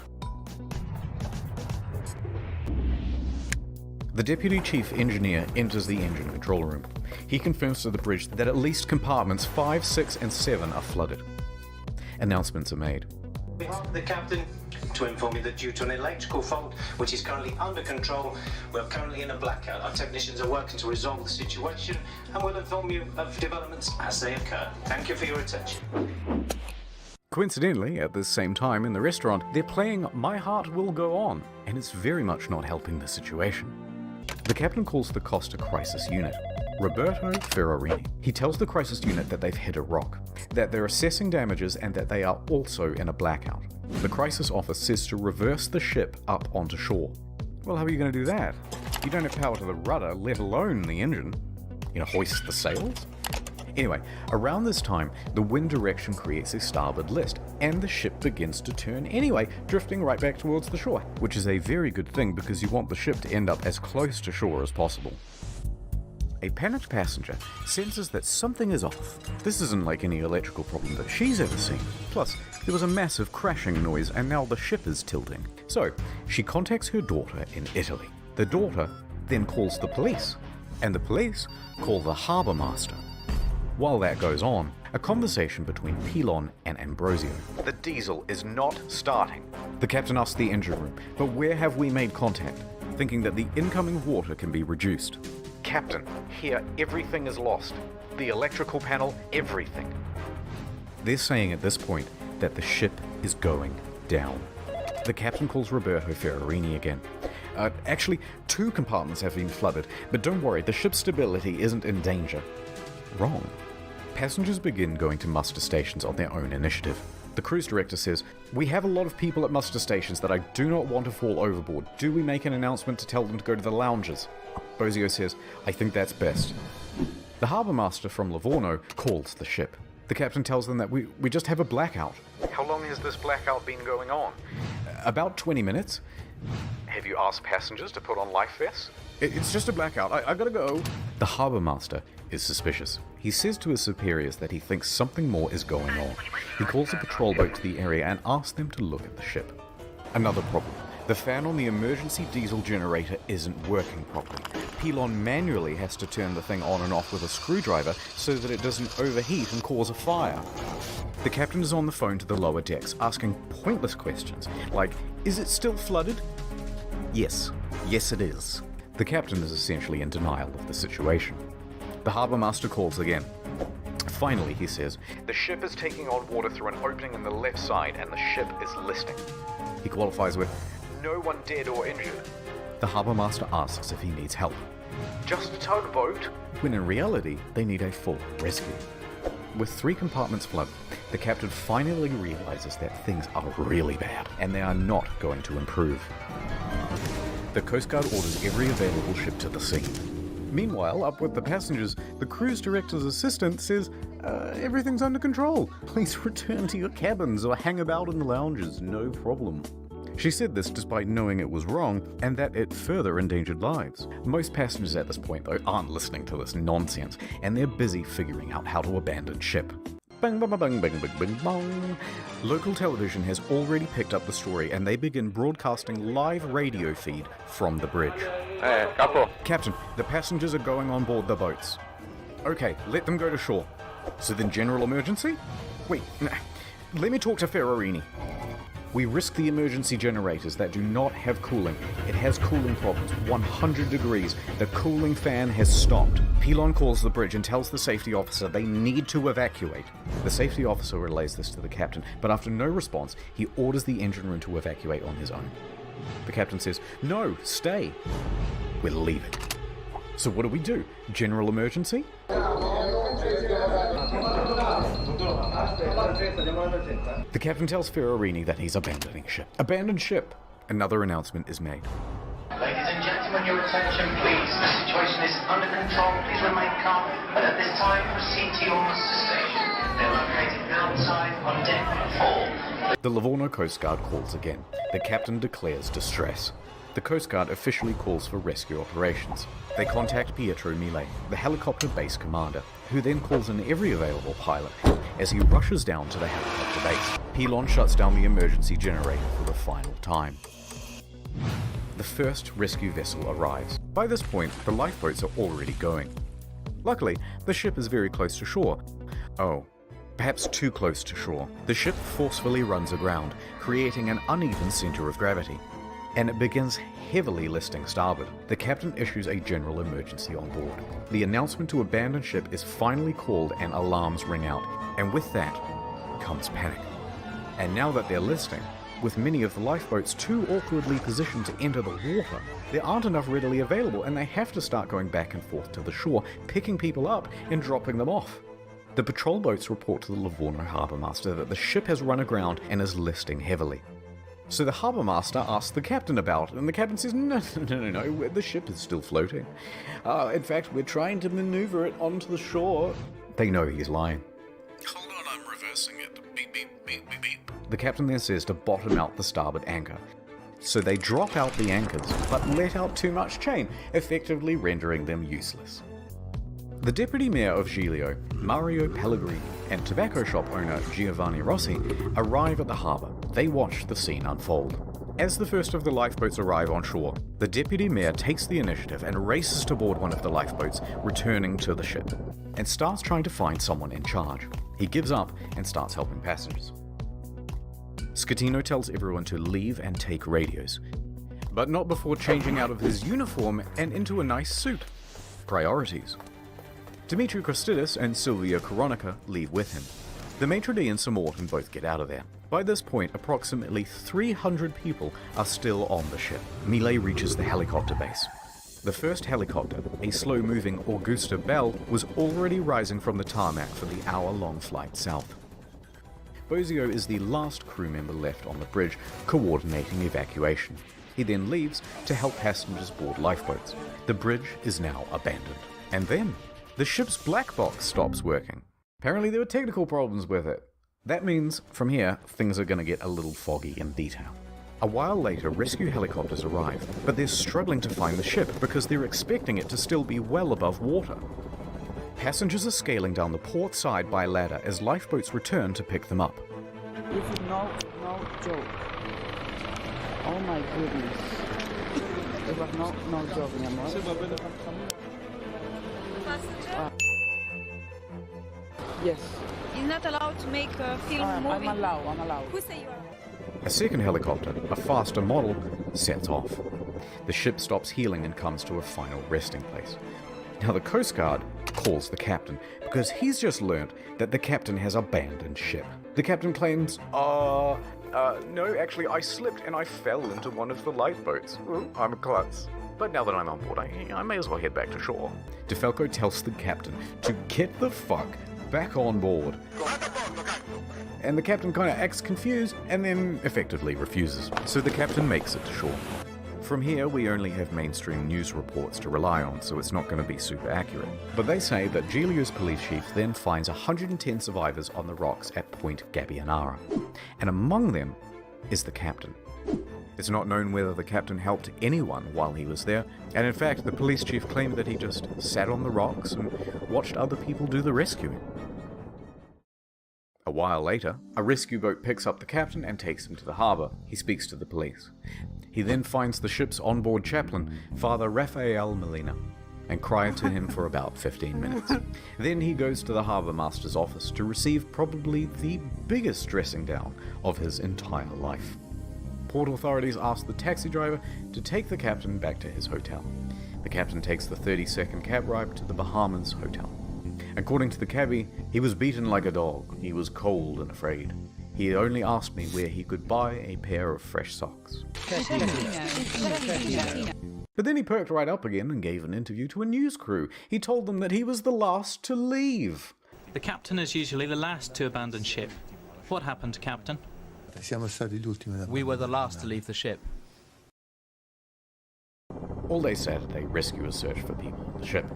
The deputy chief engineer enters the engine control room. He confirms to the bridge that at least compartments 5, 6, and 7 are flooded. Announcements are made. On behalf of the captain, to inform you that due to an electrical fault, which is currently under control, we're currently in a blackout. Our technicians are working to resolve the situation and will inform you of developments as they occur. Thank you for your attention. Coincidentally, at the same time in the restaurant, they're playing My Heart Will Go On, and it's very much not helping the situation. The captain calls the Costa Crisis Unit. Roberto Ferrarini. He tells the crisis unit that they've hit a rock, that they're assessing damages, and that they are also in a blackout. The crisis office says to reverse the ship up onto shore. Well, how are you going to do that? You don't have power to the rudder, let alone the engine. You know, hoist the sails? Anyway, around this time, the wind direction creates a starboard list, and the ship begins to turn anyway, drifting right back towards the shore, which is a very good thing because you want the ship to end up as close to shore as possible. A panicked passenger senses that something is off. This isn't like any electrical problem that she's ever seen. Plus, there was a massive crashing noise and now the ship is tilting. So, she contacts her daughter in Italy. The daughter then calls the police, and the police call the harbour master. While that goes on, a conversation between Pilon and Ambrosio. The diesel is not starting. The captain asks the engine room, but where have we made contact? Thinking that the incoming water can be reduced. Captain, here everything is lost. The electrical panel, everything. They're saying at this point that the ship is going down. The captain calls Roberto Ferrarini again. Actually, 2 compartments have been flooded, but don't worry, the ship's stability isn't in danger. Wrong. Passengers begin going to muster stations on their own initiative. The cruise director says, "We have a lot of people at muster stations that I do not want to fall overboard. Do we make an announcement to tell them to go to the lounges?" Bozio says, "I think that's best." The harbour master from Livorno calls the ship. The captain tells them that we just have a blackout. How long has this blackout been going on? About 20 minutes. Have you asked passengers to put on life vests? It's just a blackout. I gotta go. The harbour master is suspicious. He says to his superiors that he thinks something more is going on. He calls a patrol boat to the area and asks them to look at the ship. Another problem. The fan on the emergency diesel generator isn't working properly. Pilon manually has to turn the thing on and off with a screwdriver so that it doesn't overheat and cause a fire. The captain is on the phone to the lower decks, asking pointless questions like, "Is it still flooded? Yes, it is. The captain is essentially in denial of the situation. The harbour master calls again. Finally, he says, the ship is taking on water through an opening in the left side and the ship is listing. He qualifies with, no one dead or injured. The harbour master asks if he needs help. Just a tugboat? When in reality, they need a full rescue. With 3 compartments flooded, the captain finally realizes that things are really bad and they are not going to improve. The Coast Guard orders every available ship to the scene. Meanwhile, up with the passengers, the cruise director's assistant says, everything's under control. Please return to your cabins or hang about in the lounges, no problem. She said this despite knowing it was wrong and that it further endangered lives. Most passengers at this point, though, aren't listening to this nonsense, and they're busy figuring out how to abandon ship. Bang, bang, bang, bang, bang, bang, bang. Local television has already picked up the story and they begin broadcasting live radio feed from the bridge. Hey, Capo. Captain, the passengers are going on board the boats. Okay, let them go to shore. So then general emergency? Wait, let me talk to Ferrarini. We risk the emergency generators that do not have cooling. It has cooling problems, 100 degrees. The cooling fan has stopped. Pilon calls the bridge and tells the safety officer they need to evacuate. The safety officer relays this to the captain, but after no response, he orders the engine room to evacuate on his own. The captain says, no, stay. We're leaving. So what do? General emergency? The captain tells Ferrarini that he's abandoning ship. Abandoned ship! Another announcement is made. Ladies and gentlemen, your attention please. The situation is under control. Please remain calm. But at this time, proceed to your muster station. They're located outside on deck 4. The Livorno Coast Guard calls again. The captain declares distress. The Coast Guard officially calls for rescue operations. They contact Pietro Mille, the helicopter base commander, who then calls in every available pilot as he rushes down to the helicopter base. Pilon shuts down the emergency generator for the final time. The first rescue vessel arrives. By this point, the lifeboats are already going. Luckily, the ship is very close to shore. Oh, perhaps too close to shore. The ship forcefully runs aground, creating an uneven center of gravity, and it begins heavily listing starboard. The captain issues a general emergency on board. The announcement to abandon ship is finally called and alarms ring out, and with that comes panic. And now that they're listing, with many of the lifeboats too awkwardly positioned to enter the water, there aren't enough readily available and they have to start going back and forth to the shore, picking people up and dropping them off. The patrol boats report to the Livorno harbour master that the ship has run aground and is listing heavily. So the harbour master asks the captain about it, and the captain says, no, the ship is still floating. In fact, we're trying to maneuver it onto the shore. They know he's lying. Hold on, I'm reversing it. Beep, beep, beep, beep, beep. The captain then says to bottom out the starboard anchor. So they drop out the anchors, but let out too much chain, effectively rendering them useless. The deputy mayor of Giglio, Mario Pellegrini, and tobacco shop owner Giovanni Rossi arrive at the harbour. They watch the scene unfold. As the first of the lifeboats arrive on shore, the deputy mayor takes the initiative and races to board one of the lifeboats, returning to the ship, and starts trying to find someone in charge. He gives up and starts helping passengers. Schettino tells everyone to leave and take radios, but not before changing out of his uniform and into a nice suit. Priorities. Dimitri Christidis and Silvia Coronica leave with him. The maitre d' and Sir Morton both get out of there. By this point, approximately 300 people are still on the ship. Mille reaches the helicopter base. The first helicopter, a slow-moving Augusta Bell, was already rising from the tarmac for the hour-long flight south. Bozio is the last crew member left on the bridge, coordinating evacuation. He then leaves to help passengers board lifeboats. The bridge is now abandoned. And then, the ship's black box stops working. Apparently there were technical problems with it. That means, from here, things are going to get a little foggy in detail. A while later, rescue helicopters arrive, but they're struggling to find the ship because they're expecting it to still be well above water. Passengers are scaling down the port side by ladder as lifeboats return to pick them up. This is no joke. Oh my goodness. It was no joke, mi amor. Yes. He's not allowed to make a film movie. I'm allowed. Who say you are? A second helicopter, a faster model, sets off. The ship stops healing and comes to a final resting place. Now the Coast Guard calls the captain because he's just learned that the captain has abandoned ship. The captain claims, no, actually I slipped and I fell into one of the lifeboats. I'm a klutz. But now that I'm on board, I may as well head back to shore. DeFalco tells the captain to get the fuck back on board. And the captain kind of acts confused and then effectively refuses. So the captain makes it to shore. From here, we only have mainstream news reports to rely on, so it's not going to be super accurate. But they say that Giglio's police chief then finds 110 survivors on the rocks at Point Gabbianara, and among them is the captain. It's not known whether the captain helped anyone while he was there, and in fact, the police chief claimed that he just sat on the rocks and watched other people do the rescuing. A while later, a rescue boat picks up the captain and takes him to the harbour. He speaks to the police. He then finds the ship's onboard chaplain, Father Rafael Molina, and cries to him for about 15 minutes. Then he goes to the harbour master's office to receive probably the biggest dressing down of his entire life. Port authorities ask the taxi driver to take the captain back to his hotel. The captain takes the 30-second cab ride to the Bahamas hotel. According to the cabbie, he was beaten like a dog. He was cold and afraid. He only asked me where he could buy a pair of fresh socks. But then he perked right up again and gave an interview to a news crew. He told them that he was the last to leave. The captain is usually the last to abandon ship. What happened, Captain? We were the last to leave the ship. All day Saturday, rescuers search for people on the ship.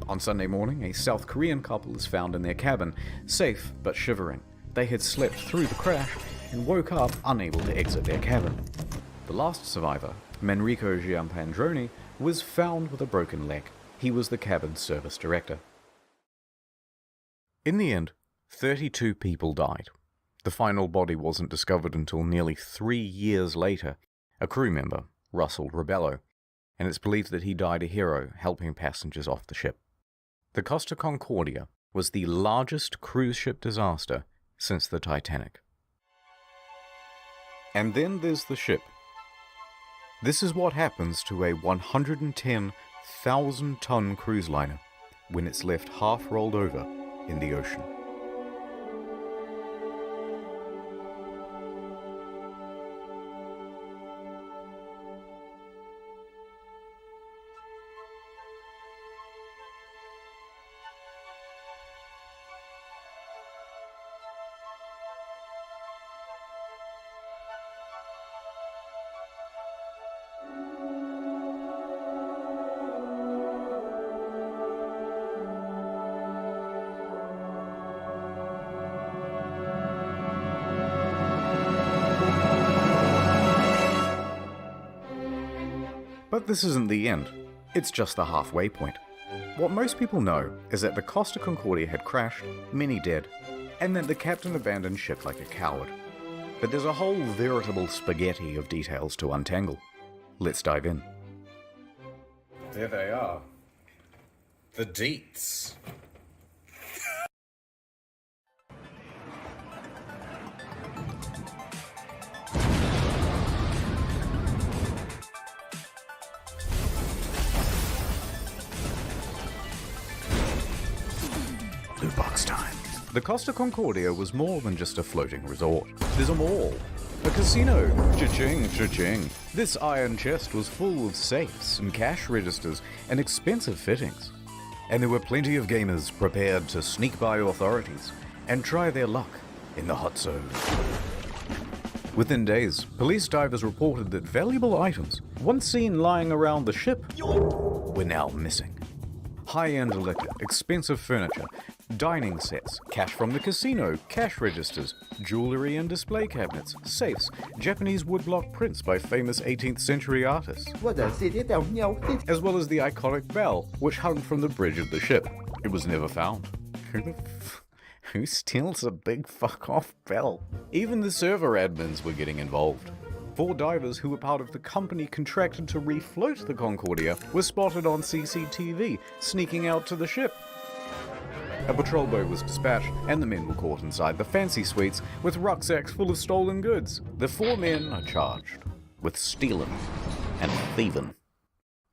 On Sunday morning, a South Korean couple is found in their cabin, safe but shivering. They had slept through the crash and woke up unable to exit their cabin. The last survivor, Manrico Giampandroni, was found with a broken leg. He was the cabin's service director. In the end, 32 people died. The final body wasn't discovered until nearly 3 years later, a crew member, Russell Rebello, and it's believed that he died a hero helping passengers off the ship. The Costa Concordia was the largest cruise ship disaster since the Titanic. And then there's the ship. This is what happens to a 110,000-ton cruise liner when it's left half rolled over in the ocean. But this isn't the end. It's just the halfway point. What most people know is that the Costa Concordia had crashed, many dead, and that the captain abandoned ship like a coward. But there's a whole veritable spaghetti of details to untangle. Let's dive in. There they are. The deets. Box time. The Costa Concordia was more than just a floating resort. There's a mall, a casino, cha-ching, cha-ching. This iron chest was full of safes and cash registers and expensive fittings. And there were plenty of gamers prepared to sneak by authorities and try their luck in the hot zone. Within days, police divers reported that valuable items, once seen lying around the ship, were now missing. High-end liquor, expensive furniture, dining sets, cash from the casino, cash registers, jewelry and display cabinets, safes, Japanese woodblock prints by famous 18th century artists, as well as the iconic bell, which hung from the bridge of the ship. It was never found. Who steals a big fuck-off bell? Even the server admins were getting involved. 4 divers who were part of the company contracted to refloat the Concordia were spotted on CCTV, sneaking out to the ship. A patrol boat was dispatched, and the men were caught inside the fancy suites with rucksacks full of stolen goods. The 4 men are charged with stealing and thieving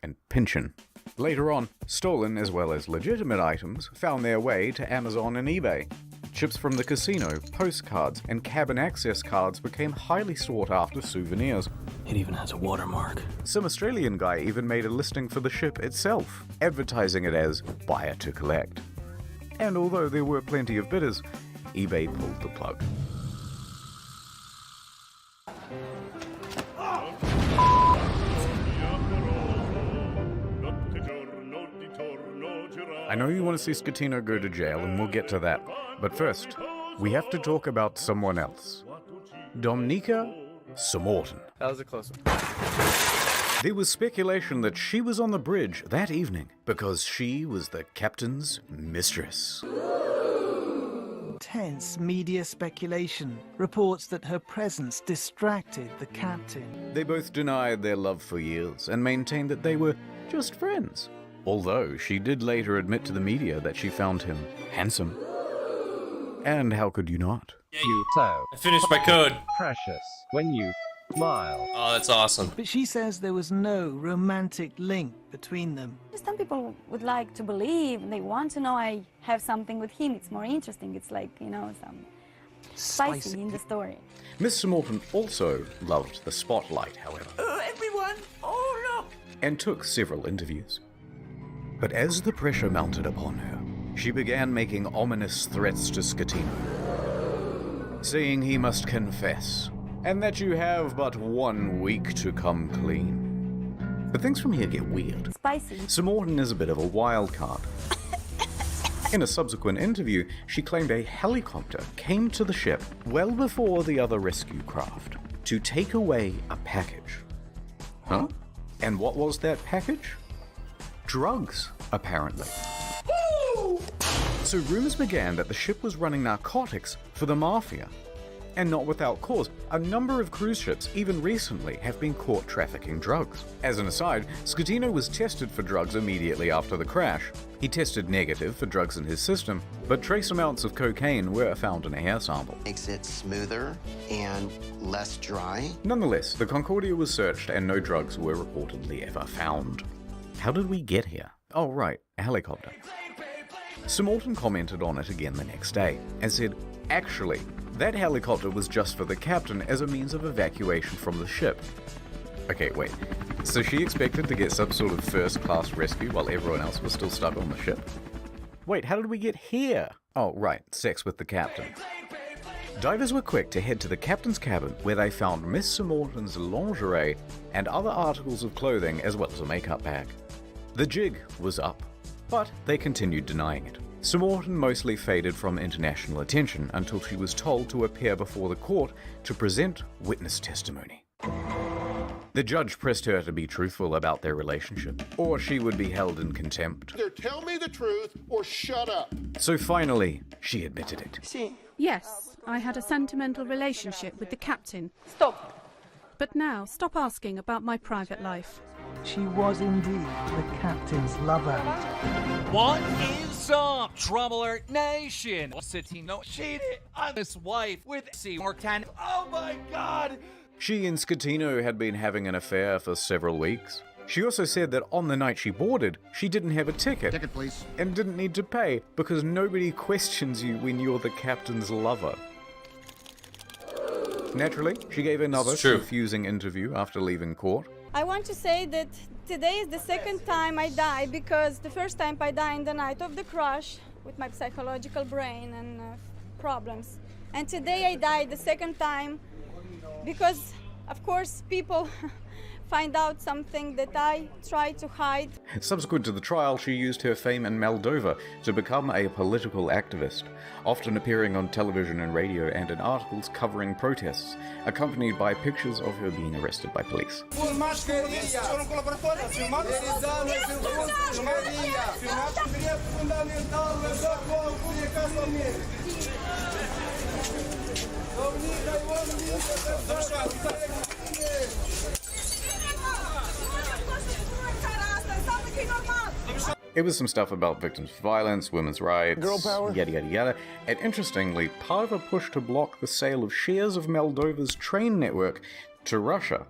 and pinching. Later on, stolen as well as legitimate items found their way to Amazon and eBay. Chips from the casino, postcards, and cabin access cards became highly sought after souvenirs. It even has a watermark. Some Australian guy even made a listing for the ship itself, advertising it as buyer to collect. And although there were plenty of bidders, eBay pulled the plug. I know you want to see Scatino go to jail, and we'll get to that. But first, we have to talk about someone else. Domnica Samorton. That was a close one. There was speculation that she was on the bridge that evening because she was the captain's mistress. Intense media speculation reports that her presence distracted the captain. They both denied their love for years and maintained that they were just friends. Although she did later admit to the media that she found him handsome. And how could you not? You so I finished my code. precious when you smile. Oh, that's awesome. But she says there was no romantic link between them. Some people would like to believe, they want to know I have something with him. It's more interesting. It's like, you know, some spicy in the story. Miss Samorton also loved the spotlight, however. Everyone, oh look! And took several interviews. But as the pressure mounted upon her, she began making ominous threats to Scatino, saying he must confess, and that you have but 1 week to come clean. But things from here get weird. Spicy. Samorton is a bit of a wild card. In a subsequent interview, she claimed a helicopter came to the ship well before the other rescue craft to take away a package. Huh? And what was that package? Drugs, apparently. So rumors began that the ship was running narcotics for the mafia. And not without cause. A number of cruise ships, even recently, have been caught trafficking drugs. As an aside, Scatino was tested for drugs immediately after the crash. He tested negative for drugs in his system, but trace amounts of cocaine were found in a hair sample. Makes it smoother and less dry. Nonetheless, the Concordia was searched and no drugs were reportedly ever found. How did we get here? Oh right, a helicopter. Samorton commented on it again the next day and said, actually, that helicopter was just for the captain as a means of evacuation from the ship. Okay, wait. So she expected to get some sort of first-class rescue while everyone else was still stuck on the ship? Wait, how did we get here? Oh, right, sex with the captain. Divers were quick to head to the captain's cabin where they found Miss Samorton's lingerie and other articles of clothing as well as a makeup bag. The jig was up, but they continued denying it. Samorton mostly faded from international attention until she was told to appear before the court to present witness testimony. The judge pressed her to be truthful about their relationship, or she would be held in contempt. Either tell me the truth or shut up. So finally, she admitted it. Yes, I had a sentimental relationship with the captain. Stop. But now, stop asking about my private life. She was indeed the captain's lover. What is up, Trouble Alert Nation? Scatino cheated on his wife with C-Mortan. Oh my god! She and Scatino had been having an affair for several weeks. She also said that on the night she boarded, she didn't have a ticket. Ticket, please. And didn't need to pay because nobody questions you when you're the captain's lover. Naturally, she gave another confusing interview after leaving court. I want to say that today is the second time I die because the first time I died in the night of the crash with my psychological brain and problems. And today I died the second time because, of course, people find out something that I try to hide. Subsequent to the trial, she used her fame in Moldova to become a political activist, often appearing on television and radio and in articles covering protests, accompanied by pictures of her being arrested by police. It was some stuff about victims of violence, women's rights, girl power, yada yada yada, and interestingly, part of a push to block the sale of shares of Moldova's train network to Russia.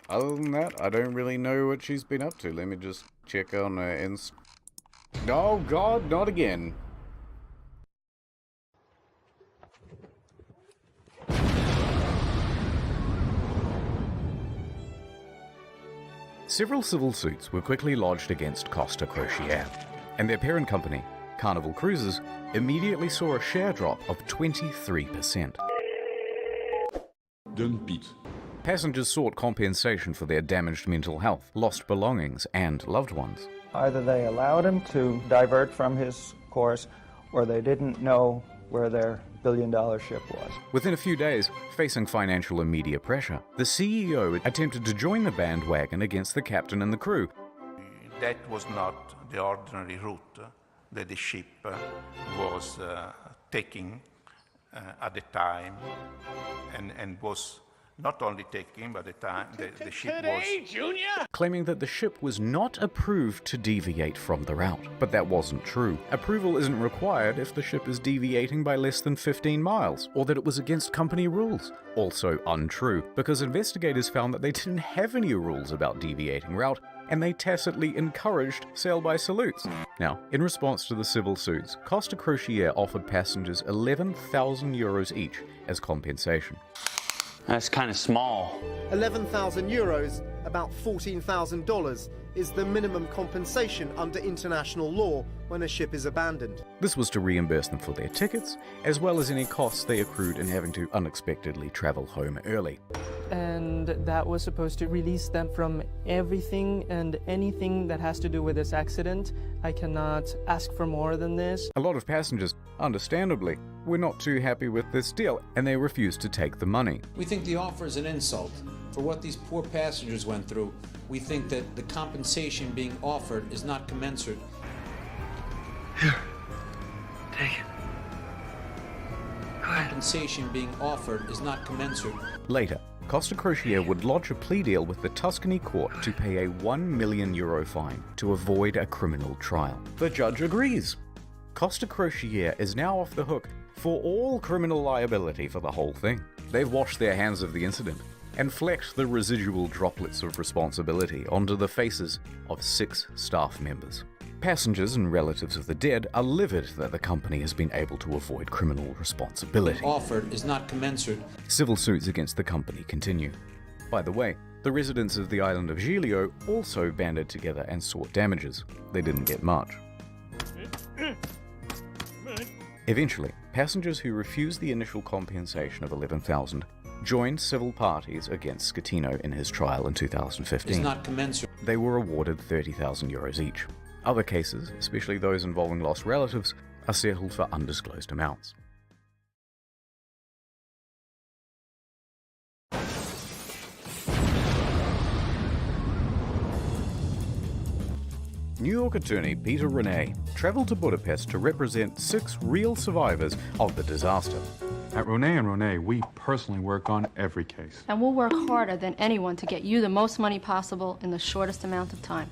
Other than that, I don't really know what she's been up to. Let me just check on her Oh God, not again. Several civil suits were quickly lodged against Costa Crociere, and their parent company, Carnival Cruises, immediately saw a share drop of 23%. Don't beat. Passengers sought compensation for their damaged mental health, lost belongings, and loved ones. Either they allowed him to divert from his course, or they didn't know where their billion-dollar ship was. Within a few days, facing financial and media pressure, the CEO attempted to join the bandwagon against the captain and the crew. That was not the ordinary route that the ship was taking at the time, and was not only taking, but the time the ship was... Junior! Claiming that the ship was not approved to deviate from the route. But that wasn't true. Approval isn't required if the ship is deviating by less than 15 miles, or that it was against company rules. Also untrue, because investigators found that they didn't have any rules about deviating route, and they tacitly encouraged sail-by salutes. Now, in response to the civil suits, Costa Crociere offered passengers 11,000 euros each as compensation. That's kind of small. 11,000 euros, about $14,000, is the minimum compensation under international law when a ship is abandoned. This was to reimburse them for their tickets, as well as any costs they accrued in having to unexpectedly travel home early. And that was supposed to release them from everything and anything that has to do with this accident. I cannot ask for more than this. A lot of passengers, understandably, were not too happy with this deal, and they refused to take the money. We think the offer is an insult. For what these poor passengers went through, we think that the compensation being offered is not commensurate. Here, take it. Compensation being offered is not commensurate. Later, Costa Crociere would lodge a plea deal with the Tuscany court to pay a €1 million fine to avoid a criminal trial. The judge agrees. Costa Crociere is now off the hook for all criminal liability for the whole thing. They've washed their hands of the incident and flecked the residual droplets of responsibility onto the faces of 6 staff members. Passengers and relatives of the dead are livid that the company has been able to avoid criminal responsibility. Offered is not commensurate. Civil suits against the company continue. By the way, the residents of the island of Giglio also banded together and sought damages. They didn't get much. Eventually, passengers who refused the initial compensation of 11,000 joined civil parties against Scatino in his trial in 2015. Is not commensurate. They were awarded 30,000 euros each. Other cases, especially those involving lost relatives, are settled for undisclosed amounts. New York attorney Peter Renee traveled to Budapest to represent 6 real survivors of the disaster. At Ronay & Ronay, we personally work on every case. And we'll work harder than anyone to get you the most money possible in the shortest amount of time.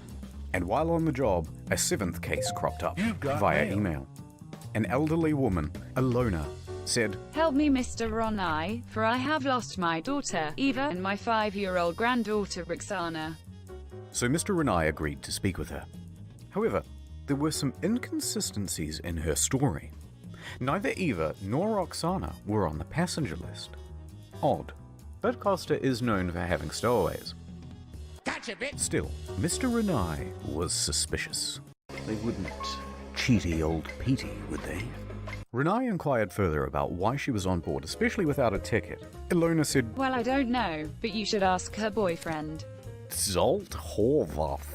And while on the job, a 7th case cropped up via email. An elderly woman, Alona, said, "Help me, Mr. Ronai, for I have lost my daughter, Eva, and my 5-year-old granddaughter, Roxana." So Mr. Renai agreed to speak with her. However, there were some inconsistencies in her story. Neither Eva nor Roxana were on the passenger list. Odd, but Costa is known for having stowaways. Gotcha, bitch! Still, Mr. Renai was suspicious. They wouldn't cheaty old Petey, would they? Renai inquired further about why she was on board, especially without a ticket. Ilona said, "Well, I don't know, but you should ask her boyfriend. Zolt Horvath.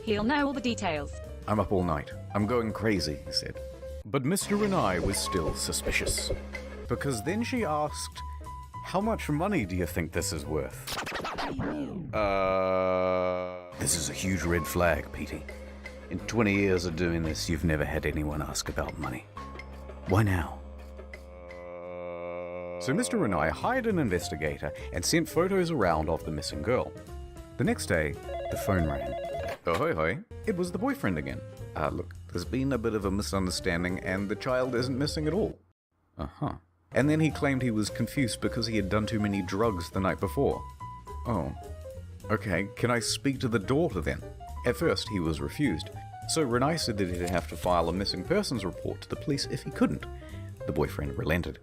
He'll know all the details." "I'm up all night. I'm going crazy," he said. But Mr. Renai was still suspicious. Because then she asked, "How much money do you think this is worth?" This is a huge red flag, Petey. In 20 years of doing this, you've never had anyone ask about money. Why now? So Mr. Renai hired an investigator and sent photos around of the missing girl. The next day, the phone rang. Oh, hoi hoi. It was the boyfriend again. Look, there's been a bit of a misunderstanding and the child isn't missing at all. Uh-huh. And then he claimed he was confused because he had done too many drugs the night before. Oh. Okay, can I speak to the daughter then? At first, he was refused. So Renee said that he'd have to file a missing persons report to the police if he couldn't. The boyfriend relented.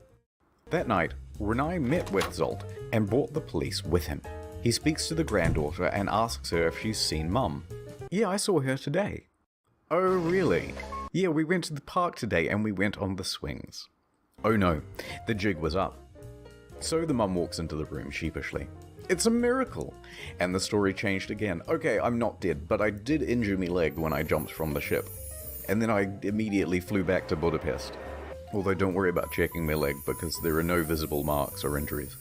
That night, Renee met with Zolt and brought the police with him. He speaks to the granddaughter and asks her if she's seen Mum. Yeah, I saw her today. Oh, really? Yeah, we went to the park today and we went on the swings. Oh no, the jig was up. So the mum walks into the room sheepishly. It's a miracle! And the story changed again. Okay, I'm not dead, but I did injure my leg when I jumped from the ship. And then I immediately flew back to Budapest. Although don't worry about checking my leg because there are no visible marks or injuries.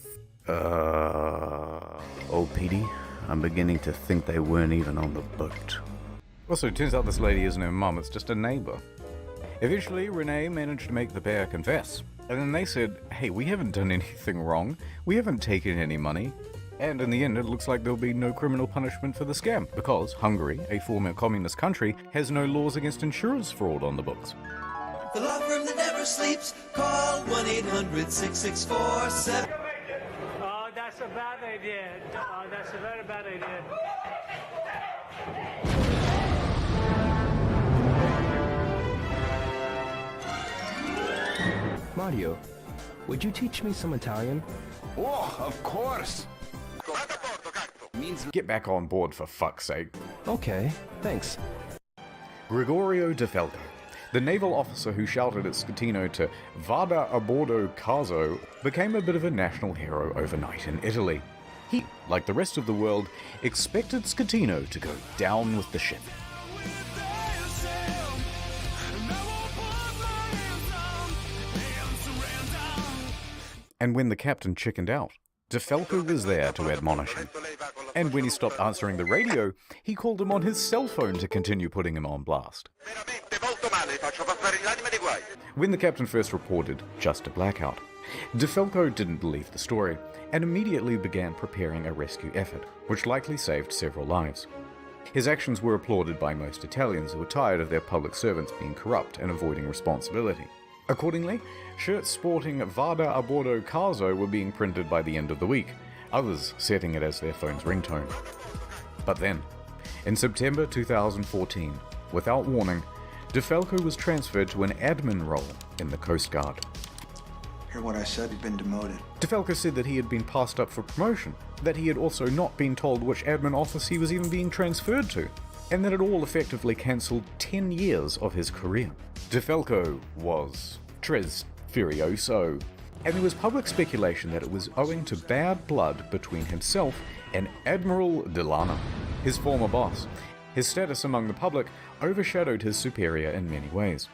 Oh, Petey, I'm beginning to think they weren't even on the boat. Also, it turns out this lady isn't her mum, it's just a neighbour. Eventually, Renee managed to make the pair confess. And then they said, hey, we haven't done anything wrong. We haven't taken any money. And in the end, it looks like there'll be no criminal punishment for the scam, because Hungary, a former communist country, has no laws against insurance fraud on the books. The law firm that never sleeps, call 1-800-6647. Oh, that's a bad idea. Oh, that's a very bad idea. Mario, would you teach me some Italian? Oh, of course. Get back on board for fuck's sake. Okay, thanks. Gregorio De Falco, the naval officer who shouted at Schettino to "Vada a bordo caso," became a bit of a national hero overnight in Italy. He, like the rest of the world, expected Schettino to go down with the ship. And when the captain chickened out, De Falco was there to admonish him. And when he stopped answering the radio, he called him on his cell phone to continue putting him on blast. When the captain first reported just a blackout, De Falco didn't believe the story and immediately began preparing a rescue effort, which likely saved several lives. His actions were applauded by most Italians who were tired of their public servants being corrupt and avoiding responsibility. Accordingly, shirts sporting "Vada a bordo caso" were being printed by the end of the week, others setting it as their phone's ringtone. But then, in September 2014, without warning, De Falco was transferred to an admin role in the Coast Guard. Hear what I said? You've been demoted. De Falco said that he had been passed up for promotion, that he had also not been told which admin office he was even being transferred to, and that it all effectively cancelled 10 years of his career. De Falco was tres furioso, and there was public speculation that it was owing to bad blood between himself and Admiral Delano, his former boss. His status among the public overshadowed his superior in many ways.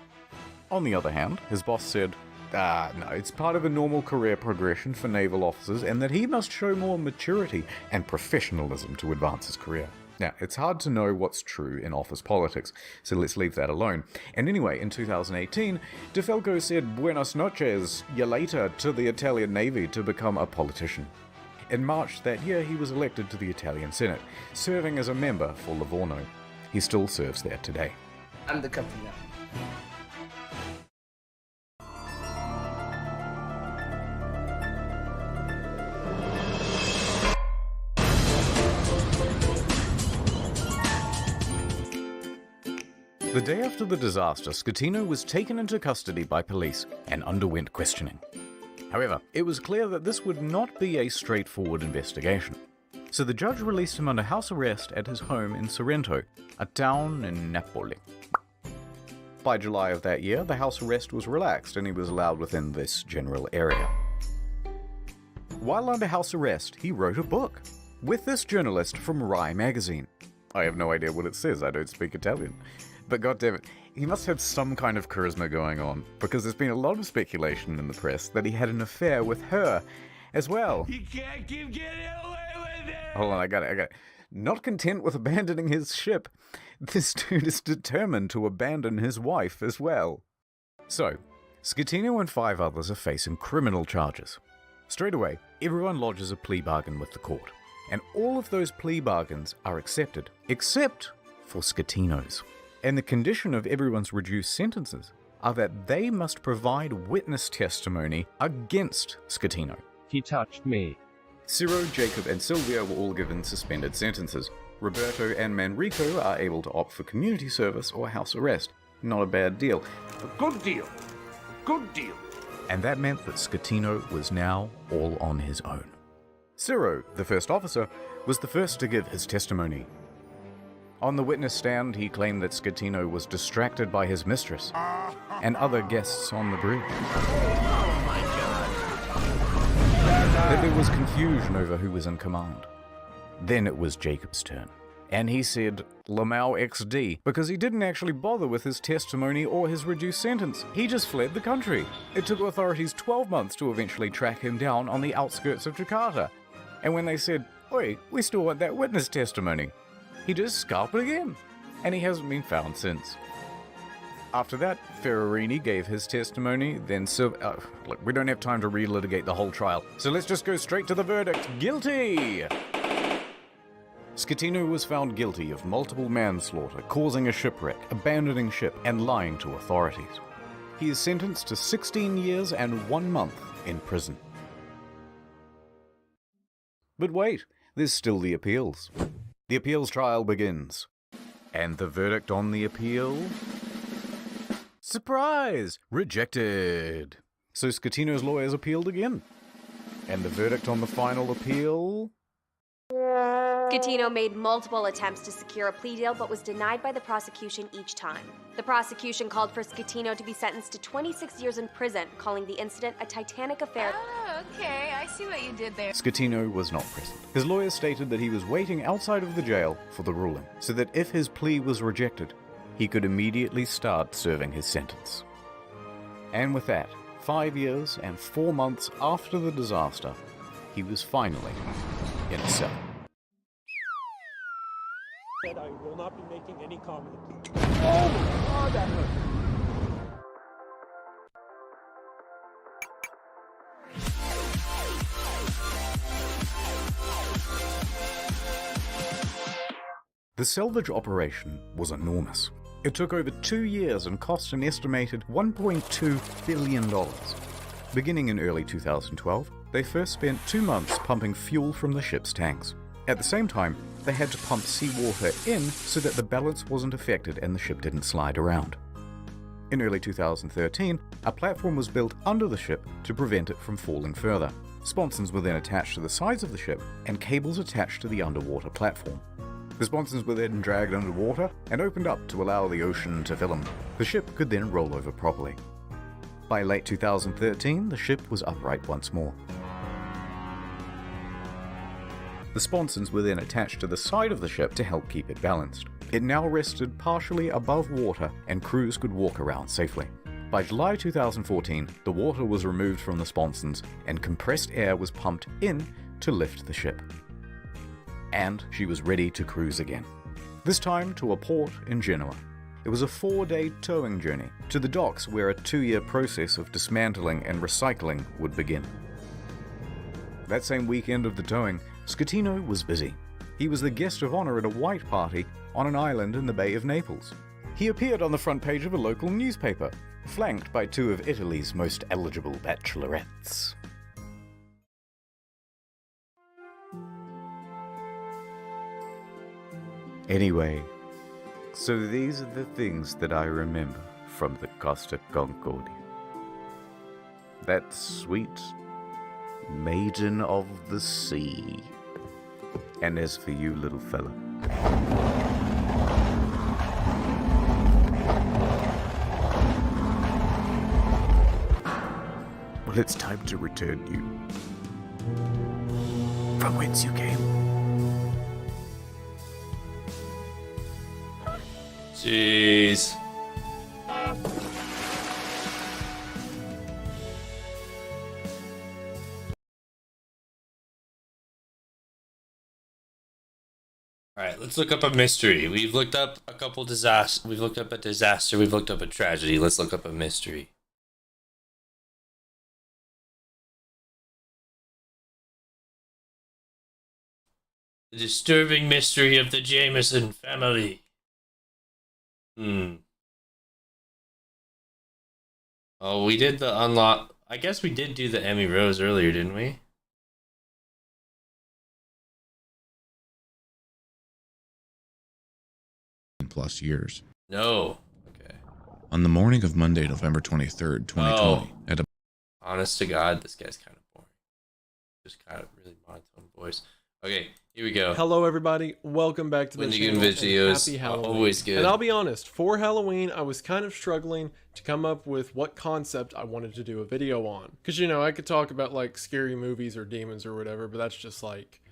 On the other hand, his boss said, no, it's part of a normal career progression for naval officers and that he must show more maturity and professionalism to advance his career. Now, it's hard to know what's true in office politics, so let's leave that alone. And anyway, in 2018, De Falco said "Buenas noches, you later" to the Italian Navy to become a politician. In March that year, he was elected to the Italian Senate, serving as a member for Livorno. He still serves there today. I'm the captain now. The day after the disaster, Schettino was taken into custody by police and underwent questioning. However, it was clear that this would not be a straightforward investigation. So the judge released him under house arrest at his home in Sorrento, a town in Napoli. By July of that year, the house arrest was relaxed and he was allowed within this general area. While under house arrest, he wrote a book with this journalist from Rai magazine. I have no idea what it says, I don't speak Italian. But goddammit, he must have some kind of charisma going on, because there's been a lot of speculation in the press that he had an affair with her as well. You can't keep getting away with it! Hold on, I got it. Not content with abandoning his ship, this dude is determined to abandon his wife as well. So, Schettino and 5 others are facing criminal charges. Straight away, everyone lodges a plea bargain with the court, and all of those plea bargains are accepted, except for Schettino's. And the condition of everyone's reduced sentences are that they must provide witness testimony against Schettino. He touched me. Ciro, Jacob, and Sylvia were all given suspended sentences. Roberto and Manrico are able to opt for community service or house arrest. Not a bad deal. A good deal. Good deal. And that meant that Schettino was now all on his own. Ciro, the first officer, was the first to give his testimony. On the witness stand, he claimed that Schettino was distracted by his mistress and other guests on the bridge. Oh my God. That there was confusion over who was in command. Then it was Jacob's turn. And he said, Lamau XD, because he didn't actually bother with his testimony or his reduced sentence. He just fled the country. It took authorities 12 months to eventually track him down on the outskirts of Jakarta. And when they said, "Oi, we still want that witness testimony," he just scalped again. And he hasn't been found since. After that, Ferrarini gave his testimony, then look, we don't have time to relitigate the whole trial, so let's just go straight to the verdict. Guilty! Schettino was found guilty of multiple manslaughter, causing a shipwreck, abandoning ship, and lying to authorities. He is sentenced to 16 years and 1 month in prison. But wait, there's still the appeals. The appeals trial begins. And the verdict on the appeal? Surprise! Rejected! So Schettino's lawyers appealed again. And the verdict on the final appeal? Schettino made multiple attempts to secure a plea deal but was denied by the prosecution each time. The prosecution called for Schettino to be sentenced to 26 years in prison, calling the incident a Titanic affair. Oh, okay, I see what you did there. Schettino was not present. His lawyers stated that he was waiting outside of the jail for the ruling, so that if his plea was rejected, he could immediately start serving his sentence. And with that, 5 years and 4 months after the disaster, he was finally in a cell. I will not be making any comment. Oh, that hurt. The salvage operation was enormous. It took over 2 years and cost an estimated $1.2 billion. Beginning in early 2012, they first spent 2 months pumping fuel from the ship's tanks. At the same time, they had to pump seawater in so that the balance wasn't affected and the ship didn't slide around. In early 2013, a platform was built under the ship to prevent it from falling further. Sponsons were then attached to the sides of the ship and cables attached to the underwater platform. The sponsons were then dragged underwater and opened up to allow the ocean to fill them. The ship could then roll over properly. By late 2013, the ship was upright once more. The sponsons were then attached to the side of the ship to help keep it balanced. It now rested partially above water and crews could walk around safely. By July 2014, the water was removed from the sponsons and compressed air was pumped in to lift the ship. And she was ready to cruise again. This time to a port in Genoa. It was a 4-day towing journey to the docks where a 2-year process of dismantling and recycling would begin. That same weekend of the towing, Schettino was busy. He was the guest of honor at a white party on an island in the Bay of Naples. He appeared on the front page of a local newspaper, flanked by 2 of Italy's most eligible bachelorettes. Anyway, so these are the things that I remember from the Costa Concordia. That sweet maiden of the sea. And as for you, little fella, well, it's time to return you from whence you came. Jeez. Alright, let's look up a mystery. We've looked up a couple disasters. We've looked up a disaster. We've looked up a tragedy. Let's look up a mystery. The disturbing mystery of the Jameson family. Oh, we did the unlock. I guess we did do the Emmy Rose earlier, didn't we? plus years. No. Okay. On the morning of Monday, November 23rd, 2020, at a... Honest to God, this guy's kind of boring. Just kind of really monotone voice. Okay, here we go. Hello, everybody. Welcome back to the channel. Videos. Happy Halloween. Always good. And I'll be honest, for Halloween, I was kind of struggling to come up with what concept I wanted to do a video on. Because, you know, I could talk about, like, scary movies or demons or whatever, but that's just, like,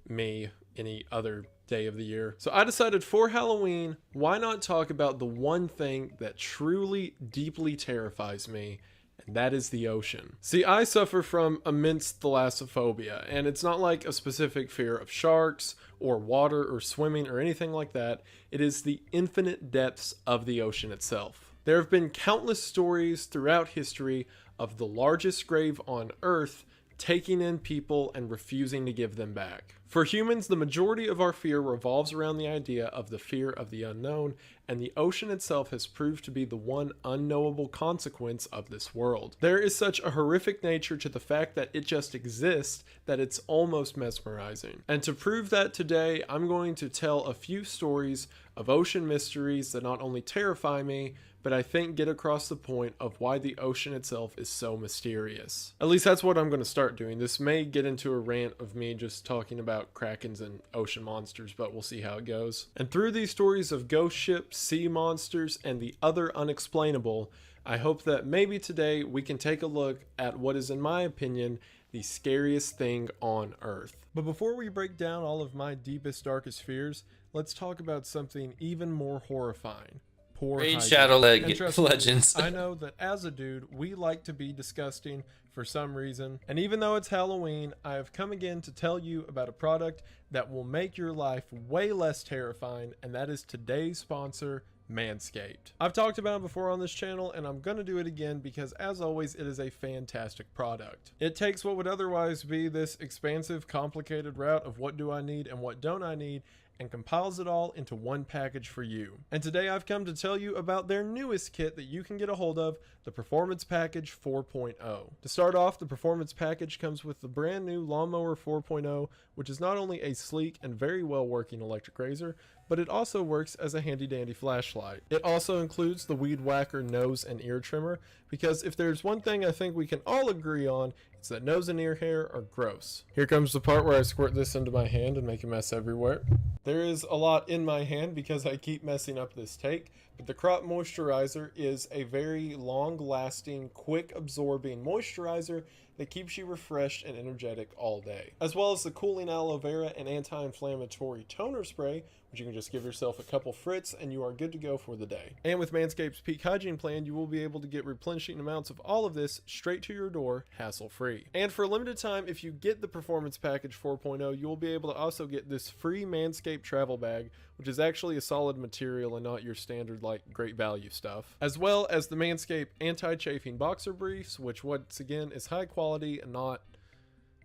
me any other day of the year. So I decided for Halloween, why not talk about the one thing that truly, deeply terrifies me, and that is the ocean. See, I suffer from immense thalassophobia, and it's not like a specific fear of sharks or water or swimming or anything like that. It is the infinite depths of the ocean itself. There have been countless stories throughout history of the largest grave on Earth taking in people and refusing to give them back. For humans, the majority of our fear revolves around the idea of the fear of the unknown, and the ocean itself has proved to be the one unknowable consequence of this world. There is such a horrific nature to the fact that it just exists that it's almost mesmerizing. And to prove that today, I'm going to tell a few stories of ocean mysteries that not only terrify me, but I think get across the point of why the ocean itself is so mysterious. At least that's what I'm going to start doing. This may get into a rant of me just talking about krakens and ocean monsters, but we'll see how it goes. And through these stories of ghost ships, sea monsters, and the other unexplainable, I hope that maybe today we can take a look at what is, in my opinion, the scariest thing on Earth. But before we break down all of my deepest, darkest fears, let's talk about something even more horrifying. Raid Shadow Legends. I know that as a dude, we like to be disgusting for some reason. And even though it's Halloween, I have come again to tell you about a product that will make your life way less terrifying, and that is today's sponsor, Manscaped. I've talked about it before on this channel, and I'm gonna do it again because, as always, it is a fantastic product. It takes what would otherwise be this expansive, complicated route of what do I need and what don't I need, and compiles it all into one package for you. And today I've come to tell you about their newest kit that you can get a hold of, the Performance Package 4.0. To start off, the Performance Package comes with the brand new Lawnmower 4.0, which is not only a sleek and very well working electric razor, but it also works as a handy dandy flashlight. It also includes the Weed Whacker nose and ear trimmer, because if there's one thing I think we can all agree on, it's that nose and ear hair are gross. Here comes the part where I squirt this into my hand and make a mess everywhere. There is a lot in my hand because I keep messing up this take, but the Crop Moisturizer is a very long-lasting, quick-absorbing moisturizer that keeps you refreshed and energetic all day. As well as the cooling aloe vera and anti-inflammatory toner spray, which you can just give yourself a couple fritz and you are good to go for the day. And with Manscaped's Peak Hygiene Plan, you will be able to get replenishing amounts of all of this straight to your door, hassle-free. And for a limited time, if you get the Performance Package 4.0, you will be able to also get this free Manscaped travel bag, which is actually a solid material and not your standard, like, great value stuff. As well as the Manscaped Anti-Chafing Boxer Briefs, which once again is high quality and not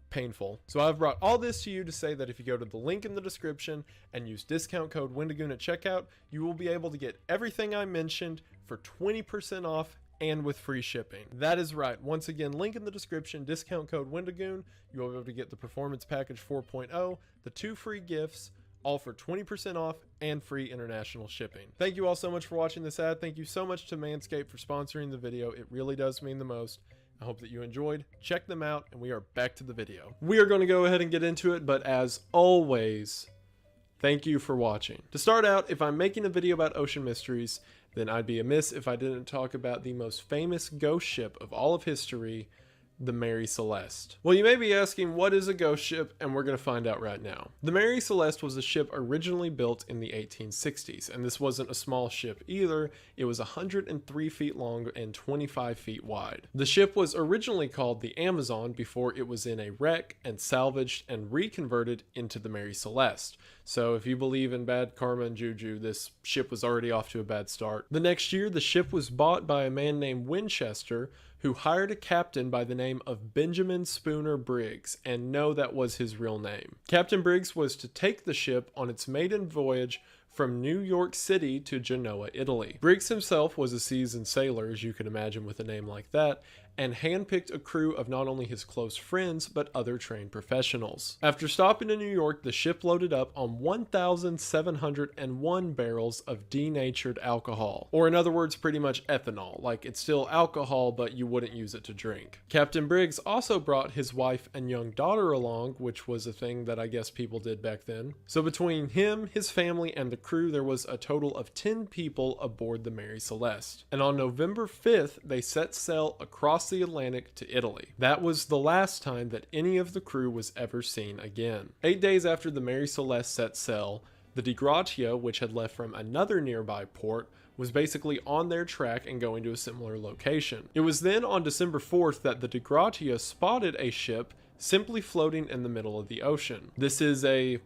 painful. So I've brought all this to you to say that if you go to the link in the description and use discount code Wendigoon at checkout, you will be able to get everything I mentioned for 20% off and with free shipping. That is right. Once again, link in the description, discount code Wendigoon. You will be able to get the Performance Package 4.0, the 2 free gifts, all for 20% off and free international shipping. Thank you all so much for watching this ad. Thank you so much to Manscaped for sponsoring the video. It really does mean the most. I hope that you enjoyed. Check them out, and we are back to the video. We are going to go ahead and get into it, but as always, thank you for watching. To start out, if I'm making a video about ocean mysteries, then I'd be amiss if I didn't talk about the most famous ghost ship of all of history, the Mary Celeste. Well, you may be asking, what is a ghost ship? And we're going to find out right now. The Mary Celeste was a ship originally built in the 1860s, and this wasn't a small ship either. It was 103 feet long and 25 feet wide. The ship was originally called the Amazon before it was in a wreck and salvaged and reconverted into the Mary Celeste. So if you believe in bad karma and juju, this ship was already off to a bad start. The next year, the ship was bought by a man named Winchester, who hired a captain by the name of Benjamin Spooner Briggs, and no, that was his real name. Captain Briggs was to take the ship on its maiden voyage from New York City to Genoa, Italy. Briggs himself was a seasoned sailor, as you can imagine with a name like that, and handpicked a crew of not only his close friends, but other trained professionals. After stopping in New York, the ship loaded up on 1,701 barrels of denatured alcohol, or in other words, pretty much ethanol. Like, it's still alcohol, but you wouldn't use it to drink. Captain Briggs also brought his wife and young daughter along, which was a thing that I guess people did back then. So between him, his family, and the crew, there was a total of 10 people aboard the Mary Celeste. And on November 5th, they set sail across the Atlantic to Italy. That was the last time that any of the crew was ever seen again. 8 days after the Mary Celeste set sail, the Di Grazia, which had left from another nearby port, was basically on their track and going to a similar location. It was then on December 4th that the Di Grazia spotted a ship simply floating in the middle of the ocean. This is a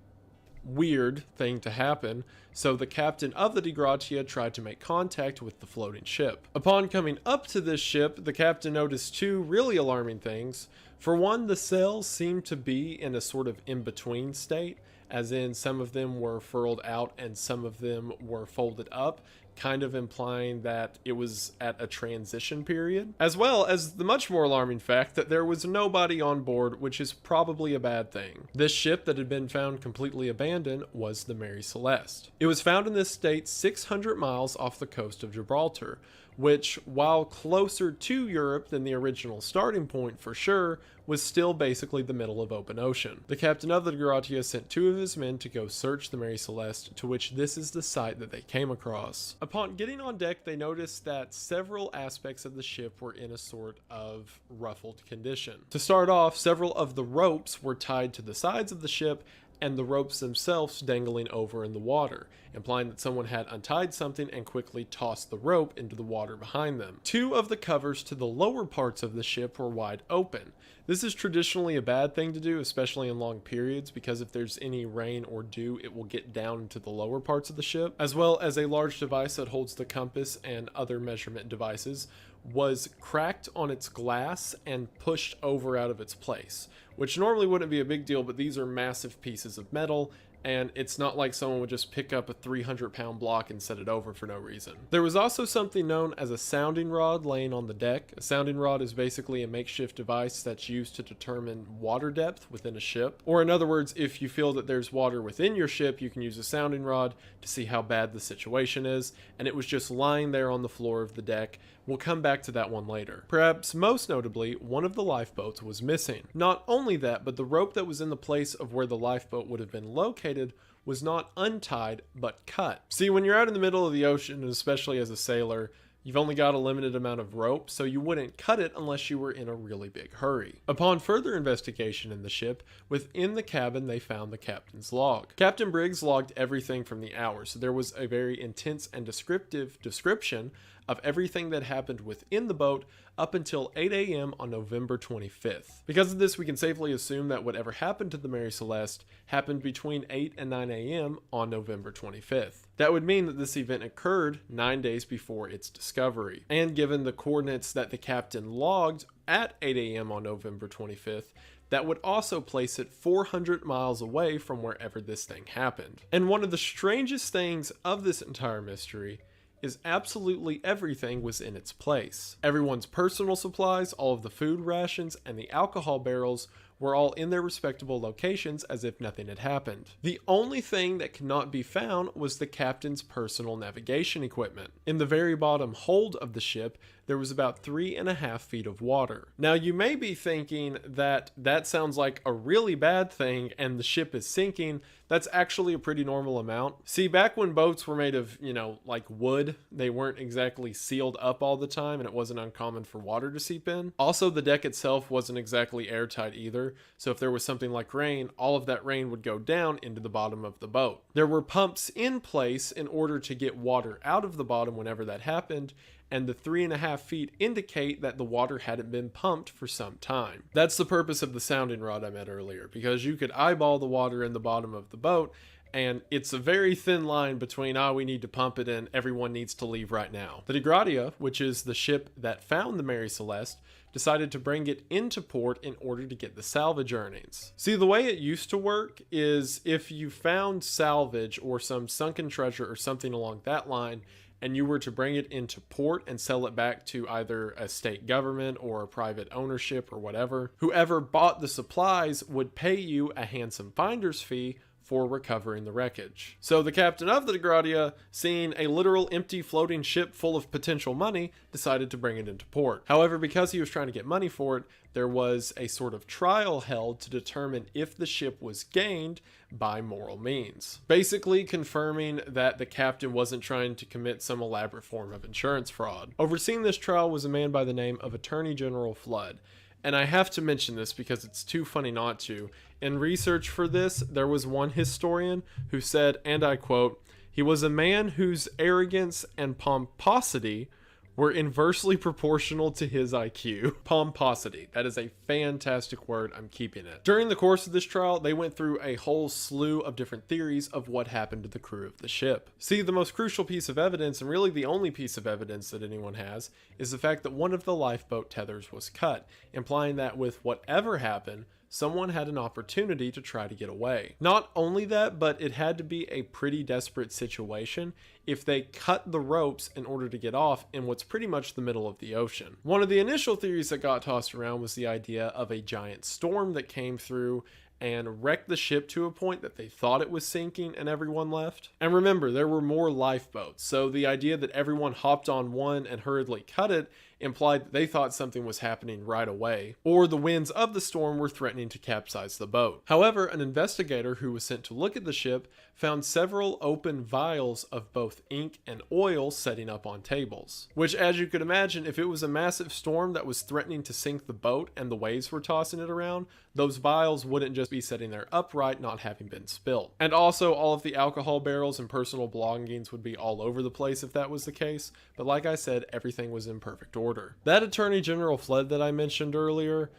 weird thing to happen, so the captain of the Di Grazia tried to make contact with the floating ship. Upon coming up to this ship, the captain noticed two really alarming things. For one, the sails seemed to be in a sort of in-between state, as in some of them were furled out and some of them were folded up, kind of implying that it was at a transition period, as well as the much more alarming fact that there was nobody on board, which is probably a bad thing. This ship that had been found completely abandoned was the Mary Celeste. It was found in this state 600 miles off the coast of Gibraltar, which, while closer to Europe than the original starting point for sure, was still basically the middle of open ocean. The captain of the Di Grazia sent two of his men to go search the Mary Celeste, to which this is the site that they came across. Upon getting on deck, they noticed that several aspects of the ship were in a sort of ruffled condition. To start off, several of the ropes were tied to the sides of the ship, and the ropes themselves dangling over in the water, implying that someone had untied something and quickly tossed the rope into the water behind them. Two of the covers to the lower parts of the ship were wide open. This is traditionally a bad thing to do, especially in long periods, because if there's any rain or dew, it will get down into the lower parts of the ship, as well as a large device that holds the compass and other measurement devices was cracked on its glass and pushed over out of its place, which normally wouldn't be a big deal, but these are massive pieces of metal, and it's not like someone would just pick up a 300-pound block and set it over for no reason. There was also something known as a sounding rod laying on the deck. A sounding rod is basically a makeshift device that's used to determine water depth within a ship. Or in other words, if you feel that there's water within your ship, you can use a sounding rod to see how bad the situation is, and it was just lying there on the floor of the deck. We'll come back to that one later. Perhaps most notably, one of the lifeboats was missing. Not only that, but the rope that was in the place of where the lifeboat would have been located was not untied, but cut. See, when you're out in the middle of the ocean, and especially as a sailor, you've only got a limited amount of rope, so you wouldn't cut it unless you were in a really big hurry. Upon further investigation in the ship, within the cabin they found the captain's log. Captain Briggs logged everything from the hours, so there was a very intense and descriptive description of everything that happened within the boat up until 8 a.m. on November 25th. Because of this, we can safely assume that whatever happened to the Mary Celeste happened between 8 and 9 a.m. on November 25th. That would mean that this event occurred 9 days before its discovery. And given the coordinates that the captain logged at 8 a.m. on November 25th, that would also place it 400 miles away from wherever this thing happened. And one of the strangest things of this entire mystery is absolutely everything was in its place. Everyone's personal supplies, all of the food rations, and the alcohol barrels were all in their respectable locations as if nothing had happened. The only thing that could not be found was the captain's personal navigation equipment. In the very bottom hold of the ship, there was about 3.5 feet of water. Now you may be thinking that that sounds like a really bad thing and the ship is sinking. That's actually a pretty normal amount. See, back when boats were made of, like wood, they weren't exactly sealed up all the time and it wasn't uncommon for water to seep in. Also, the deck itself wasn't exactly airtight either, so if there was something like rain, all of that rain would go down into the bottom of the boat. There were pumps in place in order to get water out of the bottom whenever that happened, and the 3.5 feet indicate that the water hadn't been pumped for some time. That's the purpose of the sounding rod I meant earlier, because you could eyeball the water in the bottom of the boat, and it's a very thin line between, we need to pump it and everyone needs to leave right now. The Di Grazia, which is the ship that found the Mary Celeste, decided to bring it into port in order to get the salvage earnings. See, the way it used to work is if you found salvage or some sunken treasure or something along that line, and you were to bring it into port and sell it back to either a state government or a private ownership or whatever, whoever bought the supplies would pay you a handsome finder's fee for recovering the wreckage. So the captain of the DeGradia, seeing a literal empty floating ship full of potential money, decided to bring it into port. However, because he was trying to get money for it, there was a sort of trial held to determine if the ship was gained by moral means, basically confirming that the captain wasn't trying to commit some elaborate form of insurance fraud. Overseeing this trial was a man by the name of Attorney General Flood. And I have to mention this because it's too funny not to. In research for this, there was one historian who said, and I quote, "He was a man whose arrogance and pomposity were inversely proportional to his IQ." Pomposity. That is a fantastic word. I'm keeping it. During the course of this trial, they went through a whole slew of different theories of what happened to the crew of the ship. See, the most crucial piece of evidence, and really the only piece of evidence that anyone has, is the fact that one of the lifeboat tethers was cut, implying that with whatever happened, someone had an opportunity to try to get away. Not only that, but it had to be a pretty desperate situation if they cut the ropes in order to get off in what's pretty much the middle of the ocean. One of the initial theories that got tossed around was the idea of a giant storm that came through and wrecked the ship to a point that they thought it was sinking and everyone left. And remember, there were more lifeboats, so the idea that everyone hopped on one and hurriedly cut it implied that they thought something was happening right away, or the winds of the storm were threatening to capsize the boat. However, an investigator who was sent to look at the ship found several open vials of both ink and oil setting up on tables, which, as you could imagine, if it was a massive storm that was threatening to sink the boat and the waves were tossing it around, those vials wouldn't just be sitting there upright, not having been spilled. And also, all of the alcohol barrels and personal belongings would be all over the place if that was the case, but like I said, everything was in perfect order. That Attorney General Flood that I mentioned earlier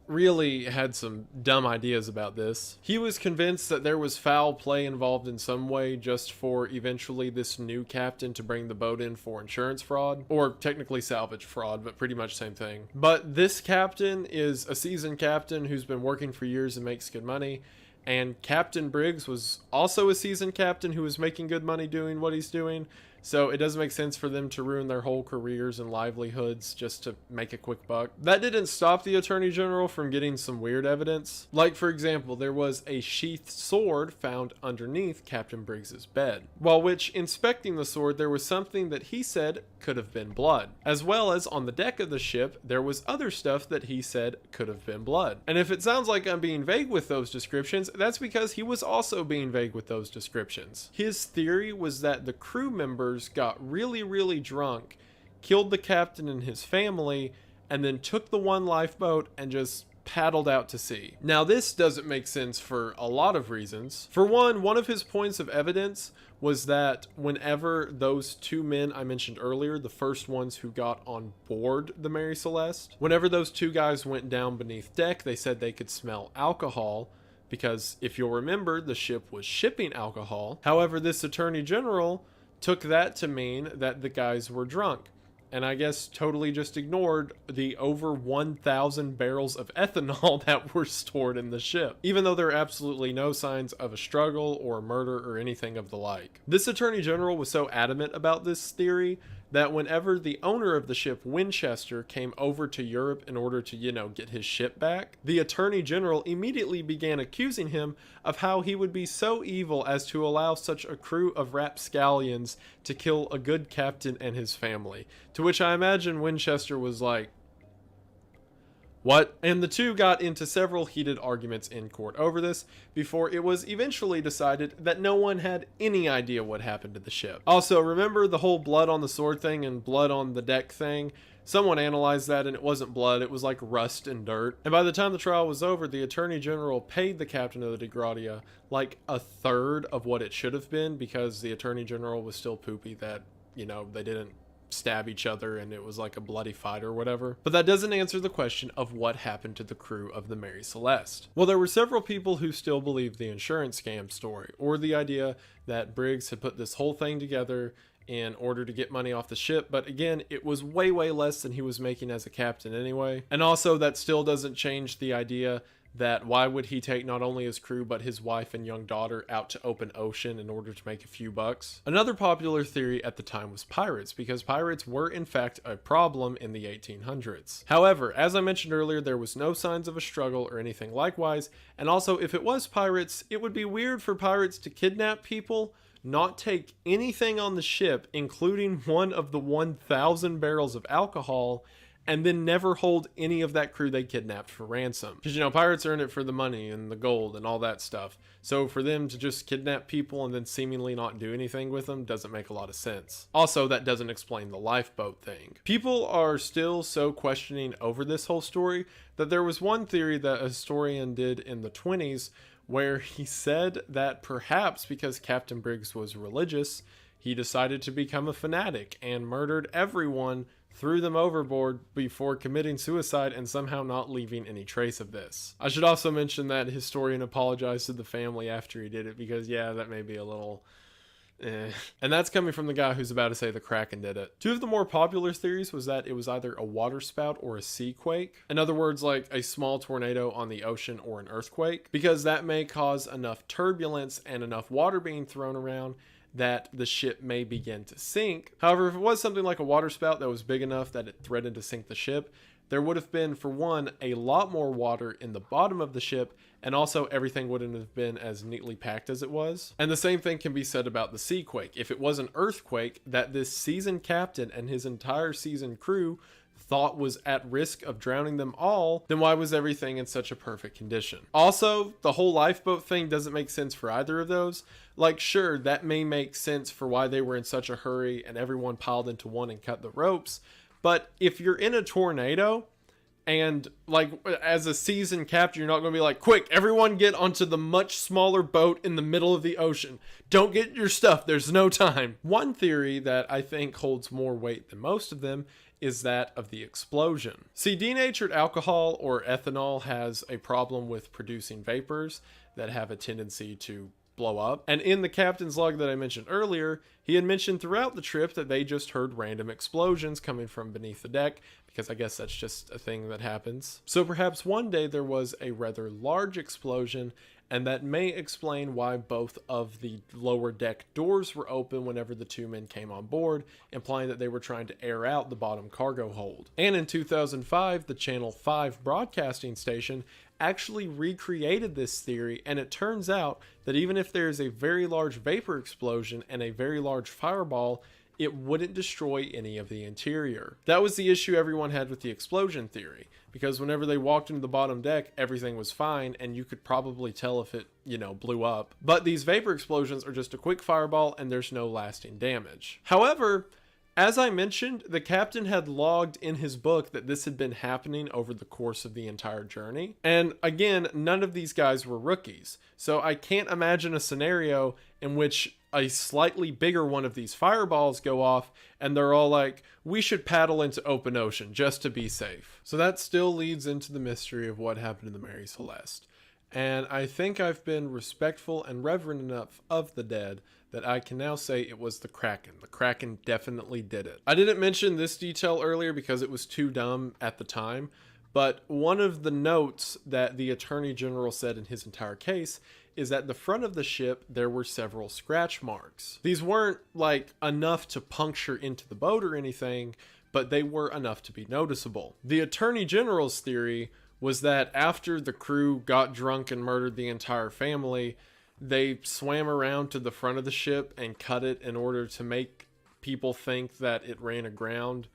really had some dumb ideas about this. He was convinced that there was foul play involved in some way just for eventually this new captain to bring the boat in for insurance fraud, or technically salvage fraud, but pretty much same thing. But this captain is a seasoned captain who's been working for years and makes good money, and Captain Briggs was also a seasoned captain who was making good money doing what he's doing. So it doesn't make sense for them to ruin their whole careers and livelihoods just to make a quick buck. That didn't stop the Attorney General from getting some weird evidence. Like, for example, there was a sheathed sword found underneath Captain Briggs's bed. While which, inspecting the sword, there was something that he said could have been blood. As well as on the deck of the ship, there was other stuff that he said could have been blood. And if it sounds like I'm being vague with those descriptions, that's because he was also being vague with those descriptions. His theory was that the crew members got really drunk, killed the captain and his family, and then took the one lifeboat and just paddled out to sea. Now, this doesn't make sense for a lot of reasons. For one of his points of evidence was that whenever those two men I mentioned earlier, the first ones who got on board the Mary Celeste, whenever those two guys went down beneath deck, they said they could smell alcohol, because if you'll remember, the ship was shipping alcohol. However, this Attorney General took that to mean that the guys were drunk, and I guess totally just ignored the over 1,000 barrels of ethanol that were stored in the ship, even though there are absolutely no signs of a struggle or a murder or anything of the like. This Attorney General was so adamant about this theory that whenever the owner of the ship, Winchester, came over to Europe in order to, get his ship back, the Attorney General immediately began accusing him of how he would be so evil as to allow such a crew of rapscallions to kill a good captain and his family. To which I imagine Winchester was like, what? And the two got into several heated arguments in court over this before it was eventually decided that no one had any idea what happened to the ship. Also, remember the whole blood on the sword thing and blood on the deck thing? Someone analyzed that and it wasn't blood, it was like rust and dirt. And by the time the trial was over, the Attorney General paid the captain of the DeGradia like a third of what it should have been, because the Attorney General was still poopy that, they didn't stab each other and it was like a bloody fight or whatever. But that doesn't answer the question of what happened to the crew of the Mary Celeste. Well, there were several people who still believed the insurance scam story, or the idea that Briggs had put this whole thing together in order to get money off the ship, but again, it was way less than he was making as a captain anyway. And also, that still doesn't change the idea that why would he take not only his crew but his wife and young daughter out to open ocean in order to make a few bucks. Another popular theory at the time was pirates, because pirates were in fact a problem in the 1800s. However, as I mentioned earlier, there was no signs of a struggle or anything likewise, and also if it was pirates, it would be weird for pirates to kidnap people, not take anything on the ship, including one of the 1,000 barrels of alcohol, and then never hold any of that crew they kidnapped for ransom. Because, you know, pirates are in it for the money and the gold and all that stuff. So for them to just kidnap people and then seemingly not do anything with them doesn't make a lot of sense. Also, that doesn't explain the lifeboat thing. People are still so questioning over this whole story that there was one theory that a historian did in the 20s where he said that perhaps because Captain Briggs was religious, he decided to become a fanatic and murdered everyone, threw them overboard before committing suicide and somehow not leaving any trace of this. I should also mention that historian apologized to the family after he did it because, yeah, that may be a little And that's coming from the guy who's about to say the Kraken did it. Two of the more popular theories was that it was either a waterspout or a sea quake. In other words, like a small tornado on the ocean or an earthquake, because that may cause enough turbulence and enough water being thrown around that the ship may begin to sink. However, if it was something like a waterspout that was big enough that it threatened to sink the ship, there would have been, for one, a lot more water in the bottom of the ship, and also everything wouldn't have been as neatly packed as it was. And the same thing can be said about the sea quake. If it was an earthquake that this seasoned captain and his entire seasoned crew thought was at risk of drowning them all, then why was everything in such a perfect condition? Also, the whole lifeboat thing doesn't make sense for either of those. Like, sure, that may make sense for why they were in such a hurry and everyone piled into one and cut the ropes, but if you're in a tornado and, like, as a seasoned captain, you're not going to be like, quick, everyone get onto the much smaller boat in the middle of the ocean. Don't get your stuff. There's no time. One theory that I think holds more weight than most of them is that of the explosion. See, denatured alcohol or ethanol has a problem with producing vapors that have a tendency to blow up. And in the captain's log that I mentioned earlier, he had mentioned throughout the trip that they just heard random explosions coming from beneath the deck, because I guess that's just a thing that happens. So perhaps one day there was a rather large explosion, and that may explain why both of the lower deck doors were open whenever the two men came on board, implying that they were trying to air out the bottom cargo hold. And in 2005, the Channel 5 broadcasting station actually recreated this theory, and it turns out that even if there is a very large vapor explosion and a very large fireball, it wouldn't destroy any of the interior. That was the issue everyone had with the explosion theory, because whenever they walked into the bottom deck, everything was fine, and you could probably tell if it, blew up. But these vapor explosions are just a quick fireball, and there's no lasting damage. However, as I mentioned, the captain had logged in his book that this had been happening over the course of the entire journey. And again, none of these guys were rookies. So I can't imagine a scenario in which a slightly bigger one of these fireballs go off and they're all like, we should paddle into open ocean just to be safe. So that still leads into the mystery of what happened to the Mary Celeste. And I think I've been respectful and reverent enough of the dead that I can now say it was the Kraken. The Kraken definitely did it. I didn't mention this detail earlier because it was too dumb at the time, but one of the notes that the Attorney General said in his entire case is that the front of the ship there were several scratch marks. These weren't like enough to puncture into the boat or anything, but they were enough to be noticeable. The Attorney General's theory was that after the crew got drunk and murdered the entire family, they swam around to the front of the ship and cut it in order to make people think that it ran aground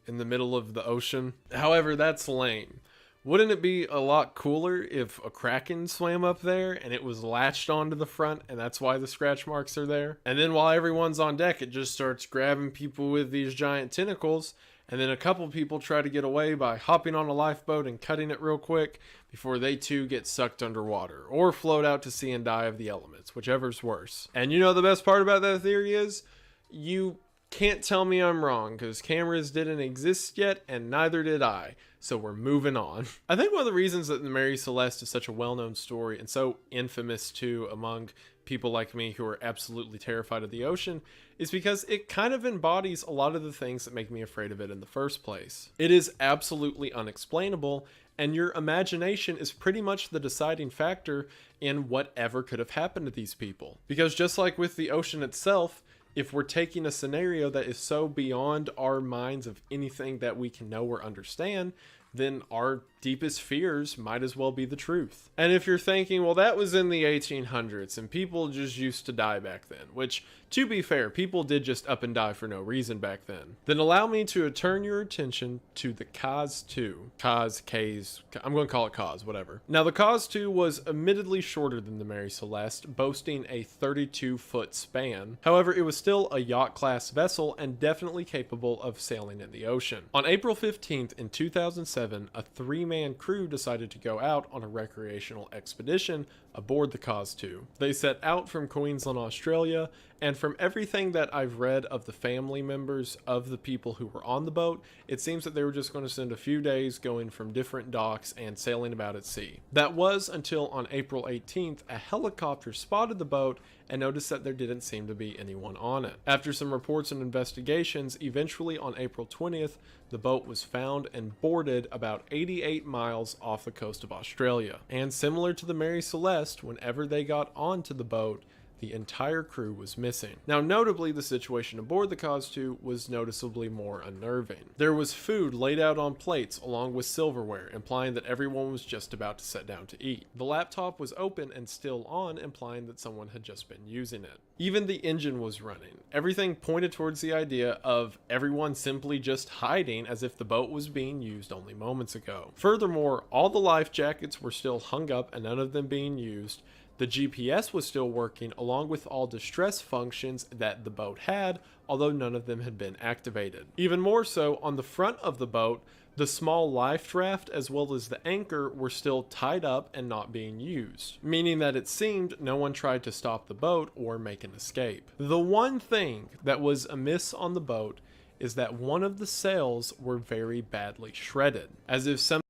in the middle of the ocean. However, that's lame. Wouldn't it be a lot cooler if a Kraken swam up there and it was latched onto the front and that's why the scratch marks are there? And then while everyone's on deck, it just starts grabbing people with these giant tentacles, and then a couple people try to get away by hopping on a lifeboat and cutting it real quick before they too get sucked underwater or float out to sea and die of the elements, whichever's worse. And the best part about that theory is you can't tell me I'm wrong, because cameras didn't exist yet and neither did I. So we're moving on. I think one of the reasons that the Mary Celeste is such a well-known story and so infamous too among people like me who are absolutely terrified of the ocean is because it kind of embodies a lot of the things that make me afraid of it in the first place. It is absolutely unexplainable, and your imagination is pretty much the deciding factor in whatever could have happened to these people. Because just like with the ocean itself, if we're taking a scenario that is so beyond our minds of anything that we can know or understand, then our deepest fears might as well be the truth. And if you're thinking, well, that was in the 1800s and people just used to die back then, which, to be fair, people did just up and die for no reason back then allow me to turn your attention to the Cause 2. I'm going to call it Cause, whatever. Now, the Cause 2 was admittedly shorter than the Mary Celeste, boasting a 32-foot span. However, it was still a yacht-class vessel and definitely capable of sailing in the ocean. On April 15th in 2007, a 3-man crew decided to go out on a recreational expedition aboard the Cause 2. They set out from Queensland, Australia, and from everything that I've read of the family members of the people who were on the boat, it seems that they were just going to spend a few days going from different docks and sailing about at sea. That was until on April 18th, a helicopter spotted the boat and noticed that there didn't seem to be anyone on it. After some reports and investigations, eventually on April 20th, the boat was found and boarded about 88 miles off the coast of Australia. And similar to the Mary Celeste, whenever they got onto the boat, the entire crew was missing. Now, notably, the situation aboard the Cause 2 was noticeably more unnerving. There was food laid out on plates along with silverware, implying that everyone was just about to sit down to eat. The laptop was open and still on, implying that someone had just been using it. Even the engine was running. Everything pointed towards the idea of everyone simply just hiding as if the boat was being used only moments ago. Furthermore, all the life jackets were still hung up and none of them being used. The GPS was still working along with all distress functions that the boat had, although none of them had been activated. Even more so, on the front of the boat, the small life raft as well as the anchor were still tied up and not being used, meaning that it seemed no one tried to stop the boat or make an escape. The one thing that was amiss on the boat is that one of the sails were very badly shredded, as if something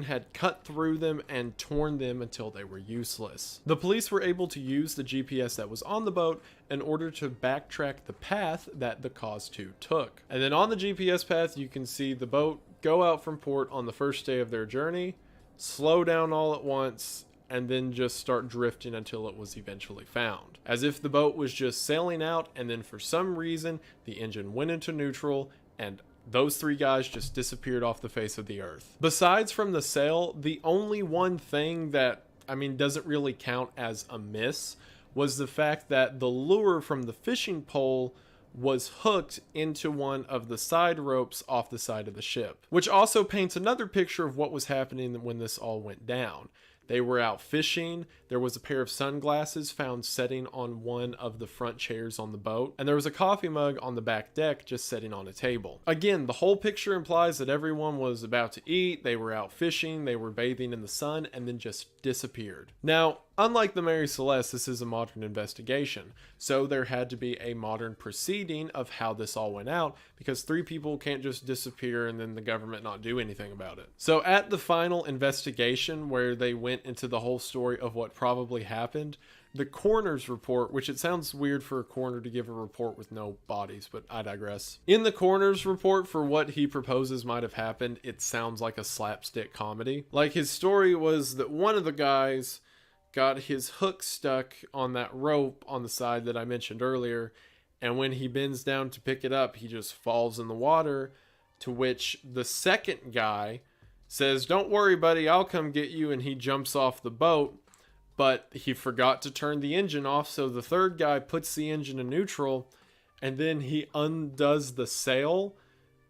had cut through them and torn them until they were useless. The police were able to use the GPS that was on the boat in order to backtrack the path that the Cause 2 took. And then on the GPS path, you can see the boat go out from port on the first day of their journey, slow down all at once, and then just start drifting until it was eventually found. As if the boat was just sailing out, and then for some reason, the engine went into neutral, and those 3 guys just disappeared off the face of the earth. Besides from the sail, the only one thing that, doesn't really count as a miss was the fact that the lure from the fishing pole was hooked into one of the side ropes off the side of the ship, which also paints another picture of what was happening when this all went down. They were out fishing, there was a pair of sunglasses found sitting on one of the front chairs on the boat, and there was a coffee mug on the back deck just sitting on a table. Again, the whole picture implies that everyone was about to eat, they were out fishing, they were bathing in the sun, and then just disappeared. Now, unlike the Mary Celeste, this is a modern investigation, so there had to be a modern proceeding of how this all went out, because 3 people can't just disappear and then the government not do anything about it. So at the final investigation, where they went into the whole story of what probably happened, the coroner's report, which it sounds weird for a coroner to give a report with no bodies, but I digress. In the coroner's report for what he proposes might have happened, it sounds like a slapstick comedy. Like, his story was that one of the guys got his hook stuck on that rope on the side that I mentioned earlier, and when he bends down to pick it up, he just falls in the water, to which the second guy says, "Don't worry, buddy, I'll come get you," and he jumps off the boat, but he forgot to turn the engine off, so the third guy puts the engine in neutral, and then he undoes the sail,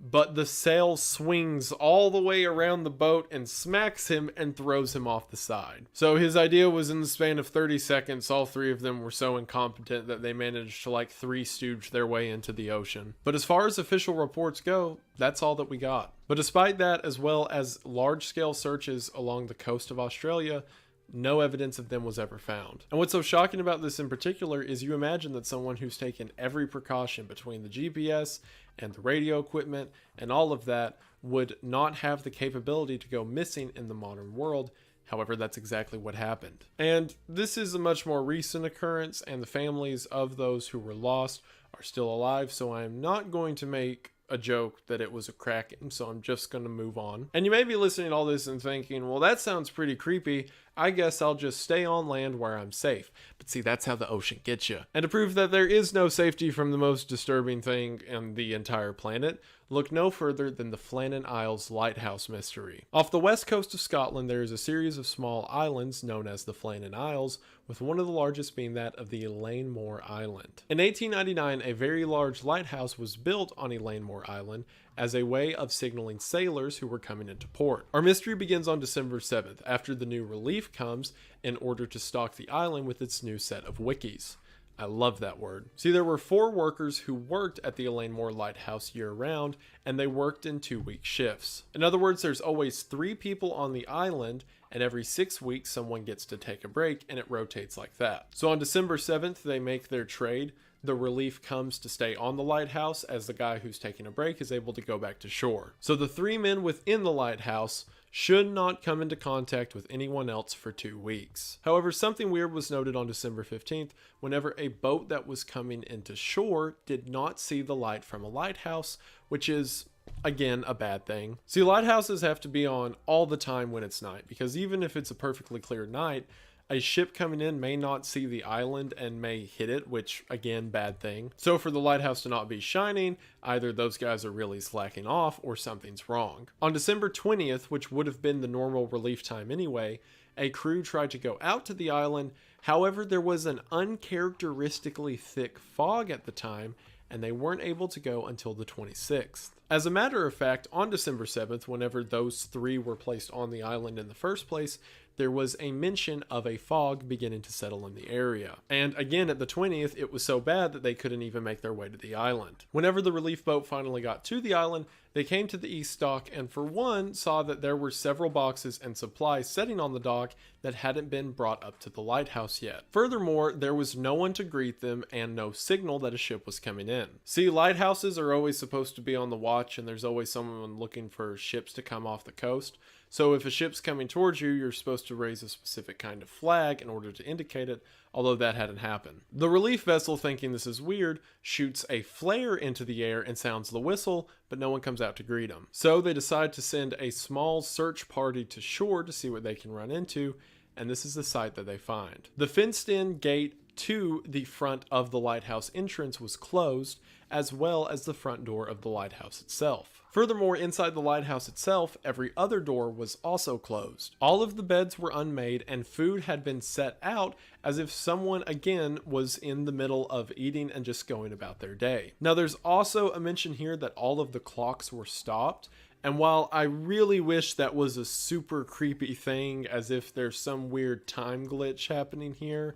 but the sail swings all the way around the boat and smacks him and throws him off the side. So his idea was, in the span of 30 seconds, all 3 of them were so incompetent that they managed to like 3 stooge their way into the ocean. But as far as official reports go, that's all that we got. But despite that, as well as large-scale searches along the coast of Australia, no evidence of them was ever found. And what's so shocking about this in particular is you imagine that someone who's taken every precaution between the GPS and the radio equipment and all of that would not have the capability to go missing in the modern world However, that's exactly what happened. And this is a much more recent occurrence, and the families of those who were lost are still alive, so I am not going to make a joke that it was a kraken, so I'm just going to move on. And you may be listening to all this and thinking, well, that sounds pretty creepy. I guess I'll just stay on land where I'm safe. But see, that's how the ocean gets you. And to prove that there is no safety from the most disturbing thing on the entire planet, look no further than the Flannan Isles lighthouse mystery. Off the west coast of Scotland, there is a series of small islands known as the Flannan Isles, with one of the largest being that of the Elanemore Island. In 1899, a very large lighthouse was built on Elanemore Island as a way of signaling sailors who were coming into port. Our mystery begins on December 7th, after the new relief comes in order to stock the island with its new set of wikis. I love that word. See, there were 4 workers who worked at the Elanemore Lighthouse year-round, and they worked in 2-week shifts. In other words, there's always 3 people on the island, and every 6 weeks someone gets to take a break, and it rotates like that. So on December 7th, they make their trade. The relief comes to stay on the lighthouse, as the guy who's taking a break is able to go back to shore. So the 3 men within the lighthouse should not come into contact with anyone else for 2 weeks. However, something weird was noted on December 15th whenever a boat that was coming into shore did not see the light from a lighthouse, which is, again, a bad thing. See, lighthouses have to be on all the time when it's night, because even if it's a perfectly clear night, a ship coming in may not see the island and may hit it, which, again, bad thing. So for the lighthouse to not be shining, either those guys are really slacking off or something's wrong. On December 20th, which would have been the normal relief time anyway, a crew tried to go out to the island. However, there was an uncharacteristically thick fog at the time, and they weren't able to go until the 26th. As a matter of fact, on December 7th, whenever those 3 were placed on the island in the first place, there was a mention of a fog beginning to settle in the area. And again, at the 20th, it was so bad that they couldn't even make their way to the island. Whenever the relief boat finally got to the island, they came to the east dock and for one saw that there were several boxes and supplies sitting on the dock that hadn't been brought up to the lighthouse yet. Furthermore, there was no one to greet them and no signal that a ship was coming in. See, lighthouses are always supposed to be on the watch, and there's always someone looking for ships to come off the coast. So if a ship's coming towards you, you're supposed to raise a specific kind of flag in order to indicate it, although that hadn't happened. The relief vessel, thinking this is weird, shoots a flare into the air and sounds the whistle, but no one comes out to greet them. So they decide to send a small search party to shore to see what they can run into, and this is the sight that they find. The fenced-in gate to the front of the lighthouse entrance was closed, as well as the front door of the lighthouse itself. Furthermore, inside the lighthouse itself, every other door was also closed. All of the beds were unmade, and food had been set out as if someone, again, was in the middle of eating and just going about their day. Now, there's also a mention here that all of the clocks were stopped, and while I really wish that was a super creepy thing, as if there's some weird time glitch happening here,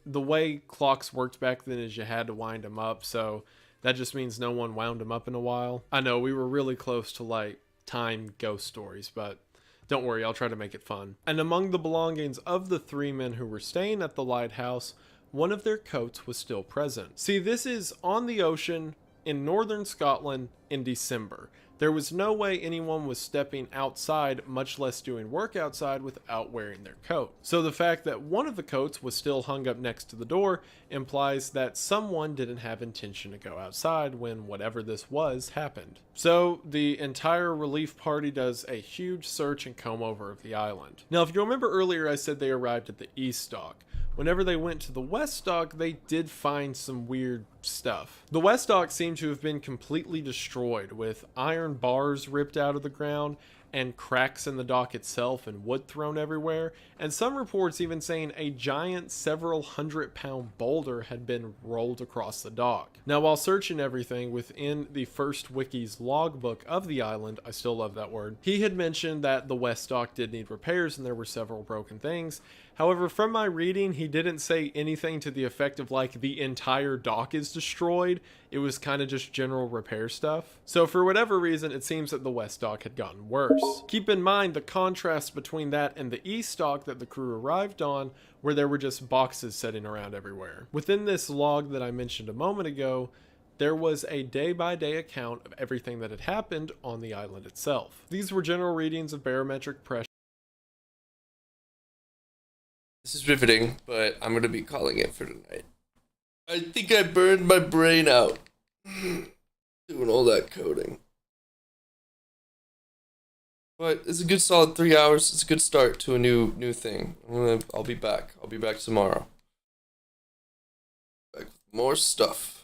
the way clocks worked back then is you had to wind them up, so that just means no one wound them up in a while. I know, we were really close to, like, time ghost stories, but don't worry, I'll try to make it fun. And among the belongings of the 3 men who were staying at the lighthouse, one of their coats was still present. See, this is on the ocean in northern Scotland in December. There was no way anyone was stepping outside, much less doing work outside, without wearing their coat. So the fact that one of the coats was still hung up next to the door implies that someone didn't have intention to go outside when whatever this was happened. So the entire relief party does a huge search and comb over of the island. Now, if you remember earlier, I said they arrived at the east dock. Whenever they went to the west dock, they did find some weird stuff. The west dock seemed to have been completely destroyed, with iron bars ripped out of the ground and cracks in the dock itself and wood thrown everywhere, and some reports even saying a giant several 100-pound boulder had been rolled across the dock. Now, while searching everything within the first wiki's logbook of the island, I still love that word, he had mentioned that the west dock did need repairs and there were several broken things. However, from my reading, he didn't say anything to the effect of like the entire dock is destroyed. It was kind of just general repair stuff. So for whatever reason, it seems that the west dock had gotten worse. Keep in mind the contrast between that and the east dock that the crew arrived on, where there were just boxes sitting around everywhere. Within this log that I mentioned a moment ago, there was a day-by-day account of everything that had happened on the island itself. These were general readings of barometric pressure This is riveting, but I'm gonna be calling it for tonight. I think I burned my brain out doing all that coding. But it's a good solid 3 hours. It's a good start to a new thing. I'll be back. I'll be back tomorrow. Back with more stuff.